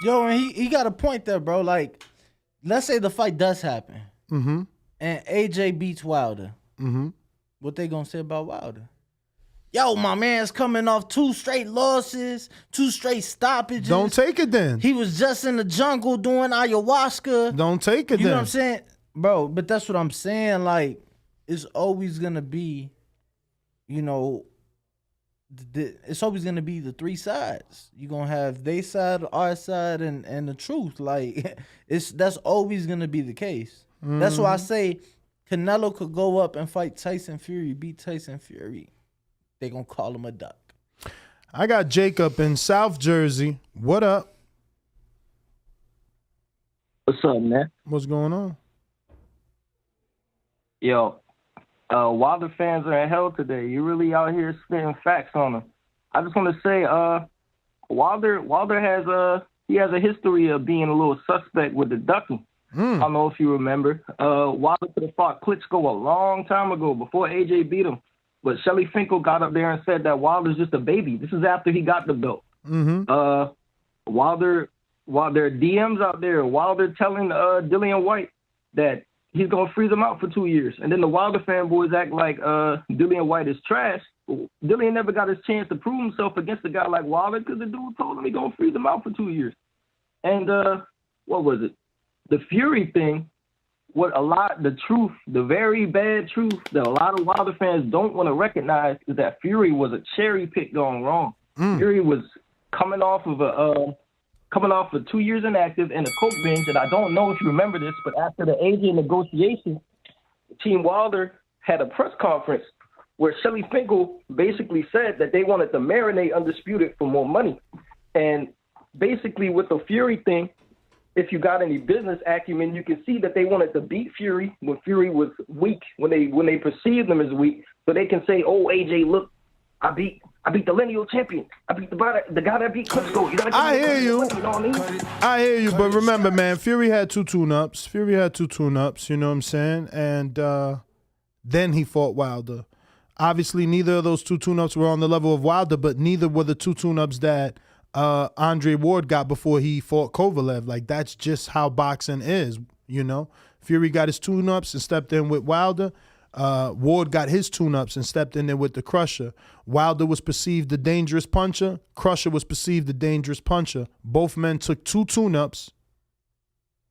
Yo, and he got a point there, bro. Like, let's say the fight does happen. Mm-hmm. And AJ beats Wilder. Mm-hmm. What they gonna say about Wilder? Yo, my man's coming off 2 straight losses, 2 straight stoppages. Don't take it then. He was just in the jungle doing ayahuasca. Don't take it then. You know what I'm saying? Bro, but that's what I'm saying. Like, it's always gonna be, it's always gonna be the 3 sides. You're gonna have their side, our side, and the truth. Like, that's always gonna be the case. Mm-hmm. That's why I say Canelo could go up and fight Tyson Fury, beat Tyson Fury. They gonna call him a duck. I got Jacob in South Jersey. What up? What's up, man? What's going on? Yo, Wilder fans are in hell today. You really out here spitting facts on them. I just want to say, Wilder has a history of being a little suspect with the ducking. I don't know if you remember. Wilder could have fought Klitschko a long time ago before AJ beat him. But Shelly Finkel got up there and said that Wilder's just a baby. This is after he got the belt. Mm-hmm. Wilder, while there are DMs out there, Wilder telling Dillian White that he's going to freeze him out for 2 years. And then the Wilder fanboys act like Dillian White is trash. Dillian never got his chance to prove himself against a guy like Wilder because the dude told him he's going to freeze him out for 2 years. And what was it? The Fury thing, the truth, the very bad truth that a lot of Wilder fans don't want to recognize is that Fury was a cherry pick going wrong. Fury was coming off of 2 years inactive and a coke binge, and I don't know if you remember this, but after the AJ negotiation, Team Wilder had a press conference where Shelly Finkel basically said that they wanted to marinate Undisputed for more money. And basically with the Fury thing, if you got any business acumen, you can see that they wanted to beat Fury when Fury was weak, when they perceived him as weak, so they can say, "Oh, AJ, look, I beat the lineal champion. I beat the guy that beat Klitschko." I hear you. You know what I mean? I hear you, but remember, man, Fury had 2 tune-ups. You know what I'm saying? And then he fought Wilder. Obviously, neither of those 2 tune-ups were on the level of Wilder, but neither were the 2 tune-ups that Andre Ward got before he fought Kovalev. Like, that's just how boxing is, Fury got his tune-ups and stepped in with Wilder. Ward got his tune-ups and stepped in there with the Crusher. Wilder was perceived the dangerous puncher. Crusher was perceived the dangerous puncher. Both men took 2 tune-ups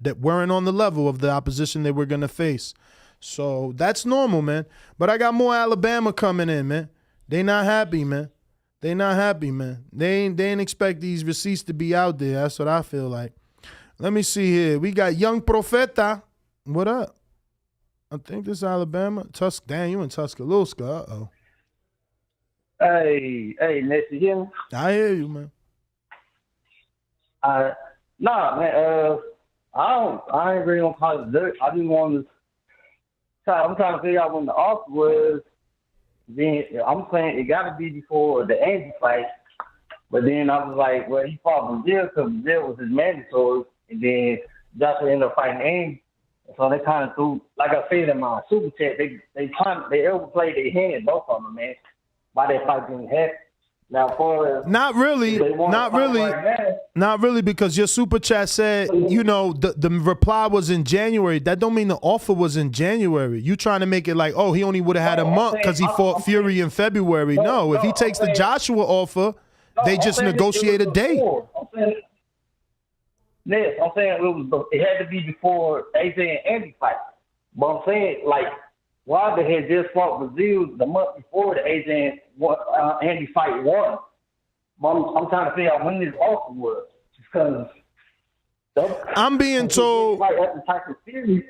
that weren't on the level of the opposition they were going to face. So that's normal, man. But I got more Alabama coming in, man. They not happy, man. They ain't expect these receipts to be out there. That's what I feel like. Let me see here. We got Young Profeta. What up? I think this is Alabama. Damn, you in Tuscaloosa. Uh-oh. Hey, Ness, you hear me? I hear you, man. Nah, man. I ain't really gonna call it dirt. I just wanted to. I'm trying to figure out when the offer was. Then I'm saying it got to be before the Andy fight, but then I was like, well, he fought Brazil because Brazil was his mandatory, and then Joshua ended up fighting Andy. So they kind of threw, like I said in my super chat, they overplayed their hand, both of them, man. Why they fight didn't happen. Now, not really, because your super chat said, the reply was in January. That don't mean the offer was in January. You trying to make it like, oh, he only would have had a month because he fought Fury in February. No, if he takes the Joshua offer, they just negotiate a date. Yes, I'm saying it had to be before AJ and Andy fight. But I'm saying, like, Wilder had just fought Brazil the month before the AJ and Andy fight won. But I'm trying to figure out when this offer was. because I'm being told. Right at the Tyson Fury.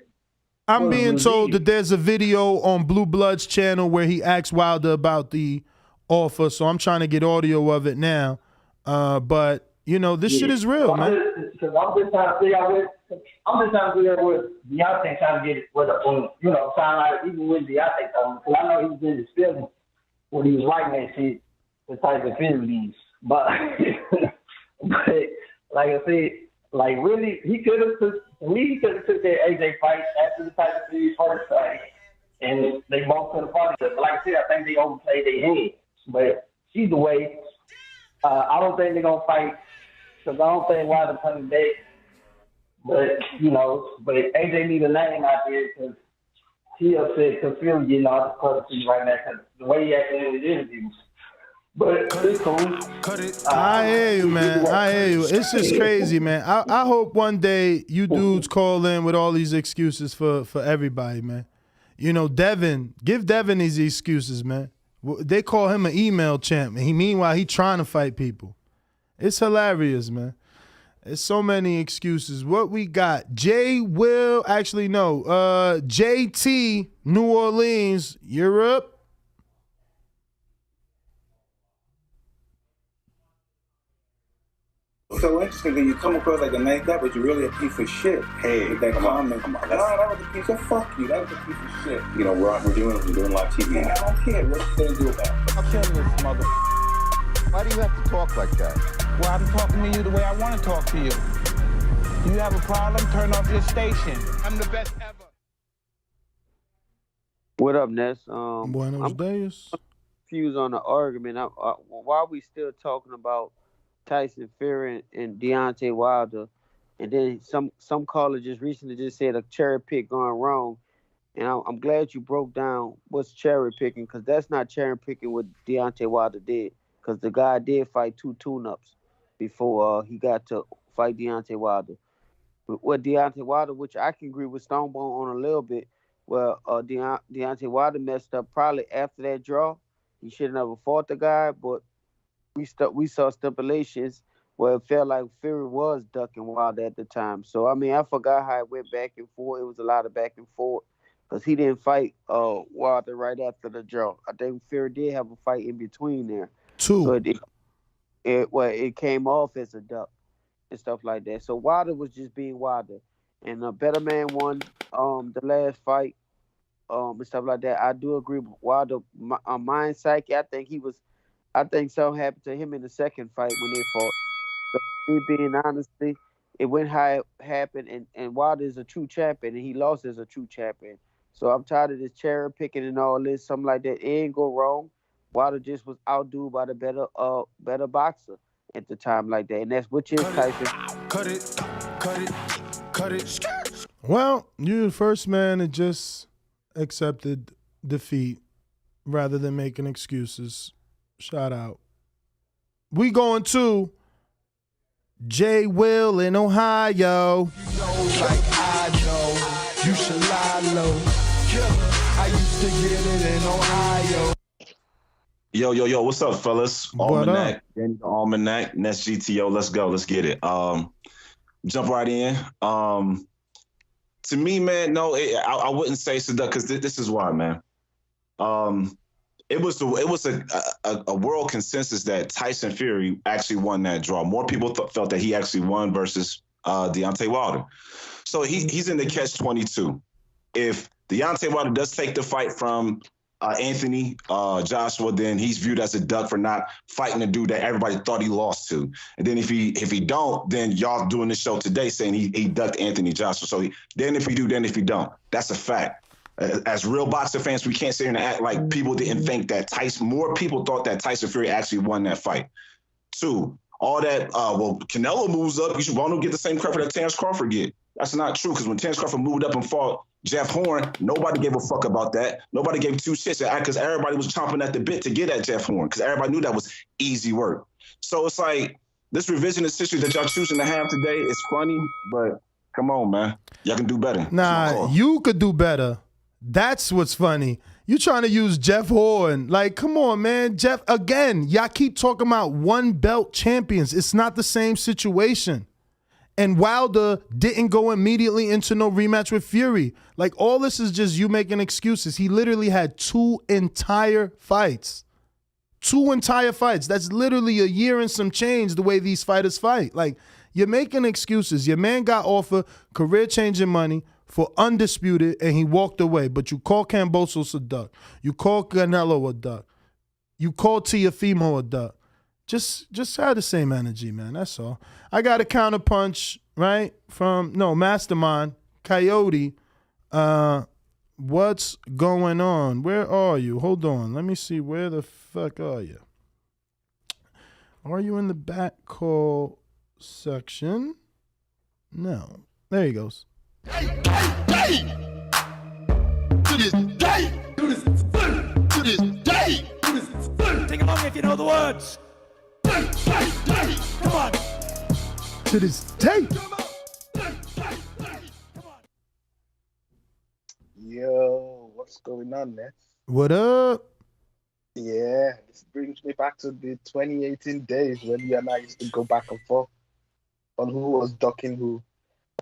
I'm being told that there's a video on Blue Blood's channel where he asked Wilder about the offer, so I'm trying to get audio of it now. But you know, this shit is real, man. Because I'm just trying to figure out what Deontay trying to get sound like even when Deontay told him, because I know he was in his feelings when he was writing that shit, the type of feelings. But like I said, like really, he could have took that AJ fight after the Tyson Fury first fight, and they both could have fought each other. Like I said, I think they overplayed their hands. But either way, I don't think they're gonna fight because I don't think Wilder coming back. But AJ need a name out there because he upset because Fury getting all the publicity right now because the way he acted in the interviews. But it's cool. I hear you, man. I hear you. It's just crazy, man. I hope one day you dudes call in with all these excuses for everybody, man. You know, give Devin these excuses, man. They call him an email champ, and meanwhile he trying to fight people. It's hilarious, man. There's so many excuses. What we got? JT, New Orleans, Europe. So interesting that you come across like a nice guy, but you're really a piece of shit. Hey, with that comment. Come on. That was a piece of fuck you. That was a piece of shit. You know, we're doing live TV. Man, I don't care. What you gonna do about it? I'm killing this mother. Why do you have to talk like that? Well, I'm talking to you the way I want to talk to you. You have a problem? Turn off your station. I'm the best ever. What up, Ness? Buenos dias. Confused on the argument. Why are we still talking about Tyson Fury and Deontay Wilder, and then some caller just recently just said a cherry pick going wrong, and I'm glad you broke down what's cherry picking, because that's not cherry picking what Deontay Wilder did, because the guy did fight 2 tune-ups before he got to fight Deontay Wilder. But what Deontay Wilder, which I can agree with Stonebone on a little bit, well, Deontay Wilder messed up probably after that draw. He should have never fought the guy, but we saw stipulations where it felt like Fury was ducking Wilder at the time. So, I mean, I forgot how it went back and forth. It was a lot of back and forth because he didn't fight Wilder right after the draw. I think Fury did have a fight in between there. 2. So it came off as a duck and stuff like that. So Wilder was just being Wilder. And a better man won the last fight and stuff like that. I do agree with Wilder. Mind psyche, I think something happened to him in the second fight when they fought. So, me being honestly, it went how it happened, and Wilder is a true champion, and he lost as a true champion. So I'm tired of this cherry picking and all this, something like that. It ain't go wrong. Wilder just was outdue by the better boxer at the time like that, and that's which is Tyson. Cut it. Well, you're the first man that just accepted defeat rather than making excuses. Shout out. We going to J. Will in Ohio. You know like I know, you should lie low. I used to get it in Ohio. Yo, what's up, fellas? Almanac, Danny the Almanac, Ness GTO, let's go, let's get it. Jump right in. To me, man, no, I wouldn't say seduct, because this is why, man. It was a world consensus that Tyson Fury actually won that draw. More people felt that he actually won versus Deontay Wilder. So he's in the catch-22. If Deontay Wilder does take the fight from Anthony Joshua, then he's viewed as a duck for not fighting a dude that everybody thought he lost to. And then if he don't, then y'all doing this show today saying he ducked Anthony Joshua. So then if he do, then if he don't. That's a fact. As real boxer fans, we can't sit here and act like people didn't think that more people thought that Tyson Fury actually won that fight. 2, all that, Canelo moves up, you should want to get the same credit that Terence Crawford get. That's not true, because when Terence Crawford moved up and fought Jeff Horn, nobody gave a fuck about that. Nobody gave 2 shits, because everybody was chomping at the bit to get at Jeff Horn, because everybody knew that was easy work. So it's like, this revisionist history that y'all choosing to have today is funny, but come on, man. Y'all can do better. Nah, you could do better. That's what's funny. You trying to use Jeff Horn. Like, come on, man. Jeff, again, y'all keep talking about one belt champions. It's not the same situation. And Wilder didn't go immediately into no rematch with Fury. Like, all this is just you making excuses. He literally had 2 entire fights. 2 entire fights. That's literally a year and some change the way these fighters fight. Like, you're making excuses. Your man got offered career-changing money for Undisputed, and he walked away. But you call Kambosos a duck. You call Canelo a duck. You call Teofimo a duck. Just have the same energy, man. That's all. I got a counterpunch, right, from, Mastermind, Coyote. What's going on? Where are you? Hold on. Let me see. Where the fuck are you? Are you in the back call section? No. There he goes. To this day. Sing along if you know the words. Come on. To this day. Yo, what's going on, man? What up? Yeah, this brings me back to the 2018 days when you and I used to go back and forth on who was ducking who.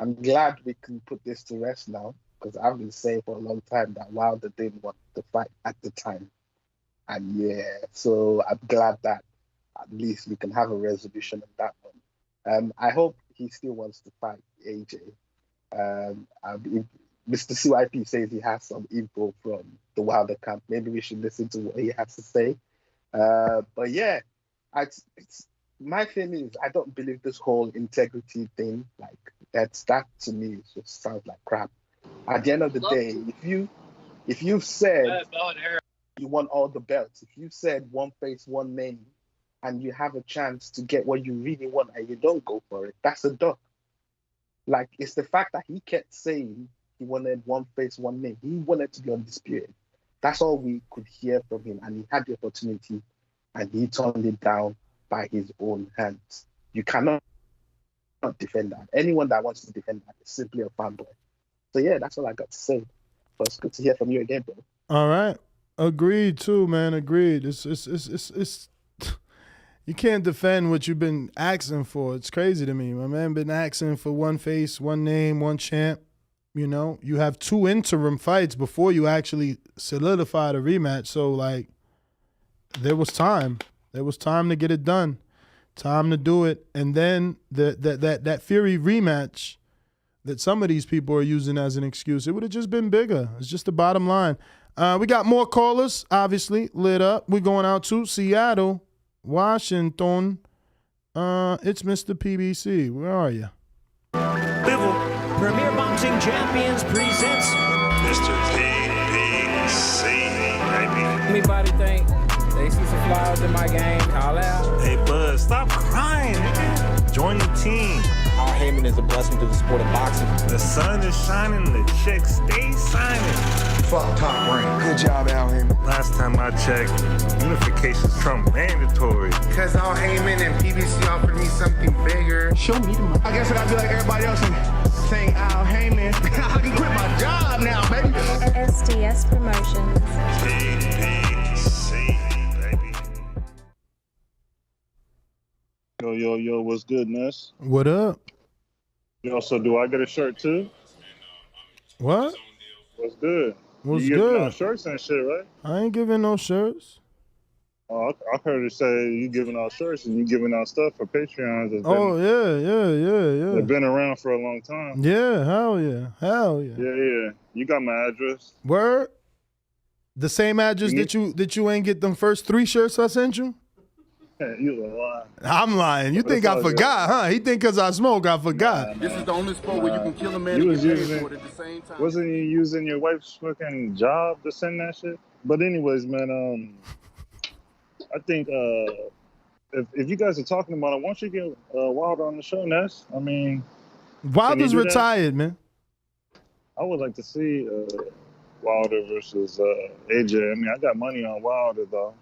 I'm glad we can put this to rest now, because I've been saying for a long time that Wilder didn't want the fight at the time. And yeah, so I'm glad that at least we can have a resolution on that one. I hope he still wants to fight AJ. Mr. CYP says he has some info from the Wilder camp. Maybe we should listen to what he has to say. But yeah, my thing is, I don't believe this whole integrity thing. Like that to me just sounds like crap. At the end of the day, if you've said you want all the belts, if you said one face, one name, and you have a chance to get what you really want and you don't go for it, that's a duck. Like, it's the fact that he kept saying he wanted one face, one name. He wanted to be undisputed. That's all we could hear from him, and he had the opportunity, and he turned it down by his own hands. You cannot defend that. Anyone that wants to defend that is simply a fanboy. So yeah, that's all I got to say. But it's good to hear from you again, bro. All right. Agreed too, man. Agreed. It's you can't defend what you've been asking for. It's crazy to me. My man been asking for one face, one name, one champ. You know, you have 2 interim fights before you actually solidified a rematch. So, like, there was time. There was time to get it done. Time to do it. And then that Fury rematch that some of these people are using as an excuse, it would have just been bigger. It's just the bottom line. We got more callers, obviously, lit up. We're going out to Seattle, Washington. It's Mr. PBC. Where are you? Premier Boxing Champions presents Mr. PBC, baby. Anybody think they see some flaws in my game? Call out. Hey, Buzz, stop crying, nigga. Join the team. Al Heyman is a blessing to the sport of boxing. The sun is shining, the checks stay signing. Fuck Top Rank. Good job, Al Heyman. Last time I checked, unification's Trump mandatory. Because Al Heyman and PBC offered me something bigger. Show me the money. I guess I'd be like everybody else and saying Al Heyman. I can quit my job now, baby. SDS Promotions. PBC, baby. Yo, what's good, Ness? What up? Yo, so do I get a shirt too? What? What's good? What's you giving good? out shirts and shit, right? I ain't giving no shirts. Oh, I heard you say you giving out shirts and you giving out stuff for Patreons. Oh, yeah. They've been around for a long time. Yeah, hell yeah. Yeah. You got my address. Word? The same address that you ain't get them first 3 shirts I sent you? You a lie. I'm lying. You think I forgot, huh? He think because I smoke, I forgot. This is the only sport where you can kill a man and get paid for it at the same time. Wasn't you using your wife's fucking job to send that shit? But anyways, man, I think if you guys are talking about it, why don't you get Wilder on the show, Ness? I mean, Wilder's retired, man. I would like to see Wilder versus AJ. I mean, I got money on Wilder though.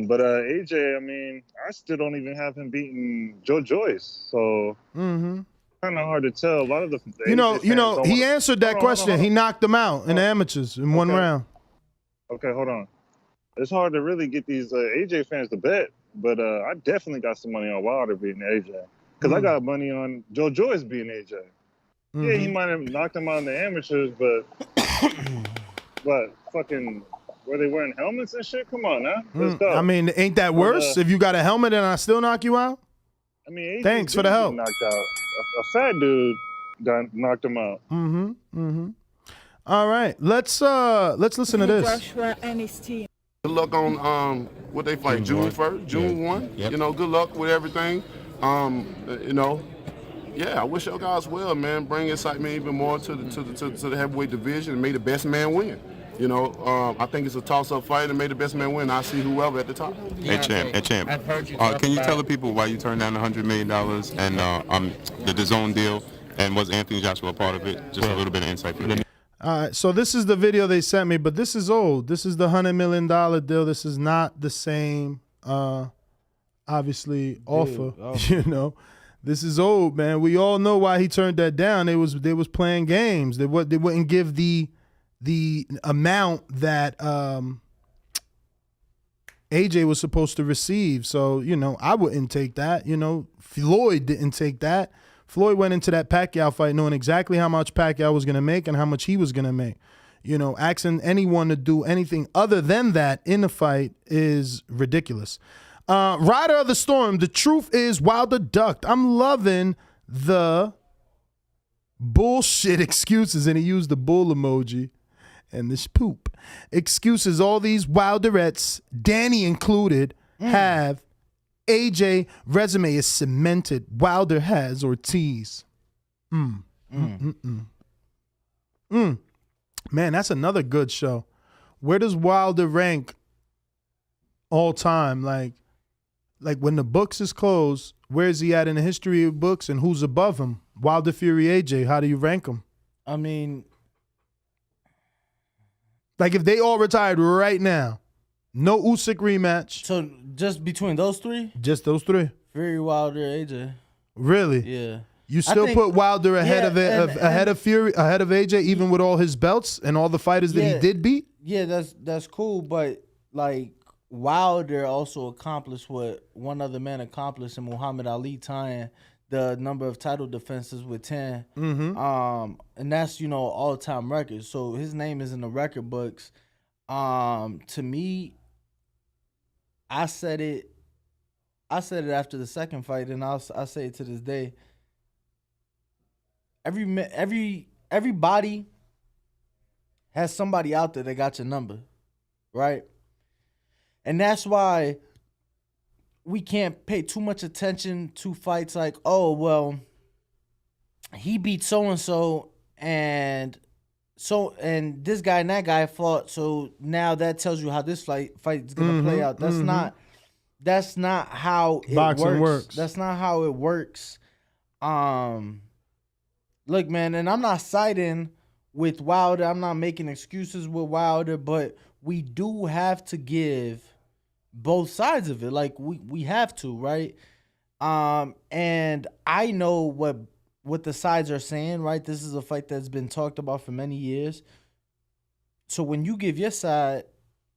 But AJ, I mean, I still don't even have him beating Joe Joyce, so kind of hard to tell. A lot of the he answered that question. He knocked him out in the amateurs in one round. Okay, hold on. It's hard to really get these AJ fans to bet, but I definitely got some money on Wilder beating AJ. Because I got money on Joe Joyce beating AJ. Yeah, he might have knocked him out in the amateurs, but fucking, were they wearing helmets and shit? Come on now. Let's go. I mean, ain't that worse? If you got a helmet and I still knock you out? I mean, AJ thanks for the help. Knocked out. A fat dude knocked him out. All right, let's listen to this. Joshua and his team. Good luck on what they fight June 1st, June 1. Yep. You know, good luck with everything. You know, yeah, I wish y'all guys well, man. Bring excitement even more to the heavyweight division and may the best man win. You know, I think it's a toss-up fight and may the best man win. I see whoever at the top. Hey, champ. I've heard you can you tell the people why you turned down the $100 million and the Dazn deal, and was Anthony Joshua a part of it? Just a little bit of insight for them. All right, so this is the video they sent me, but this is old. This is the $100 million deal. This is not the same, obviously, offer. You know, this is old, man. We all know why he turned that down. They was playing games. They wouldn't give the amount that AJ was supposed to receive. So, you know, I wouldn't take that. You know, Floyd didn't take that. Floyd went into that Pacquiao fight knowing exactly how much Pacquiao was going to make and how much he was going to make. You know, asking anyone to do anything other than that in a fight is ridiculous. Rider of the Storm, the truth is Wilder ducked. I'm loving the bullshit excuses, and he used the bull emoji and this poop. Excuses all these Wilderettes, Danny included, have. AJ resume is cemented. Wilder has Ortiz. Man, that's another good show. Where does Wilder rank all time? Like when the books is closed, where is he at in the history of books and who's above him? Wilder, Fury, AJ, how do you rank them? I mean, like if they all retired right now, no Usyk rematch. So just between those three? Just those three. Fury, Wilder, AJ. Really? Yeah. You still put Wilder ahead of Fury, ahead of AJ, even with all his belts and all the fighters that he did beat? Yeah, that's cool, but like Wilder also accomplished what one other man accomplished in Muhammad Ali, tying the number of title defenses with 10. And that's, you know, all-time record. So his name is in the record books. To me, I said it after the second fight, and I say it to this day. Everybody has somebody out there that got your number, right? And that's why we can't pay too much attention to fights like, oh, well, he beat so-and-so, and this guy and that guy fought, so now that tells you how this fight is gonna play out. That's not how it works. That's not how it works. Look, man, and I'm not siding with Wilder. I'm not making excuses with Wilder, but we do have to give both sides of it. Like we have to, right? And I know what the sides are saying, right? This is a fight that's been talked about for many years. So when you give your side,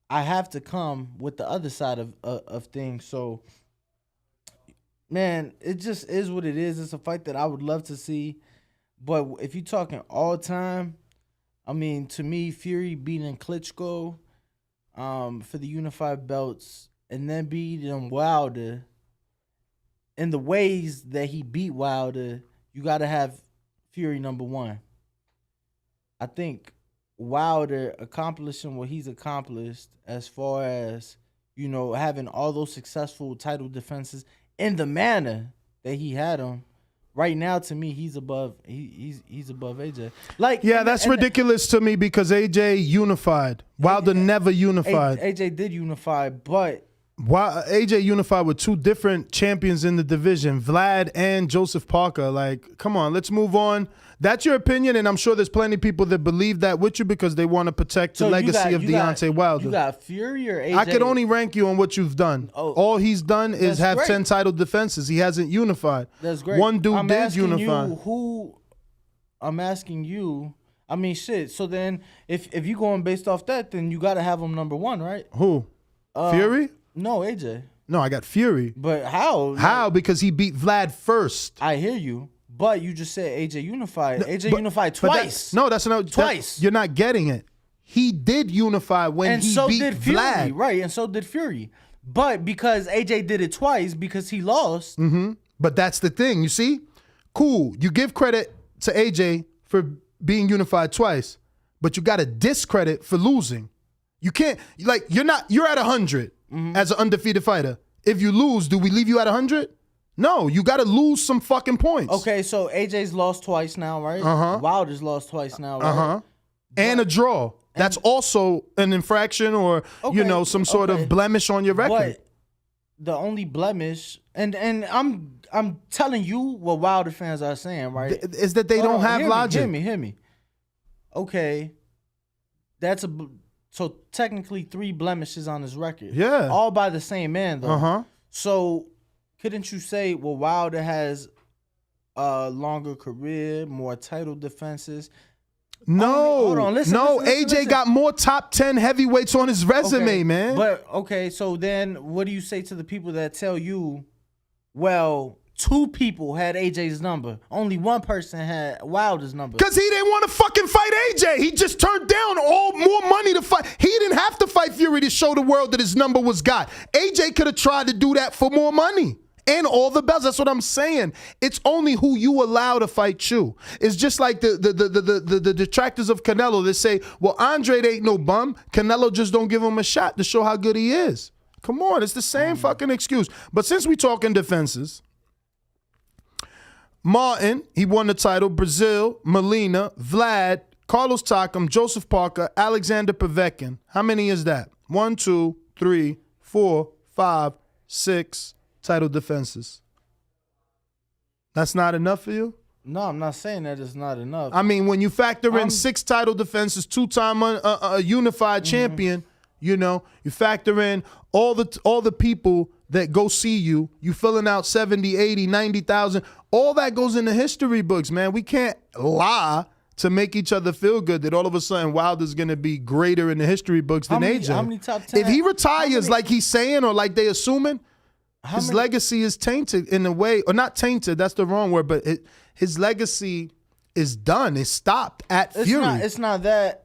I have to come with the other side of things. So, man, it just is what it is. It's a fight that I would love to see. But if you're talking all time, I mean, to me, Fury beating Klitschko for the unified belts and then beating Wilder in the ways that he beat Wilder, you got to have Fury number one. I think Wilder accomplishing what he's accomplished as far as, you know, having all those successful title defenses in the manner that he had them. Right now, to me, he's above AJ. Like, yeah, that's ridiculous to me because AJ unified. Wilder never unified. AJ did unify, but AJ unified with two different champions in the division, Vlad and Joseph Parker. Like, come on, let's move on. That's your opinion, and I'm sure there's plenty of people that believe that with you because they want to protect the legacy of Deontay Wilder. You got Fury or AJ? I could only rank you on what you've done. All he's done is have 10 title defenses. He hasn't unified. That's great. One dude did unify. I'm asking you. I mean, shit. So then, if you going based off that, then you got to have him number 1, right? Who? Fury? No, AJ. No, I got Fury. But how? How? Because he beat Vlad first. I hear you. But you just said AJ unified. AJ unified twice. That's not twice. You're not getting it. He did unify when and he so beat did Fury, Vlad. right? And so did Fury. But because AJ did it twice because he lost. Mm-hmm. But that's the thing. You see? Cool. You give credit to AJ for being unified twice, but you got to discredit for losing. You can't, like, you're at 100 as an undefeated fighter. If you lose, do we leave you at 100? No, you got to lose some fucking points. Okay, so AJ's lost twice now, right? Wilder's lost twice now, right? And a draw. That's also an infraction or, some sort of blemish on your record. But the only blemish, and I'm telling you what Wilder fans are saying, right? Is that they don't have logic. Hear me. Okay, so technically 3 blemishes on his record. Yeah. All by the same man, though. So couldn't you say, well, Wilder has a longer career, more title defenses? No, hold on, listen, AJ got more top 10 heavyweights on his resume, man. But, so then what do you say to the people that tell you, well, 2 people had AJ's number. Only 1 person had Wilder's number. Because he didn't want to fucking fight AJ. He just turned down more money to fight. He didn't have to fight Fury to show the world that his number was got. AJ could have tried to do that for more money. And all the belts. That's what I'm saying. It's only who you allow to fight you. It's just like the detractors of Canelo that say, well, Andre ain't no bum. Canelo just don't give him a shot to show how good he is. Come on, it's the same fucking excuse. But since we talking defenses, Martin, he won the title. Brazil, Molina, Vlad, Carlos Takam, Joseph Parker, Alexander Povetkin. How many is that? 1, 2, 3, 4, 5, 6 title defenses. That's not enough for you? No, I'm not saying that it's not enough. I mean, when you factor in 6 title defenses, 2-time unified champion, you factor in all the people that go see you, you filling out 70, 80, 90,000, all that goes in the history books, man. We can't lie to make each other feel good that all of a sudden Wilder's going to be greater in the history books than AJ. How many top 10? If he retires like he's saying or like they assuming, his legacy is tainted in a way, or not tainted, that's the wrong word, but his legacy is done. It's stopped at Fury. It's not that,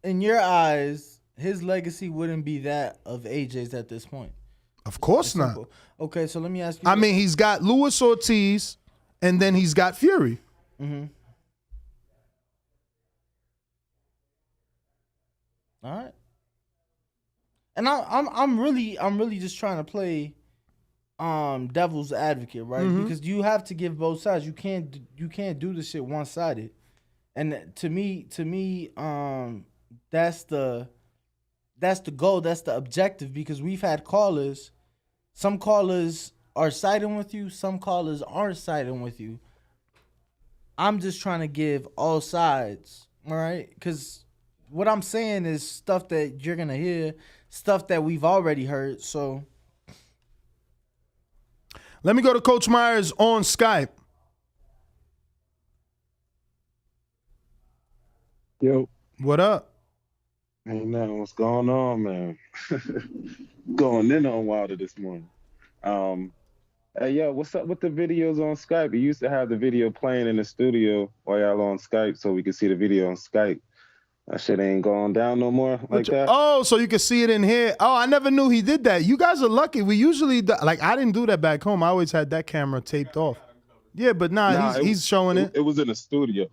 in your eyes, his legacy wouldn't be that of AJ's at this point. Of course not. Okay, so let me ask you. I mean, he's got Luis Ortiz, and then he's got Fury. Mm-hmm. All right. And I'm really just trying to play devil's advocate, right? Mm-hmm. Because you have to give both sides. You can't do this shit one-sided. And to me, that's the goal, that's the objective, because we've had callers, some callers are siding with you, some callers aren't siding with you. I'm just trying to give all sides, all right? Because what I'm saying is stuff that you're going to hear, stuff that we've already heard, so. Let me go to Coach Myers on Skype. Yo. What up? Ain't nothing. What's going on, man? Going in on Wilder this morning. Hey, yo, what's up with the videos on Skype? You used to have the video playing in the studio while y'all on Skype so we could see the video on Skype. That shit ain't going down no more like that. Oh, so you can see it in here. Oh, I never knew he did that. You guys are lucky. We usually, I didn't do that back home. I always had that camera taped off. Yeah, but he's showing it. It was in the studio.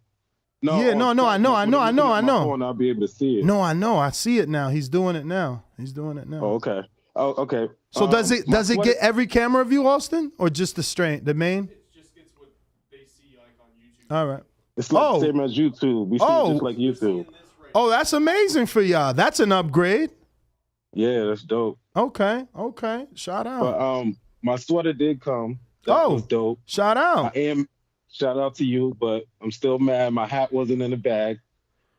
No, yeah, no, I know. Phone, I'll be able to see it. No, I know. I see it now. He's doing it now. Oh, okay. Oh, okay. So does it get every camera view, Austin, or just the main? It just gets what they see like on YouTube. All right. It's like the same as YouTube. We see it just like YouTube. Oh, that's amazing for y'all. That's an upgrade. Yeah, that's dope. Okay. Shout out. But my sweater did come. That was dope. Shout out. Shout out to you, but I'm still mad my hat wasn't in the bag.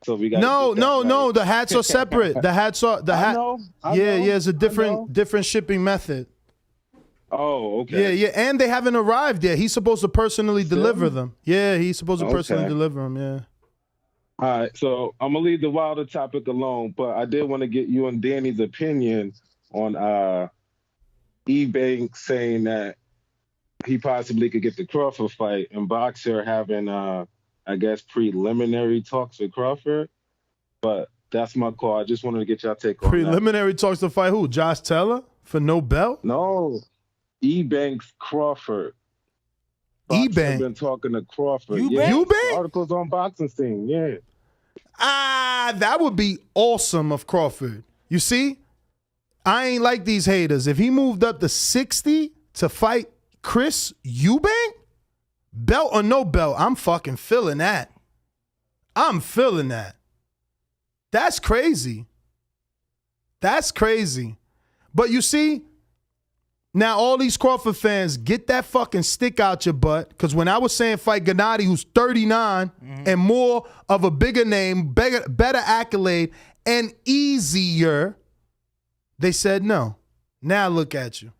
So we got No. The hats are separate. The hats are I know. It's a different shipping method. Oh, okay. Yeah, and they haven't arrived yet. He's supposed to personally deliver them. Yeah, he's supposed to personally deliver them. Yeah. All right, so I'm gonna leave the Wilder topic alone, but I did want to get you and Danny's opinion on Eubank saying that he possibly could get the Crawford fight, and Boxer having I guess preliminary talks with Crawford. But that's my call. I just wanted to get y'all take on that. Preliminary talks to fight who? Josh Taylor for no belt? No, Eubank's Crawford. Eubank been talking to Crawford. Eubank? Yeah. Eubank? Articles on Boxing Scene. Yeah. That would be awesome of Crawford. You see, I ain't like these haters. If he moved up to 60 to fight Chris Eubank, belt or no belt, I'm fucking feeling that. I'm feeling that. That's crazy. That's crazy. But you see, now all these Crawford fans, get that fucking stick out your butt. Because when I was saying fight Gennady, who's 39 and more of a bigger name, better accolade, and easier, they said no. Now look at you.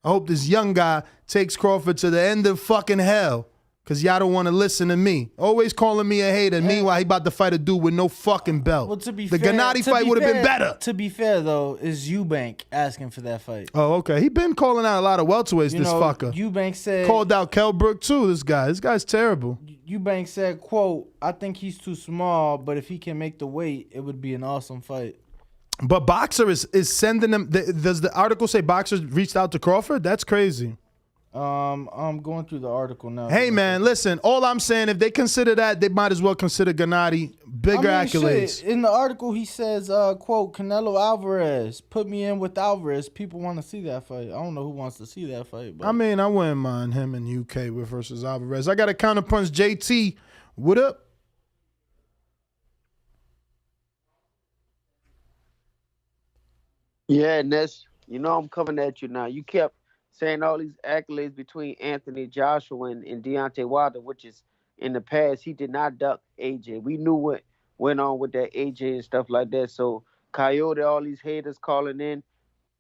I hope this young guy takes Crawford to the end of fucking hell. Because y'all don't want to listen to me. Always calling me a hater. Meanwhile, he about to fight a dude with no fucking belt. Well, to be the fair, Gennady fight would have been better. To be fair, though, is Eubank asking for that fight. Oh, okay. He been calling out a lot of welterweights, this fucker. Eubank said... Called out Kell Brook, too, this guy. This guy's terrible. Eubank said, quote, I think he's too small, but if he can make the weight, it would be an awesome fight. But Boxer is sending them... Does the article say Boxer reached out to Crawford? That's crazy. I'm going through the article now. Hey, man, listen. All I'm saying, if they consider that, they might as well consider Gennady bigger accolades. Shit. In the article, he says, quote, Canelo Alvarez, put me in with Alvarez. People want to see that fight. I don't know who wants to see that fight. But. I mean, I wouldn't mind him in UK versus Alvarez. I got to counterpunch JT. What up? Yeah, Ness, you know I'm coming at you now. You kept saying all these accolades between Anthony Joshua and Deontay Wilder, which is in the past, he did not duck AJ. We knew what went on with that AJ and stuff like that. So Coyote, all these haters calling in,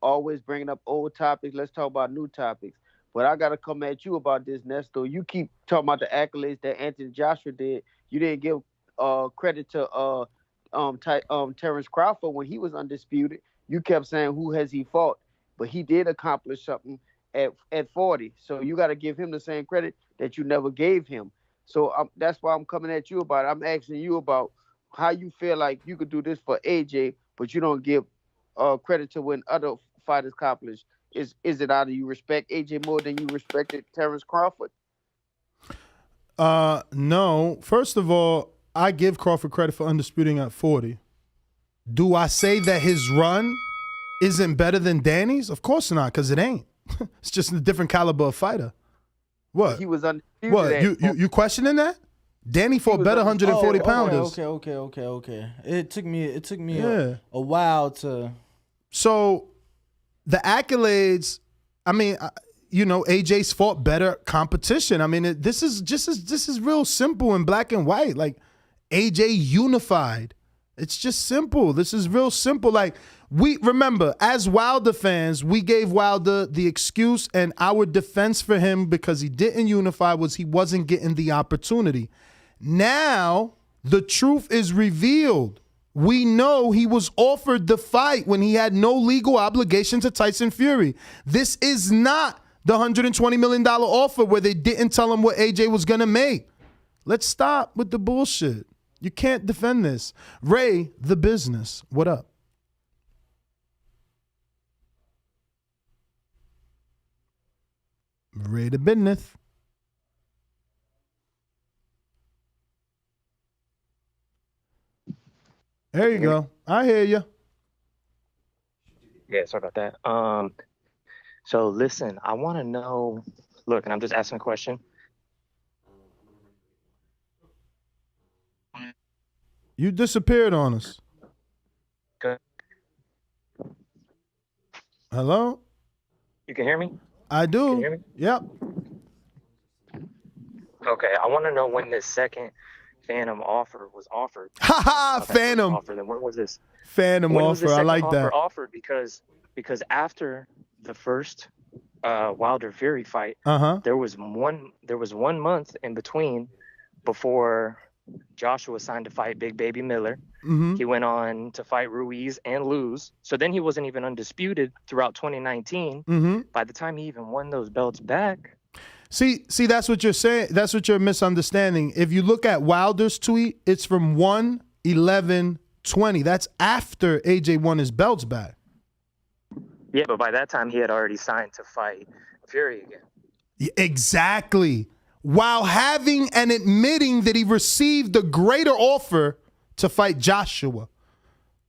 always bringing up old topics. Let's talk about new topics. But I got to come at you about this, Nesto. You keep talking about the accolades that Anthony Joshua did. You didn't give credit to Terrence Crawford when he was undisputed. You kept saying, who has he fought? But he did accomplish something at 40. So you got to give him the same credit that you never gave him. So that's why I'm coming at you about it. I'm asking you about how you feel like you could do this for AJ, but you don't give credit to when other fighters accomplished. Is it out of you respect AJ more than you respected Terrence Crawford? No. First of all, I give Crawford credit for undisputing at 40. Do I say that his run isn't better than Danny's? Of course not, because it ain't. It's just a different caliber of fighter. What? He was undisputed. What? You questioning that? Danny fought better 140 pounders. Okay. It took me a while to. So the accolades, I mean, AJ's fought better competition. I mean, this is real simple in black and white. Like AJ unified. It's just simple. This is real simple. Like, we remember, as Wilder fans, we gave Wilder the excuse, and our defense for him because he didn't unify was he wasn't getting the opportunity. Now, the truth is revealed. We know he was offered the fight when he had no legal obligation to Tyson Fury. This is not the $120 million offer where they didn't tell him what AJ was going to make. Let's stop with the bullshit. You can't defend this. Ray, the business. What up? Ray, the business. There you go. I hear you. Yeah, sorry about that. So listen, I want to know. Look, and I'm just asking a question. You disappeared on us. Good. Hello? You can hear me? I do. Can you hear me? Yep. Okay, I want to know when this second Phantom offer was offered. Phantom. Offer. Then when was this? Phantom when offer. Was the I second like offer that. Offered because after the first Wilder Fury fight, there was 1 month in between before Joshua signed to fight Big Baby Miller. Mm-hmm. He went on to fight Ruiz and lose. So then he wasn't even undisputed throughout 2019. Mm-hmm. By the time he even won those belts back. See, that's what you're saying. That's what you're misunderstanding. If you look at Wilder's tweet, it's from 1/11/20. That's after AJ won his belts back. Yeah, but by that time he had already signed to fight Fury again. Exactly. While having and admitting that he received a greater offer to fight Joshua.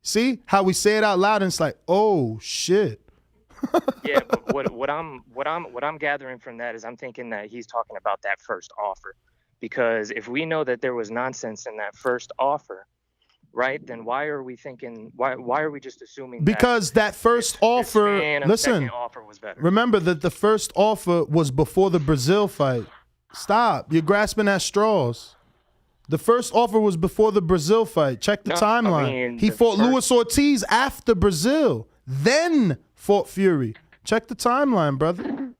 See how we say it out loud and it's like, oh shit. Yeah, but what I'm gathering from that is I'm thinking that he's talking about that first offer. Because if we know that there was nonsense in that first offer, right, then why are we just assuming because that first offer, listen, offer was better? Remember that the first offer was before the Brazil fight. Stop. You're grasping at straws. The first offer was before the Brazil fight. Check the timeline. He fought Luis Ortiz after Brazil, then fought Fury. Check the timeline, brother.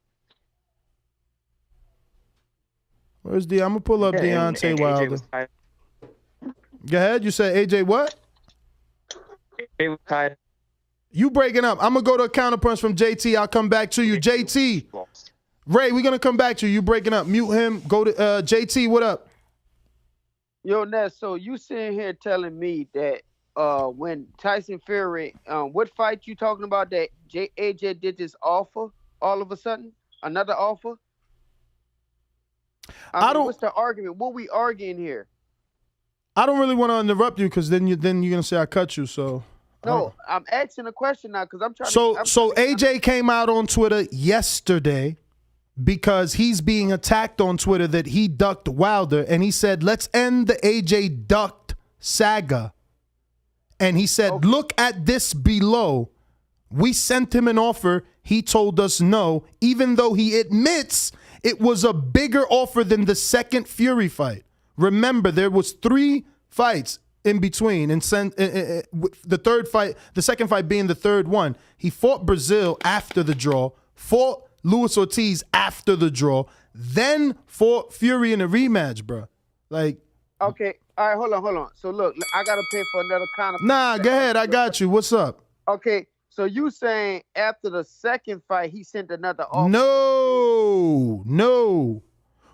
Where's I'm gonna pull up Deontay Wilder. Go ahead. You said AJ what? You breaking up. I'm gonna go to a counterpunch from JT. I'll come back to you. JT. Ray, we're gonna come back to you. You breaking up. Mute him. Go to JT, what up? Yo, Ness, so you sitting here telling me that when Tyson Fury, what fight you talking about that AJ did this offer all of a sudden? Another offer? I mean, what's the argument? What we arguing here? I don't really want to interrupt you because then you're gonna say I cut you. So no, I'm asking a question now because I'm trying. So AJ came out on Twitter yesterday because he's being attacked on Twitter that he ducked Wilder, and he said, "Let's end the AJ ducked saga." And he said, "Look at this below. We sent him an offer. He told us no, even though he admits it was a bigger offer than the second Fury fight." Remember, there was 3 fights in between, and the third fight, the second fight being the third one. He fought Brazil after the draw, fought Luis Ortiz after the draw, then fought Fury in a rematch, bro. Like, okay, all right, hold on. So look, I gotta pay for another kind of. Nah, go ahead, I got you. What's up? Okay, so you saying after the second fight he sent another offer? No.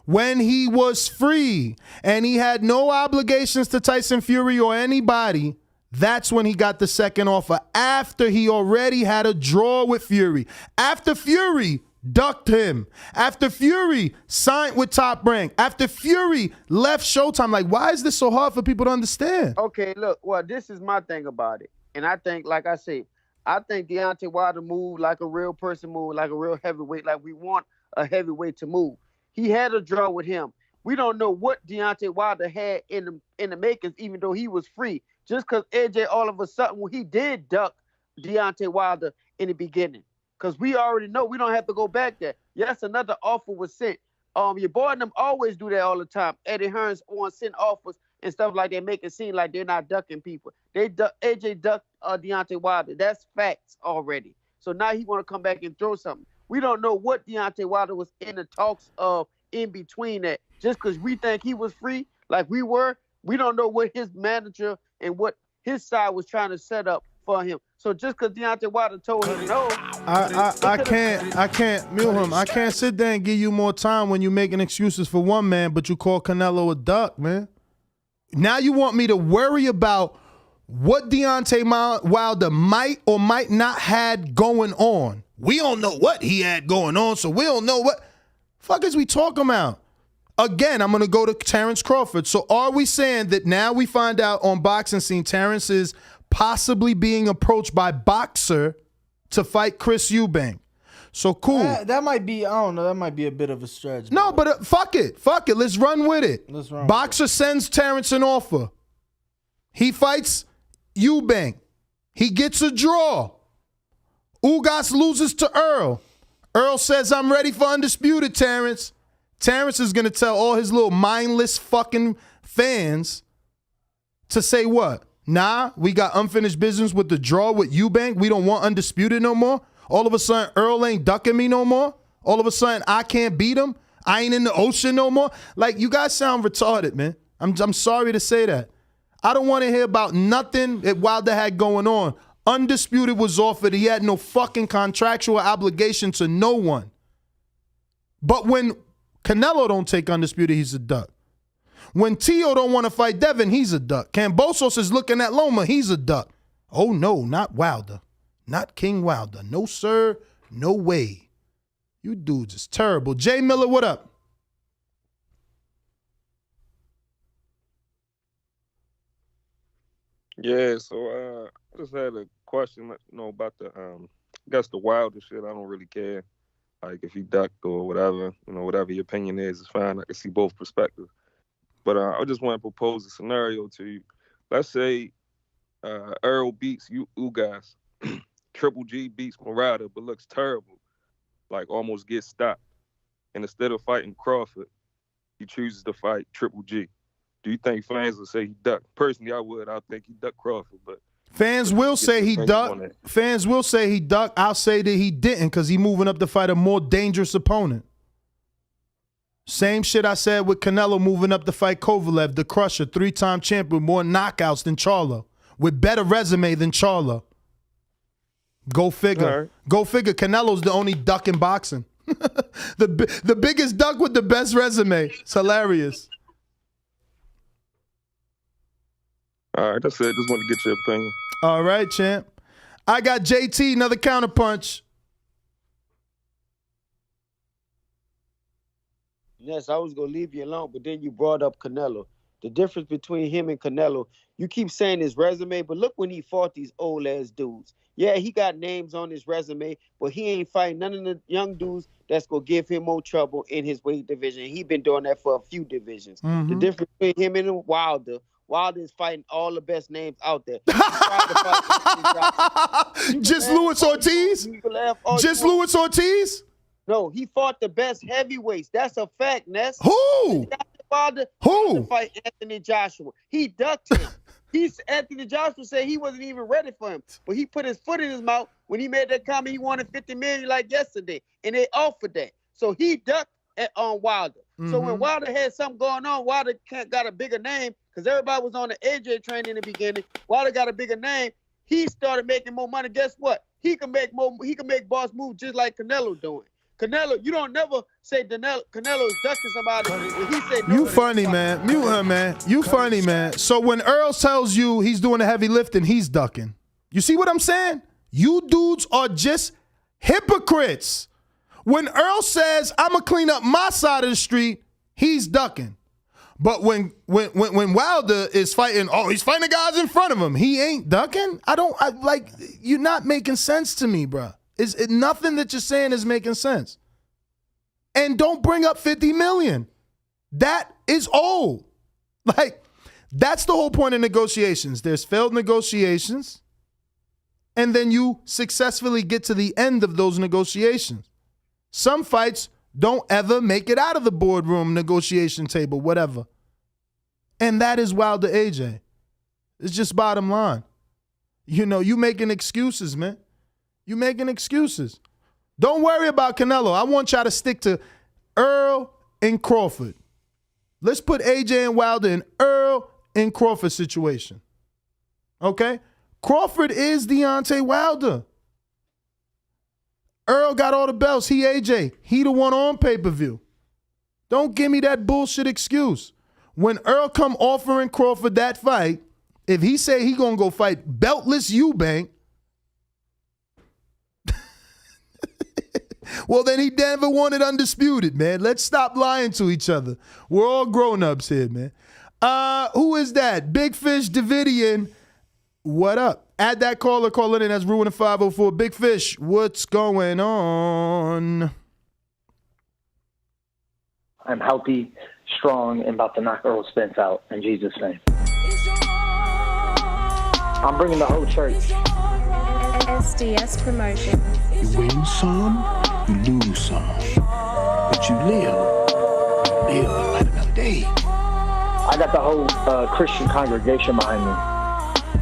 When he was free and he had no obligations to Tyson Fury or anybody, that's when he got the second offer, after he already had a draw with Fury. After Fury ducked him. After Fury signed with Top Rank. After Fury left Showtime. Like, why is this so hard for people to understand? Okay, look, well, this is my thing about it. And I think, like I say, I think Deontay Wilder moved like a real person moved, like a real heavyweight, like we want a heavyweight to move. He had a draw with him. We don't know what Deontay Wilder had in the makings, even though he was free. Just because AJ all of a sudden, well, he did duck Deontay Wilder in the beginning. Because we already know we don't have to go back there. Yes, another offer was sent. Your boy and them always do that all the time. Eddie Hearns want to send offers and stuff like that, make it seem like they're not ducking people. AJ ducked Deontay Wilder. That's facts already. So now he want to come back and throw something. We don't know what Deontay Wilder was in the talks of in between that. Just because we think he was free, like we were, we don't know what his manager and what his side was trying to set up for him. So just because Deontay Wilder told him no, I can't mute him. I can't sit there and give you more time when you're making excuses for one man, but you call Canelo a duck, man. Now you want me to worry about what Deontay Wilder might or might not had going on. We don't know what he had going on, so we don't know what fuck is we talking about. Again, I'm going to go to Terrence Crawford. So are we saying that now we find out on Boxing Scene Terrence is possibly being approached by Boxer to fight Chris Eubank? So cool. That might be, I don't know, that might be a bit of a stretch. No, but fuck it. Let's run with it. Boxer sends Terrence an offer. He fights Eubank. He gets a draw. Ugas loses to Earl. Earl says, "I'm ready for undisputed, Terrence." Terrence is going to tell all his little mindless fucking fans to say what? Nah, we got unfinished business with the draw with Eubank. We don't want undisputed no more. All of a sudden, Earl ain't ducking me no more. All of a sudden, I can't beat him. I ain't in the ocean no more. Like, you guys sound retarded, man. I'm sorry to say that. I don't want to hear about nothing that Wilder had going on. Undisputed was offered. He had no fucking contractual obligation to no one. But when Canelo don't take Undisputed, he's a duck. When Tio don't want to fight Devin, he's a duck. Cambosos is looking at Loma, he's a duck. Oh no, not Wilder. Not King Wilder. No sir, no way. You dudes is terrible. Jay Miller, what up? Yeah, so I just had a question, about the I guess the Wilder shit. I don't really care, like if he ducked or whatever. Whatever your opinion is fine. I can see both perspectives, but I just want to propose a scenario to you. Let's say Earl beats you guys, Triple G beats Murata, but looks terrible, like almost gets stopped, and instead of fighting Crawford, he chooses to fight Triple G. Do you think fans will say he ducked? Personally, I would. I think he ducked Crawford, but fans will say he ducked. Fans will say he ducked. I'll say that he didn't because he moving up to fight a more dangerous opponent. Same shit I said with Canelo moving up to fight Kovalev, the Crusher, 3-time champion, with more knockouts than Charlo, with better resume than Charlo. Go figure. Right. Go figure. Canelo's the only duck in boxing. the biggest duck with the best resume. It's hilarious. All right, that's it. Just want to get your opinion. All right, champ. I got JT, another counterpunch. Yes, I was going to leave you alone, but then you brought up Canelo. The difference between him and Canelo, you keep saying his resume, but look when he fought these old-ass dudes. Yeah, he got names on his resume, but he ain't fighting none of the young dudes that's going to give him more trouble in his weight division. He been doing that for a few divisions. Mm-hmm. The difference between him and Wilder is fighting all the best names out there. Just Luis Ortiz? Just Luis Ortiz? No, he fought the best heavyweights. That's a fact, Ness. Who? Wilder to fight Anthony Joshua. He ducked him. Anthony Joshua said he wasn't even ready for him, but he put his foot in his mouth when he made that comment. He wanted $50 million like yesterday, and they offered that. So he ducked on Wilder. Mm-hmm. So when Wilder had something going on, Wilder got a bigger name because everybody was on the AJ train in the beginning. Wilder got a bigger name. He started making more money. Guess what? He can make more. He can make boss moves just like Canelo doing. Canelo, you don't never say Canelo's ducking somebody when he said no. You funny, man. Mute him, man. You funny, man. So when Earl tells you he's doing the heavy lifting, he's ducking. You see what I'm saying? You dudes are just hypocrites. When Earl says, I'm going to clean up my side of the street, he's ducking. But when Wilder is fighting, he's fighting the guys in front of him, he ain't ducking? You're not making sense to me, bro. Nothing that you're saying is making sense. And don't bring up 50 million. That is old. That's the whole point of negotiations. There's failed negotiations, and then you successfully get to the end of those negotiations. Some fights don't ever make it out of the boardroom, negotiation table, whatever. And that is Wilder AJ. It's just bottom line. You making excuses, man. You making excuses. Don't worry about Canelo. I want y'all to stick to Earl and Crawford. Let's put AJ and Wilder in Earl and Crawford situation. Okay? Crawford is Deontay Wilder. Earl got all the belts. He AJ. He the one on pay-per-view. Don't give me that bullshit excuse. When Earl come offering Crawford that fight, if he say he gonna go fight beltless Eubank, well, then he never wanted undisputed, man. Let's stop lying to each other. We're all grown-ups here, man. Who is that? Big Fish Davidian. What up? Add that caller. Call in. That's Ruin 504. Big Fish, what's going on? I'm healthy, strong, and about to knock Earl Spence out in Jesus' name. I'm bringing the whole church. SDS promotion. You win some, you lose some. But you live to fight another day. I got the whole Christian congregation behind me.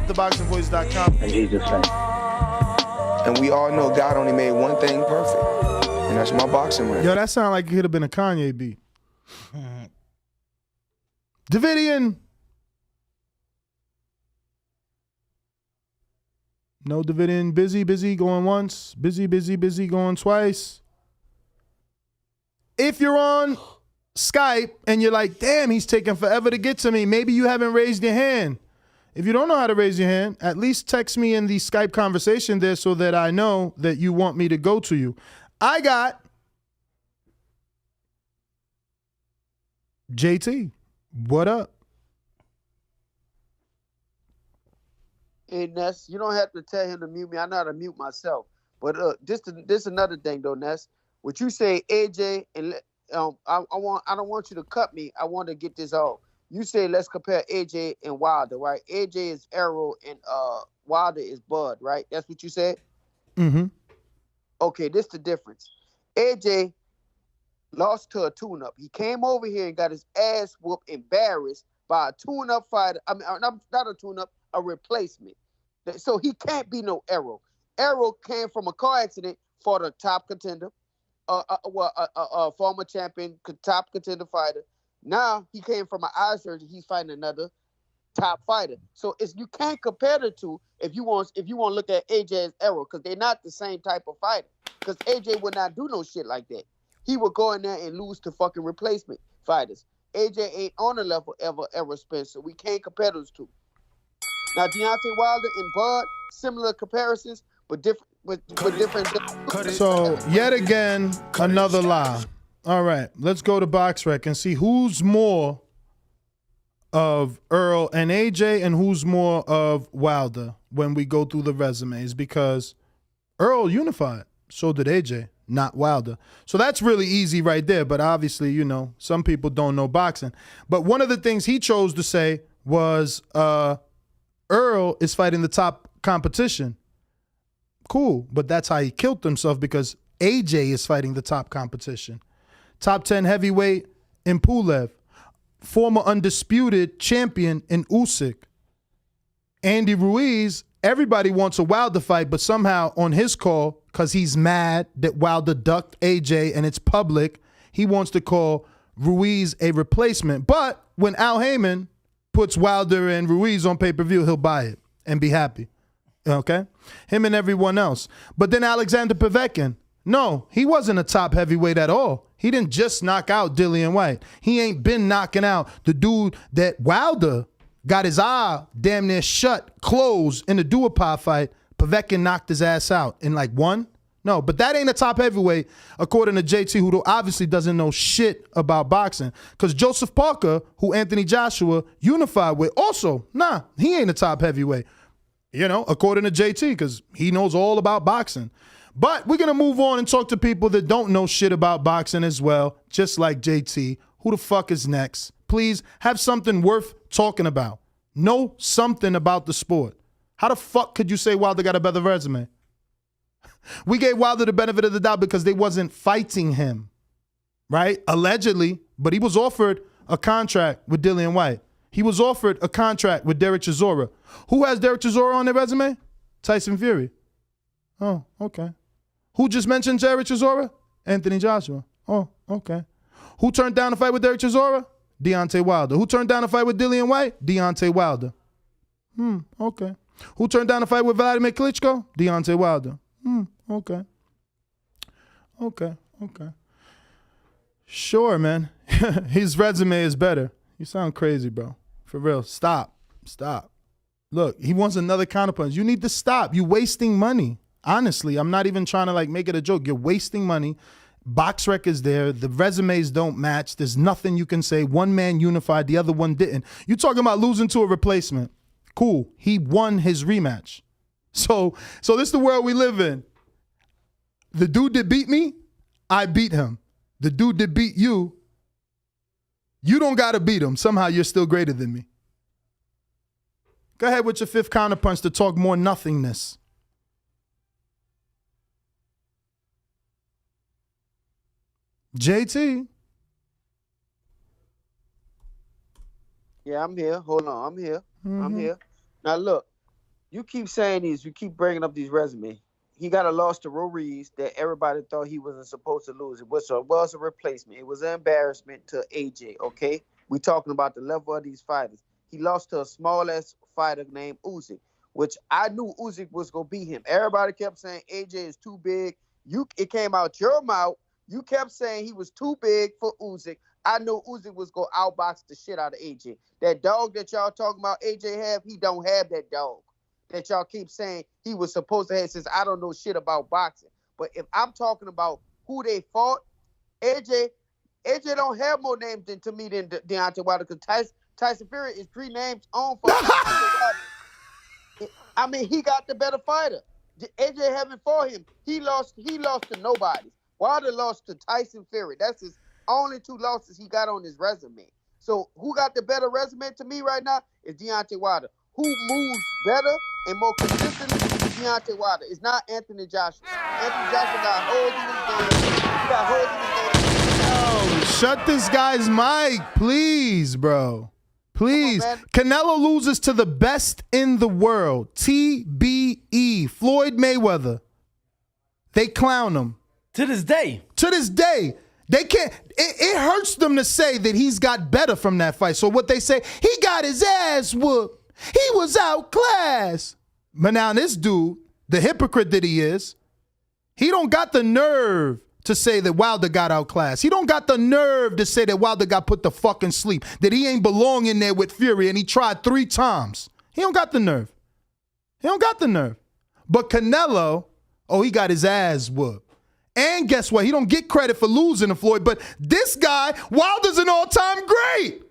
TheBoxingVoice.com. In Jesus' name. And we all know God only made one thing perfect, and that's my boxing ring. Yo, that sound like it could have been a Kanye beat. Davidian. No Davidian. Busy going once. Busy going twice. If you're on Skype and you're like, damn, he's taking forever to get to me, maybe you haven't raised your hand. If you don't know how to raise your hand, at least text me in the Skype conversation there so that I know that you want me to go to you. I got JT. What up? Hey, Ness, you don't have to tell him to mute me. I know how to mute myself. But this another thing though, Ness. What you say, AJ, and I don't want you to cut me. I want to get this off. You say let's compare AJ and Wilder, right? AJ is Arrow and Wilder is Bud, right? That's what you said? Mm-hmm. Okay, this the difference. AJ lost to a tune-up. He came over here and got his ass whooped, embarrassed by a tune-up fighter. I mean, not a tune-up, a replacement. So he can't be no Arrow. Arrow came from a car accident for the top contender, a former champion, top contender fighter. Now he came from an eye surgery. He's fighting another top fighter. So you can't compare the two if you want to look at AJ as Arrow, because they're not the same type of fighter. Because AJ would not do no shit like that. He would go in there and lose to fucking replacement fighters. AJ ain't on the level ever Spencer. We can't compare those two. Now Deontay Wilder and Bud, similar comparisons, but different. With different. So yet again, another lie. All right, let's go to BoxRec and see who's more of Earl and AJ and who's more of Wilder when we go through the resumes, because Earl unified, so did AJ, not Wilder. So that's really easy right there, but obviously, some people don't know boxing. But one of the things he chose to say was Earl is fighting the top competition. Cool, but that's how he killed himself, because AJ is fighting the top competition. Top 10 heavyweight in Pulev. Former undisputed champion in Usyk. Andy Ruiz, everybody wants a Wilder fight, but somehow on his call, because he's mad that Wilder ducked AJ and it's public, he wants to call Ruiz a replacement. But when Al Heyman puts Wilder and Ruiz on pay-per-view, he'll buy it and be happy. Okay? Him and everyone else. But then Alexander Povetkin, no, he wasn't a top heavyweight at all. He didn't just knock out Dillian White. He ain't been knocking out the dude that Wilder got his eye damn near shut, closed in the Duopa fight. Povetkin knocked his ass out in like one. No, but that ain't a top heavyweight, according to JT, who obviously doesn't know shit about boxing. Because Joseph Parker, who Anthony Joshua unified with, also, nah, he ain't a top heavyweight. According to JT, because he knows all about boxing. But we're going to move on and talk to people that don't know shit about boxing as well, just like JT. Who the fuck is next? Please have something worth talking about. Know something about the sport. How the fuck could you say Wilder got a better resume? We gave Wilder the benefit of the doubt because they wasn't fighting him, right? Allegedly, but he was offered a contract with Dillian White. He was offered a contract with Derek Chisora. Who has Derek Chisora on their resume? Tyson Fury. Oh, okay. Who just mentioned Derek Chisora? Anthony Joshua. Oh, okay. Who turned down a fight with Derek Chisora? Deontay Wilder. Who turned down a fight with Dillian White? Deontay Wilder. Okay. Who turned down a fight with Vladimir Klitschko? Deontay Wilder. Okay. Sure, man. His resume is better. You sound crazy, bro. For real. Stop. Look, he wants another counterpunch. You need to stop. You're wasting money. Honestly, I'm not even trying to make it a joke. You're wasting money. BoxRec is there. The resumes don't match. There's nothing you can say. One man unified, the other one didn't. You're talking about losing to a replacement. Cool. He won his rematch. So this is the world we live in. The dude that beat me, I beat him. The dude that beat you, you don't got to beat him. Somehow you're still greater than me. Go ahead with your fifth counterpunch to talk more nothingness. JT. Yeah, I'm here. Hold on. I'm here. I'm here. Now, look, you keep saying these. You keep bringing up these resumes. He got a loss to Ruiz that everybody thought he wasn't supposed to lose. It was a replacement. It was an embarrassment to AJ, okay? We talking about the level of these fighters. He lost to a small-ass fighter named Usyk, which I knew Usyk was going to beat him. Everybody kept saying AJ is too big. It came out your mouth. You kept saying he was too big for Usyk. I knew Usyk was going to outbox the shit out of AJ. That dog that y'all talking about AJ have, he don't have that dog that y'all keep saying he was supposed to have, since I don't know shit about boxing. But if I'm talking about who they fought, AJ don't have more names than Deontay Wilder, because Tyson Fury is 3 names on for Deontay Wilder. I mean, he got the better fighter. AJ haven't fought him. He lost to nobody. Wilder lost to Tyson Fury. That's his only 2 losses he got on his resume. So who got the better resume to me right now is Deontay Wilder. Who moves better and more consistently is Deontay Wilder. It's not Anthony Joshua. Anthony Joshua got holes in his game. He got holes in his game. Shut this guy's mic, please, bro. Please. On, Canelo loses to the best in the world. TBE. Floyd Mayweather. They clown him. To this day. To this day. They can't. It hurts them to say that he's got better from that fight. So what they say, he got his ass whooped. He was outclassed. But now this dude, the hypocrite that he is, he don't got the nerve to say that Wilder got outclassed. He don't got the nerve to say that Wilder got put to fucking sleep, that he ain't belong in there with Fury and he tried 3 times. He don't got the nerve. He don't got the nerve. But Canelo, he got his ass whooped. And guess what? He don't get credit for losing to Floyd, but this guy, Wilder's an all-time great.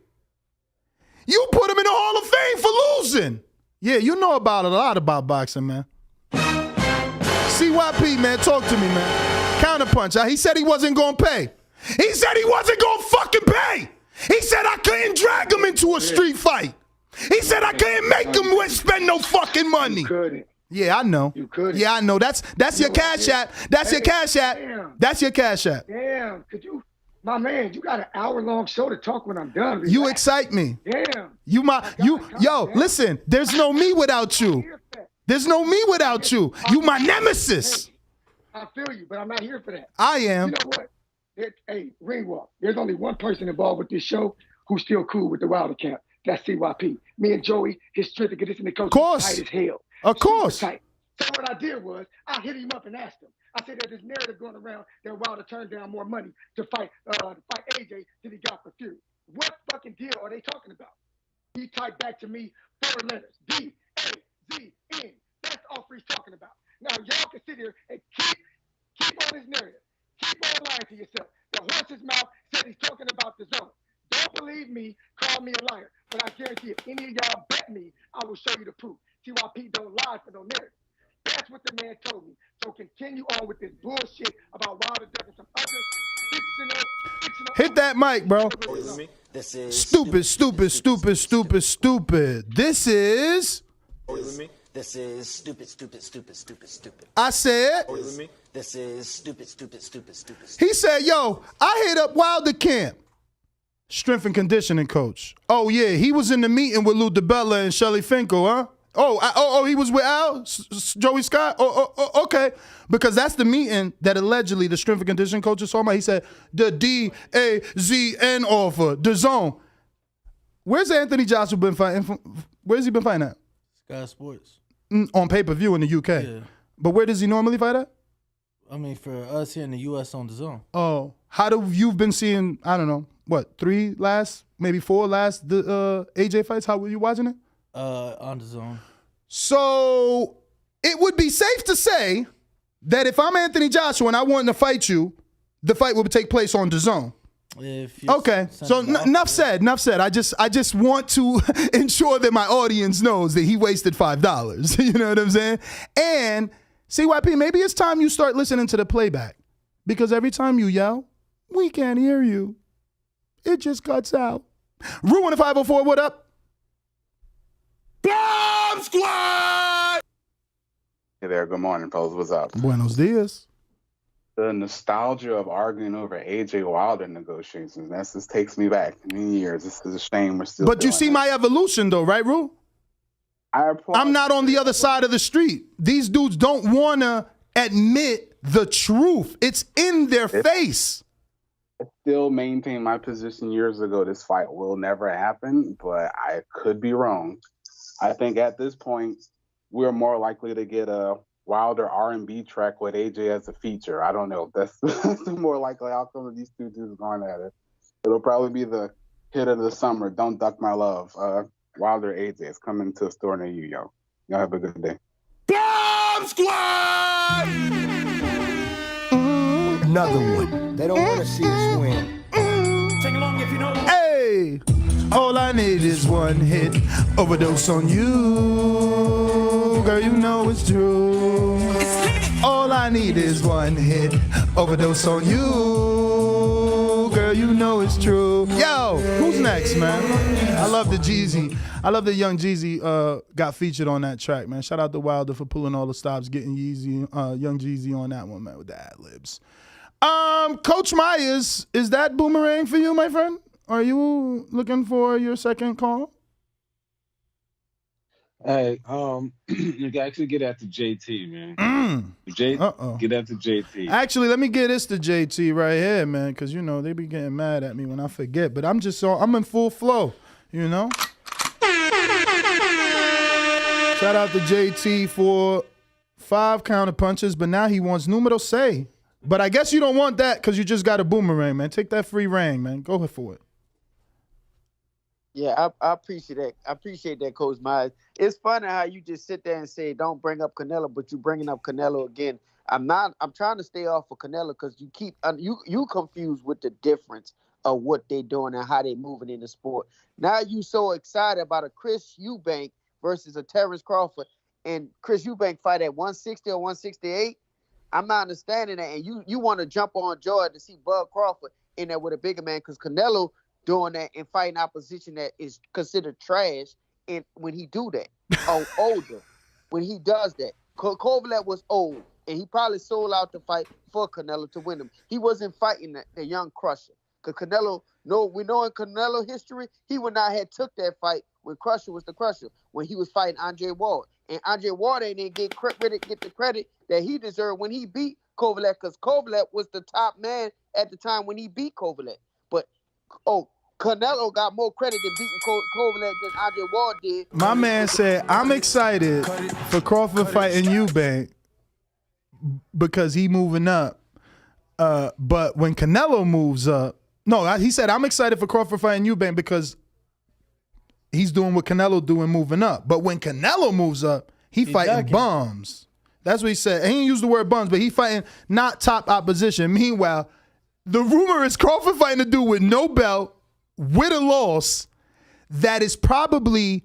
You put him in the Hall of Fame for losing. Yeah, you know about a lot about boxing, man. CYP, man, talk to me, man. Counterpunch. He said he wasn't going to pay. He said he wasn't going to fucking pay. He said I couldn't drag him into a street fight. He said I couldn't make him spend no fucking money. You couldn't. Yeah, I know. You couldn't. Yeah, I know. That's your cash app. That's your cash app. Damn. That's your cash app. Damn. Could you, my man, you got an hour-long show to talk when I'm done. Relax. You excite me. Damn. Listen, there's no me without you. There's no me without you. You my nemesis. I feel you, but I'm not here for that. I am. You know what? Hey, Ringwalk, there's only one person involved with this show who's still cool with the Wilder camp. That's CYP. Me and Joey, his strength and conditioning coach, tight as hell. Of course. Tight. So what I did was I hit him up and asked him. I said there's this narrative going around that Wilder turned down more money to fight AJ than he got for Fury. What fucking deal are they talking about? He typed back to me 4 letters. D-A-Z-N. That's all he's talking about. Now y'all can sit here and keep on his narrative. Keep on lying to yourself. The horse's mouth said he's talking about the zone. Don't believe me, call me a liar. But I guarantee if any of y'all bet me, I will show you the proof. CYP don't lie for no narrative. That's what the man told me. So continue on with this bullshit about Wilder ducking some other fictional. Hit that mic, bro. This is stupid. This is. This is stupid. I said. This is stupid. He said, yo, I hit up Wilder camp. Strength and conditioning coach. Oh, yeah, he was in the meeting with Lou DiBella and Shelly Finkel, huh? He was with Al, Joey Scott? Okay. Because that's the meeting that allegedly the strength and conditioning coach is talking about. He said, the DAZN offer, Dazn. Where's Anthony Joshua been fighting? Where's he been fighting at? Sky Sports. On pay-per-view in the UK. Yeah. But where does he normally fight at? I mean, for us here in the U.S. on Dazn. Oh. How do you've been seeing, I don't know, what, 3 last, maybe 4 last AJ fights? How were you watching it? On Dazn. So it would be safe to say that if I'm Anthony Joshua and I want to fight you, the fight would take place on Dazn. Okay, so enough said. I just want to ensure that my audience knows that he wasted $5. You know what I'm saying? And CYP, maybe it's time you start listening to the playback, because every time you yell, we can't hear you. It just cuts out. Ruin 504, what up? Bomb Squad! Hey there, good morning, fellas. What's up? Buenos dias. The nostalgia of arguing over AJ Wilder negotiations, that just takes me back many years. This is a shame we're still But you see my evolution though, right, Ru? I'm not on the other side of the street. These dudes don't want to admit the truth. It's in their face. It's still maintain my position years ago. This fight will never happen, but I could be wrong. I think at this point, we're more likely to get a Wilder R&B track with AJ as a feature. I don't know. That's the more likely outcome of these two dudes going at it. It'll probably be the hit of the summer. Don't Duck My Love. Wilder AJ is coming to a store near you, yo. Y'all have a good day. Bomb Squad! Another one. They don't want to see us win. Sing along if you know. Hey, all I need is one hit. Overdose on you. Girl, you know it's true. All I need is one hit. Overdose on you. Girl, you know it's true. Yo, who's next, man? I love the Jeezy. I love that Young Jeezy got featured on that track, man. Shout out to Wilder for pulling all the stops, getting Young Jeezy on that one, man, with the ad-libs. Coach Myers, is that boomerang for you, my friend? Are you looking for your second call? Hey, you can actually get after JT, man. Get after JT. Actually, let me get this to JT right here, man, because, you know, they be getting mad at me when I forget. But I'm in full flow, you know? Shout out to JT for 5 counter punches, but now he wants numero 6. But I guess you don't want that because you just got a boomerang, man. Take that free rang, man. Go for it. Yeah, I appreciate that. I appreciate that, Coach Myers. It's funny how you just sit there and say, don't bring up Canelo, but you bringing up Canelo again. I'm trying to stay off of Canelo because you keep you confused with the difference of what they doing and how they moving in the sport. Now you so excited about a Chris Eubank versus a Terrence Crawford, and Chris Eubank fight at 160 or 168. I'm not understanding that, and you want to jump on joy to see Bud Crawford in there with a bigger man because Canelo doing that and fighting opposition that is considered trash, and when he do that, or older, when he does that. Kovalev was old, and he probably sold out to fight for Canelo to win him. He wasn't fighting the young Crusher. Because Canelo, we know in Canelo history, he would not have took that fight when Crusher was the Crusher, when he was fighting Andre Ward. And Andre Ward ain't get the credit that he deserved when he beat Kovalev, because Kovalev was the top man at the time when he beat Kovalev. But, Canelo got more credit than beating Kovalev than Andre Ward did. My man said, I'm excited for Crawford fighting Eubank because he moving up. But when Canelo moves up, he said, I'm excited for Crawford fighting Eubank because he's doing what Canelo doing moving up. But when Canelo moves up, he fighting bums. That's what he said. He didn't use the word bums, but he fighting not top opposition. Meanwhile, the rumor is Crawford fighting a dude with no belt, with a loss, that is probably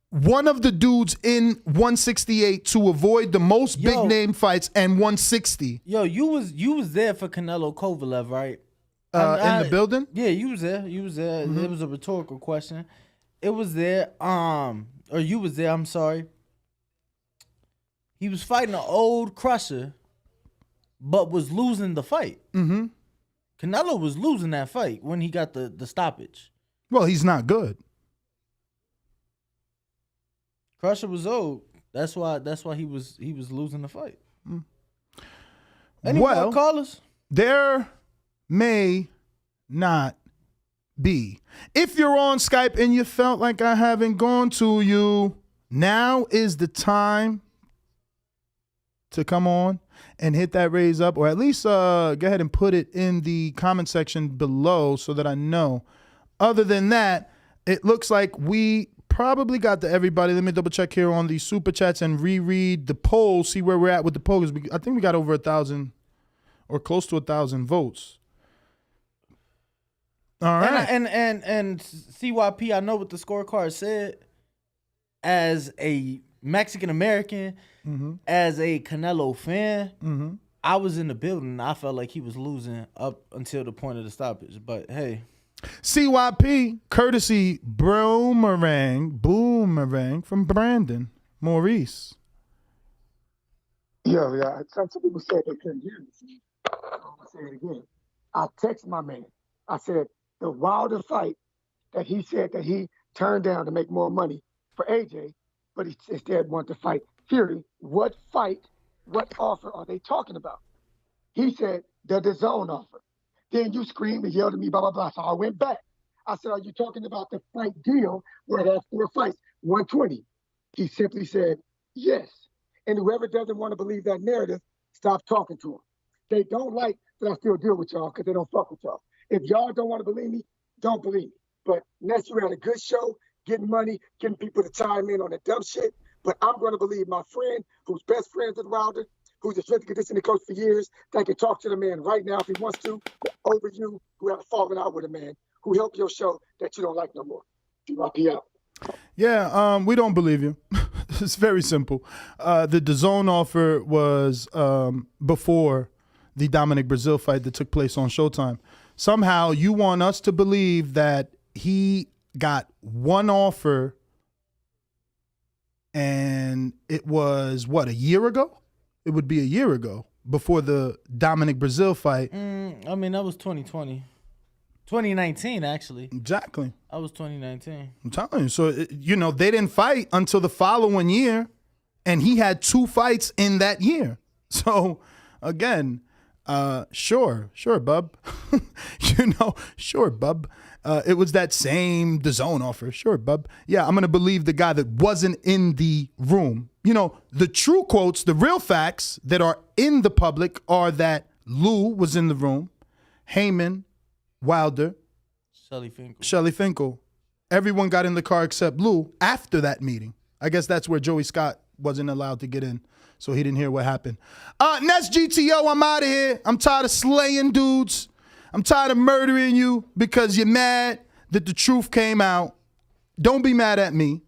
one of the dudes in 168 to avoid the most big name fights and 160. Yo, you was there for Canelo Kovalev, right? In the building? Yeah, you was there. Mm-hmm. It was a rhetorical question. It was there. Or you was there. I'm sorry. He was fighting an old Crusher, but was losing the fight. Mm-hmm. Canelo was losing that fight when he got the stoppage. Well, he's not good. Crusher was old. That's why he was losing the fight. Any more callers? There may not be. If you're on Skype and you felt like I haven't gone to you, now is the time to come on and hit that raise up, or at least go ahead and put it in the comment section below so that I know. Other than that, it looks like we probably got to everybody. Let me double check here on the super chats and reread the polls, see where we're at with the polls. I think we got over 1,000 or close to 1,000 votes. All right. And CYP, I know what the scorecard said. As a Mexican American, as a Canelo fan, I was in the building and I felt like he was losing up until the point of the stoppage. But hey. CYP, courtesy boomerang from Brandon Maurice. Yeah. Some people said they couldn't hear me. I'm gonna say it again. I text my man. I said the Wilder fight that he said that he turned down to make more money for AJ, but he instead wanted to fight Fury. What offer are they talking about? He said the Dazn offer. Then you screamed and yelled at me, blah, blah, blah. So I went back. I said, are you talking about the fight deal where it has 4 fights, 120? He simply said, yes. And whoever doesn't want to believe that narrative, stop talking to them. They don't like that I still deal with y'all because they don't fuck with y'all. If y'all don't want to believe me, don't believe me. But Ness, you had a good show, getting money, getting people to chime in on the dumb shit. But I'm going to believe my friend, who's best friends with Wilder, who's a strength and conditioning coach for years, that can talk to the man right now if he wants to, over you, who have fallen out with a man, who helped your show that you don't like no more. You might be out. Yeah, we don't believe you. It's very simple. The Dazn offer was before the Dominic Brazil fight that took place on Showtime. Somehow you want us to believe that he got one offer and it was, what, a year ago? It would be a year ago before the Dominic Brazil fight. I mean, that was 2020. 2019, actually. Exactly. That was 2019. I'm telling you. So, they didn't fight until the following year, and he had 2 fights in that year. So, again, sure, bub. Sure, bub. It was that same Dazn offer. Sure, bub. Yeah, I'm going to believe the guy that wasn't in the room. The true quotes, the real facts that are in the public are that Lou was in the room, Heyman, Wilder, Shelly Finkel. Everyone got in the car except Lou after that meeting. I guess that's where Joey Scott wasn't allowed to get in, so he didn't hear what happened. Ness GTO, I'm out of here. I'm tired of slaying dudes. I'm tired of murdering you because you're mad that the truth came out. Don't be mad at me,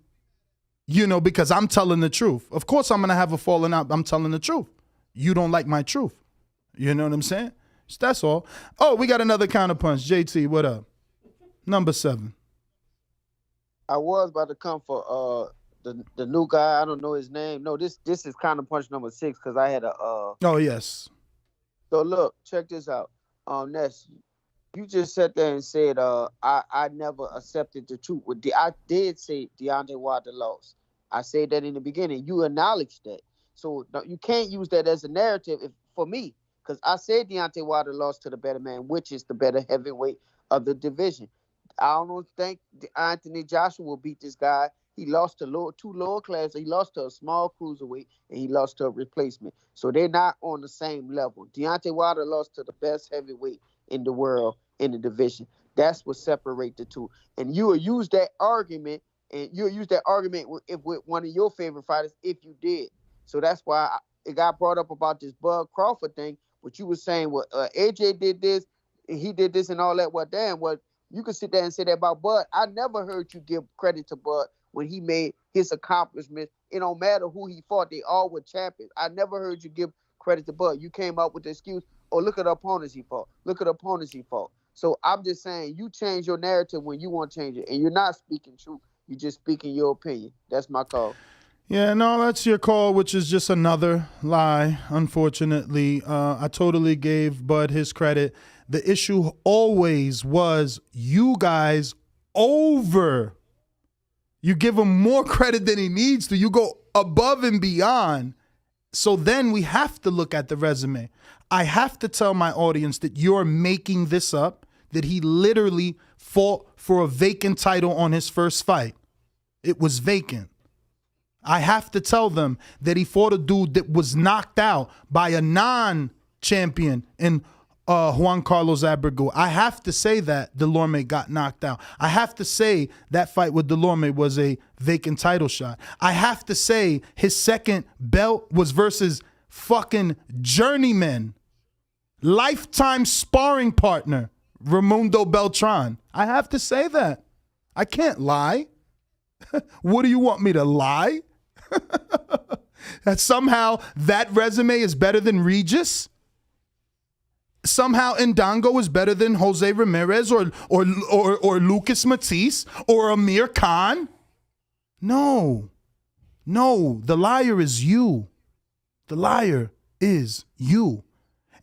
because I'm telling the truth. Of course I'm going to have a falling out. I'm telling the truth. You don't like my truth. You know what I'm saying? That's all. Oh, we got another counterpunch. JT, what up? Number 7. I was about to come for the new guy. I don't know his name. No, this is counterpunch number 6 because I had a. Oh yes. So look, check this out. Ness, you just sat there and said I never accepted the truth. I did say Deontay Wilder lost. I said that in the beginning. You acknowledged that. So you can't use that as a narrative for me. Because I said Deontay Wilder lost to the better man, which is the better heavyweight of the division. I don't think Anthony Joshua will beat this guy. He lost to 2 lower classes. He lost to a small cruiserweight, and he lost to a replacement. So they're not on the same level. Deontay Wilder lost to the best heavyweight in the world in the division. That's what separates the two. And you will use that argument, with one of your favorite fighters if you did. So that's why it got brought up about this Bud Crawford thing. But you were saying, AJ did this, and he did this and all that. Well, damn, you could sit there and say that about Bud. I never heard you give credit to Bud when he made his accomplishments. It don't matter who he fought. They all were champions. I never heard you give credit to Bud. You came out with the excuse, look at the opponents he fought. Look at the opponents he fought. So I'm just saying, you change your narrative when you want to change it. And you're not speaking truth. You're just speaking your opinion. That's my call. Yeah, no, that's your call, which is just another lie, unfortunately. I totally gave Bud his credit. The issue always was you guys You give him more credit than he needs to. You go above and beyond. So then we have to look at the resume. I have to tell my audience that you're making this up, that he literally fought for a vacant title on his first fight. It was vacant. I have to tell them that he fought a dude that was knocked out by a non-champion in Juan Carlos Abrego. I have to say that Delorme got knocked out. I have to say that fight with Delorme was a vacant title shot. I have to say his second belt was versus fucking journeyman, lifetime sparring partner, Raimundo Beltran. I have to say that. I can't lie. What do you want me to lie? That somehow that resume is better than Regis? Somehow Ndango is better than Jose Ramirez or Lucas Matisse or Amir Khan? No. No, the liar is you. The liar is you.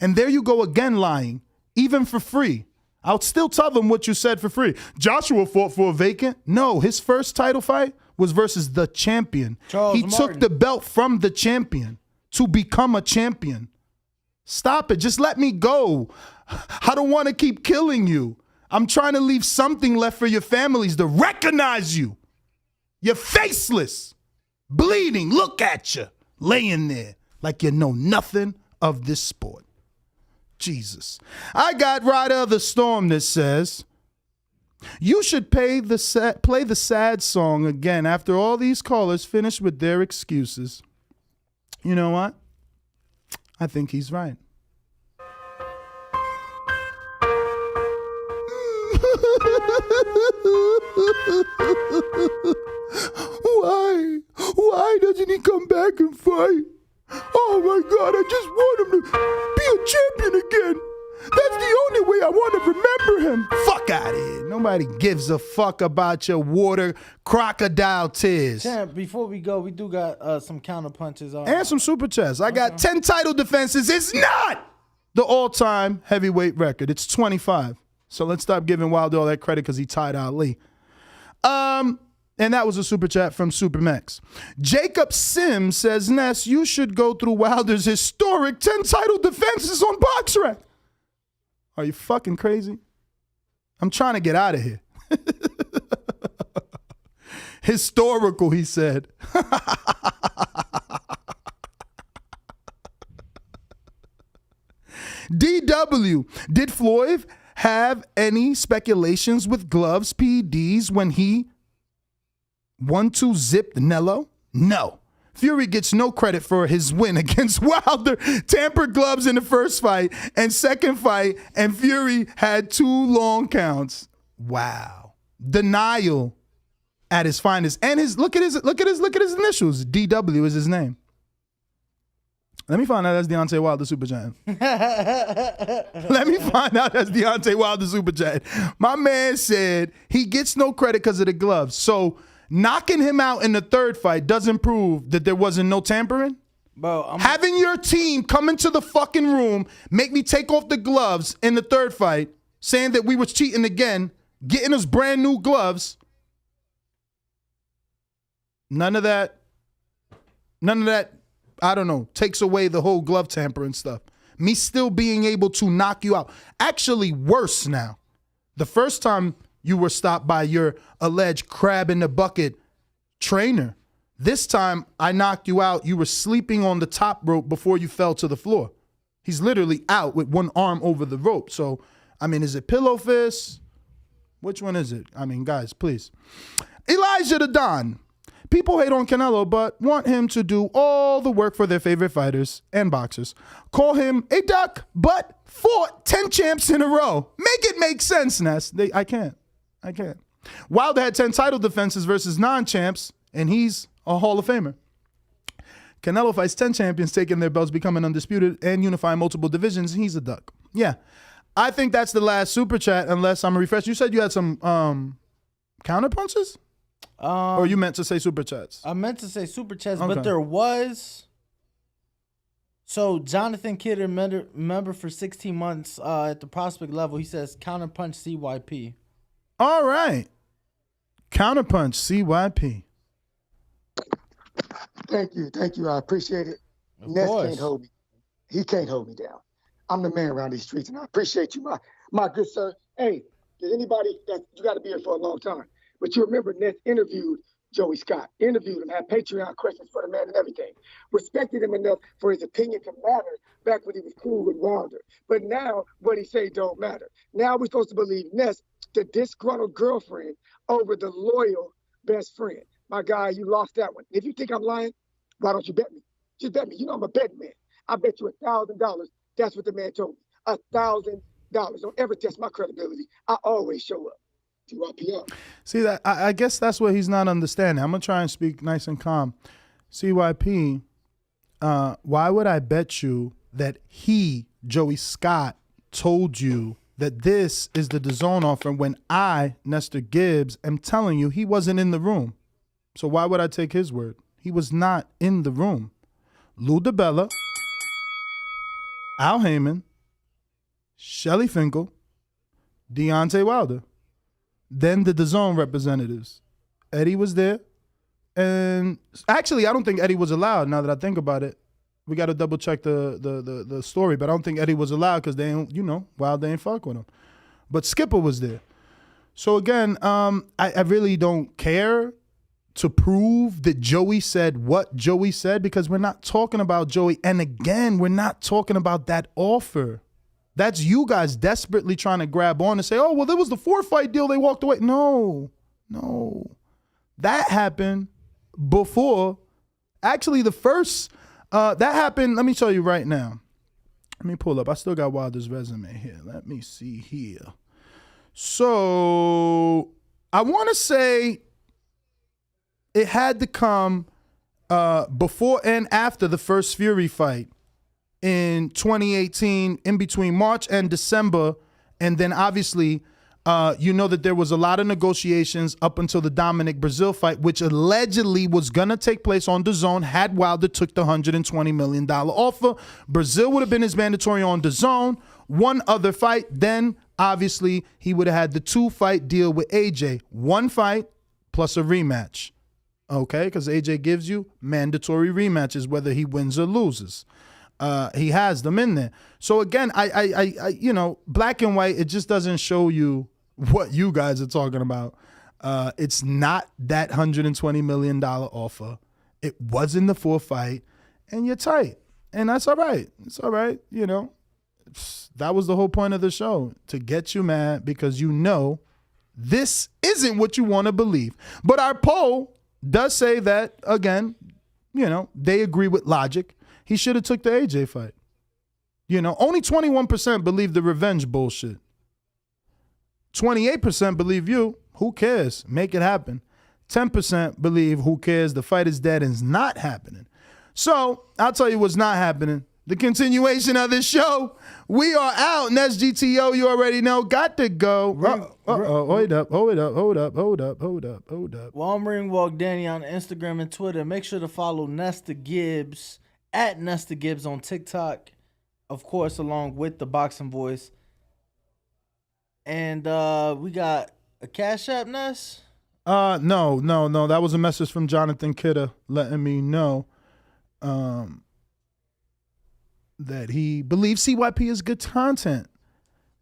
And there you go again lying, even for free. I'll still tell them what you said for free. Joshua fought for a vacant. No, his first title fight was versus the champion. He took the belt from the champion to become a champion. Stop it. Just let me go. I don't want to keep killing you. I'm trying to leave something left for your families to recognize you. You're faceless, bleeding. Look at you, laying there like you know nothing of this sport. Jesus. I got Rider of the Storm that says, you should play the sad song again after all these callers finish with their excuses. You know what? I think he's right. Why doesn't he come back and fight? Oh my God, I just want him to be a champion again. That's the only way I want to remember him. Fuck out of here. Nobody gives a fuck about your water crocodile tears. Champ, before we go, we do got some counter punches. And some super chats. I got 10 title defenses. It's not the all-time heavyweight record. It's 25. So let's stop giving Wilder all that credit because he tied Ali. And that was a super chat from Supermax. Jacob Sims says, Ness, you should go through Wilder's historic 10 title defenses on BoxRec. Are you fucking crazy? I'm trying to get out of here. Historical, he said. DW, did Floyd have any speculations with gloves PEDs when he 1-2 zipped Canelo? No. Fury gets no credit for his win against Wilder. Tampered gloves in the first fight and second fight, and Fury had 2 long counts. Wow. Denial at his finest. And look at his initials. DW is his name. Let me find out that's Deontay Wilder Super Giant. Let me find out that's Deontay Wilder Super Giant. My man said he gets no credit because of the gloves. So knocking him out in the third fight doesn't prove that there wasn't no tampering? Bro, having your team come into the fucking room, make me take off the gloves in the third fight, saying that we was cheating again, getting us brand new gloves. None of that, I don't know, takes away the whole glove tampering stuff. Me still being able to knock you out. Actually worse now. The first time you were stopped by your alleged crab in the bucket trainer. This time I knocked you out. You were sleeping on the top rope before you fell to the floor. He's literally out with one arm over the rope. So, I mean, is it pillow fist? Which one is it? I mean, guys, please. Elijah the Don. People hate on Canelo, but want him to do all the work for their favorite fighters and boxers. Call him a duck, but fought 10 champs in a row. Make it make sense, Ness. I can't. Wilder had 10 title defenses versus non-champs, and he's a Hall of Famer. Canelo fights 10 champions, taking their belts, becoming undisputed, and unifying multiple divisions. He's a duck. Yeah. I think that's the last super chat, unless I'm refreshed. You said you had some counter punches? Or you meant to say super chats? I meant to say super chats, Okay. but there was. So Jonathan Kidder, member for 16 months at the prospect level, he says counterpunch CYP. All right. Counterpunch CYP. Thank you. I appreciate it. Ness can't hold me. He can't hold me down. I'm the man around these streets, and I appreciate you, my good sir. Hey, there's anybody that you got to be here for a long time. But you remember Ness interviewed Joey Scott, interviewed him, had Patreon questions for the man and everything. Respected him enough for his opinion to matter back when he was cool with Wilder. But now what he say don't matter. Now we're supposed to believe Ness, the disgruntled girlfriend, over the loyal best friend. My guy, you lost that one. If you think I'm lying, why don't you bet me? Just bet me. You know I'm a betting man. I bet you $1,000. That's what the man told me. $1,000. Don't ever test my credibility. I always show up. CYP. See, that I guess that's what he's not understanding. I'm going to try and speak nice and calm. CYP, why would I bet you that he, Joey Scott, told you that this is the DAZN offer when I, Nestor Gibbs, am telling you he wasn't in the room? So why would I take his word? He was not in the room. Lou DiBella, Al Heyman, Shelly Finkel, Deontay Wilder. Then the DAZN representatives. Eddie was there. And actually, I don't think Eddie was allowed now that I think about it. We got to double check the story, but I don't think Eddie was allowed because they ain't, Wilder ain't fuck with him. But Skipper was there. So again, I really don't care to prove that Joey said what Joey said because we're not talking about Joey. And again, we're not talking about that offer. That's you guys desperately trying to grab on and say, oh, well, there was the 4-fight deal. They walked away. No. That happened before. Actually, the first, that happened, let me show you right now. Let me pull up. I still got Wilder's resume here. Let me see here. So I want to say it had to come before and after the first Fury fight in 2018, in between March and December. And then obviously, that there was a lot of negotiations up until the Dominic Brazil fight, which allegedly was going to take place on DAZN had Wilder took the $120 million offer. Brazil would have been his mandatory on DAZN. One other fight, then obviously he would have had the 2-fight deal with AJ. 1 fight plus a rematch. Okay, because AJ gives you mandatory rematches whether he wins or loses. He has them in there. So again, I black and white, it just doesn't show you what you guys are talking about. It's not that $120 million offer. It wasn't the 4-fight, and you're tight. And that's all right. It's all right, That was the whole point of the show, to get you mad because this isn't what you want to believe. But our poll does say that, again, they agree with logic. He should have took the AJ fight. Only 21% believe the revenge bullshit. 28% believe you. Who cares? Make it happen. 10% believe who cares? The fight is dead and it's not happening. So I'll tell you what's not happening. The continuation of this show. We are out. Next GTO, you already know. Got to go. Hold up. Well, I'm Ring Walk Danny on Instagram and Twitter. Make sure to follow Nesta Gibbs at Nesta Gibbs on TikTok. Of course, along with the Boxing Voice. And we got a Cash App, Ness? No. That was a message from Jonathan Kidder letting me know that he believes CYP is good content.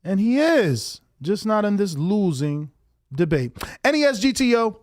And he is. Just not in this losing debate. NES GTO,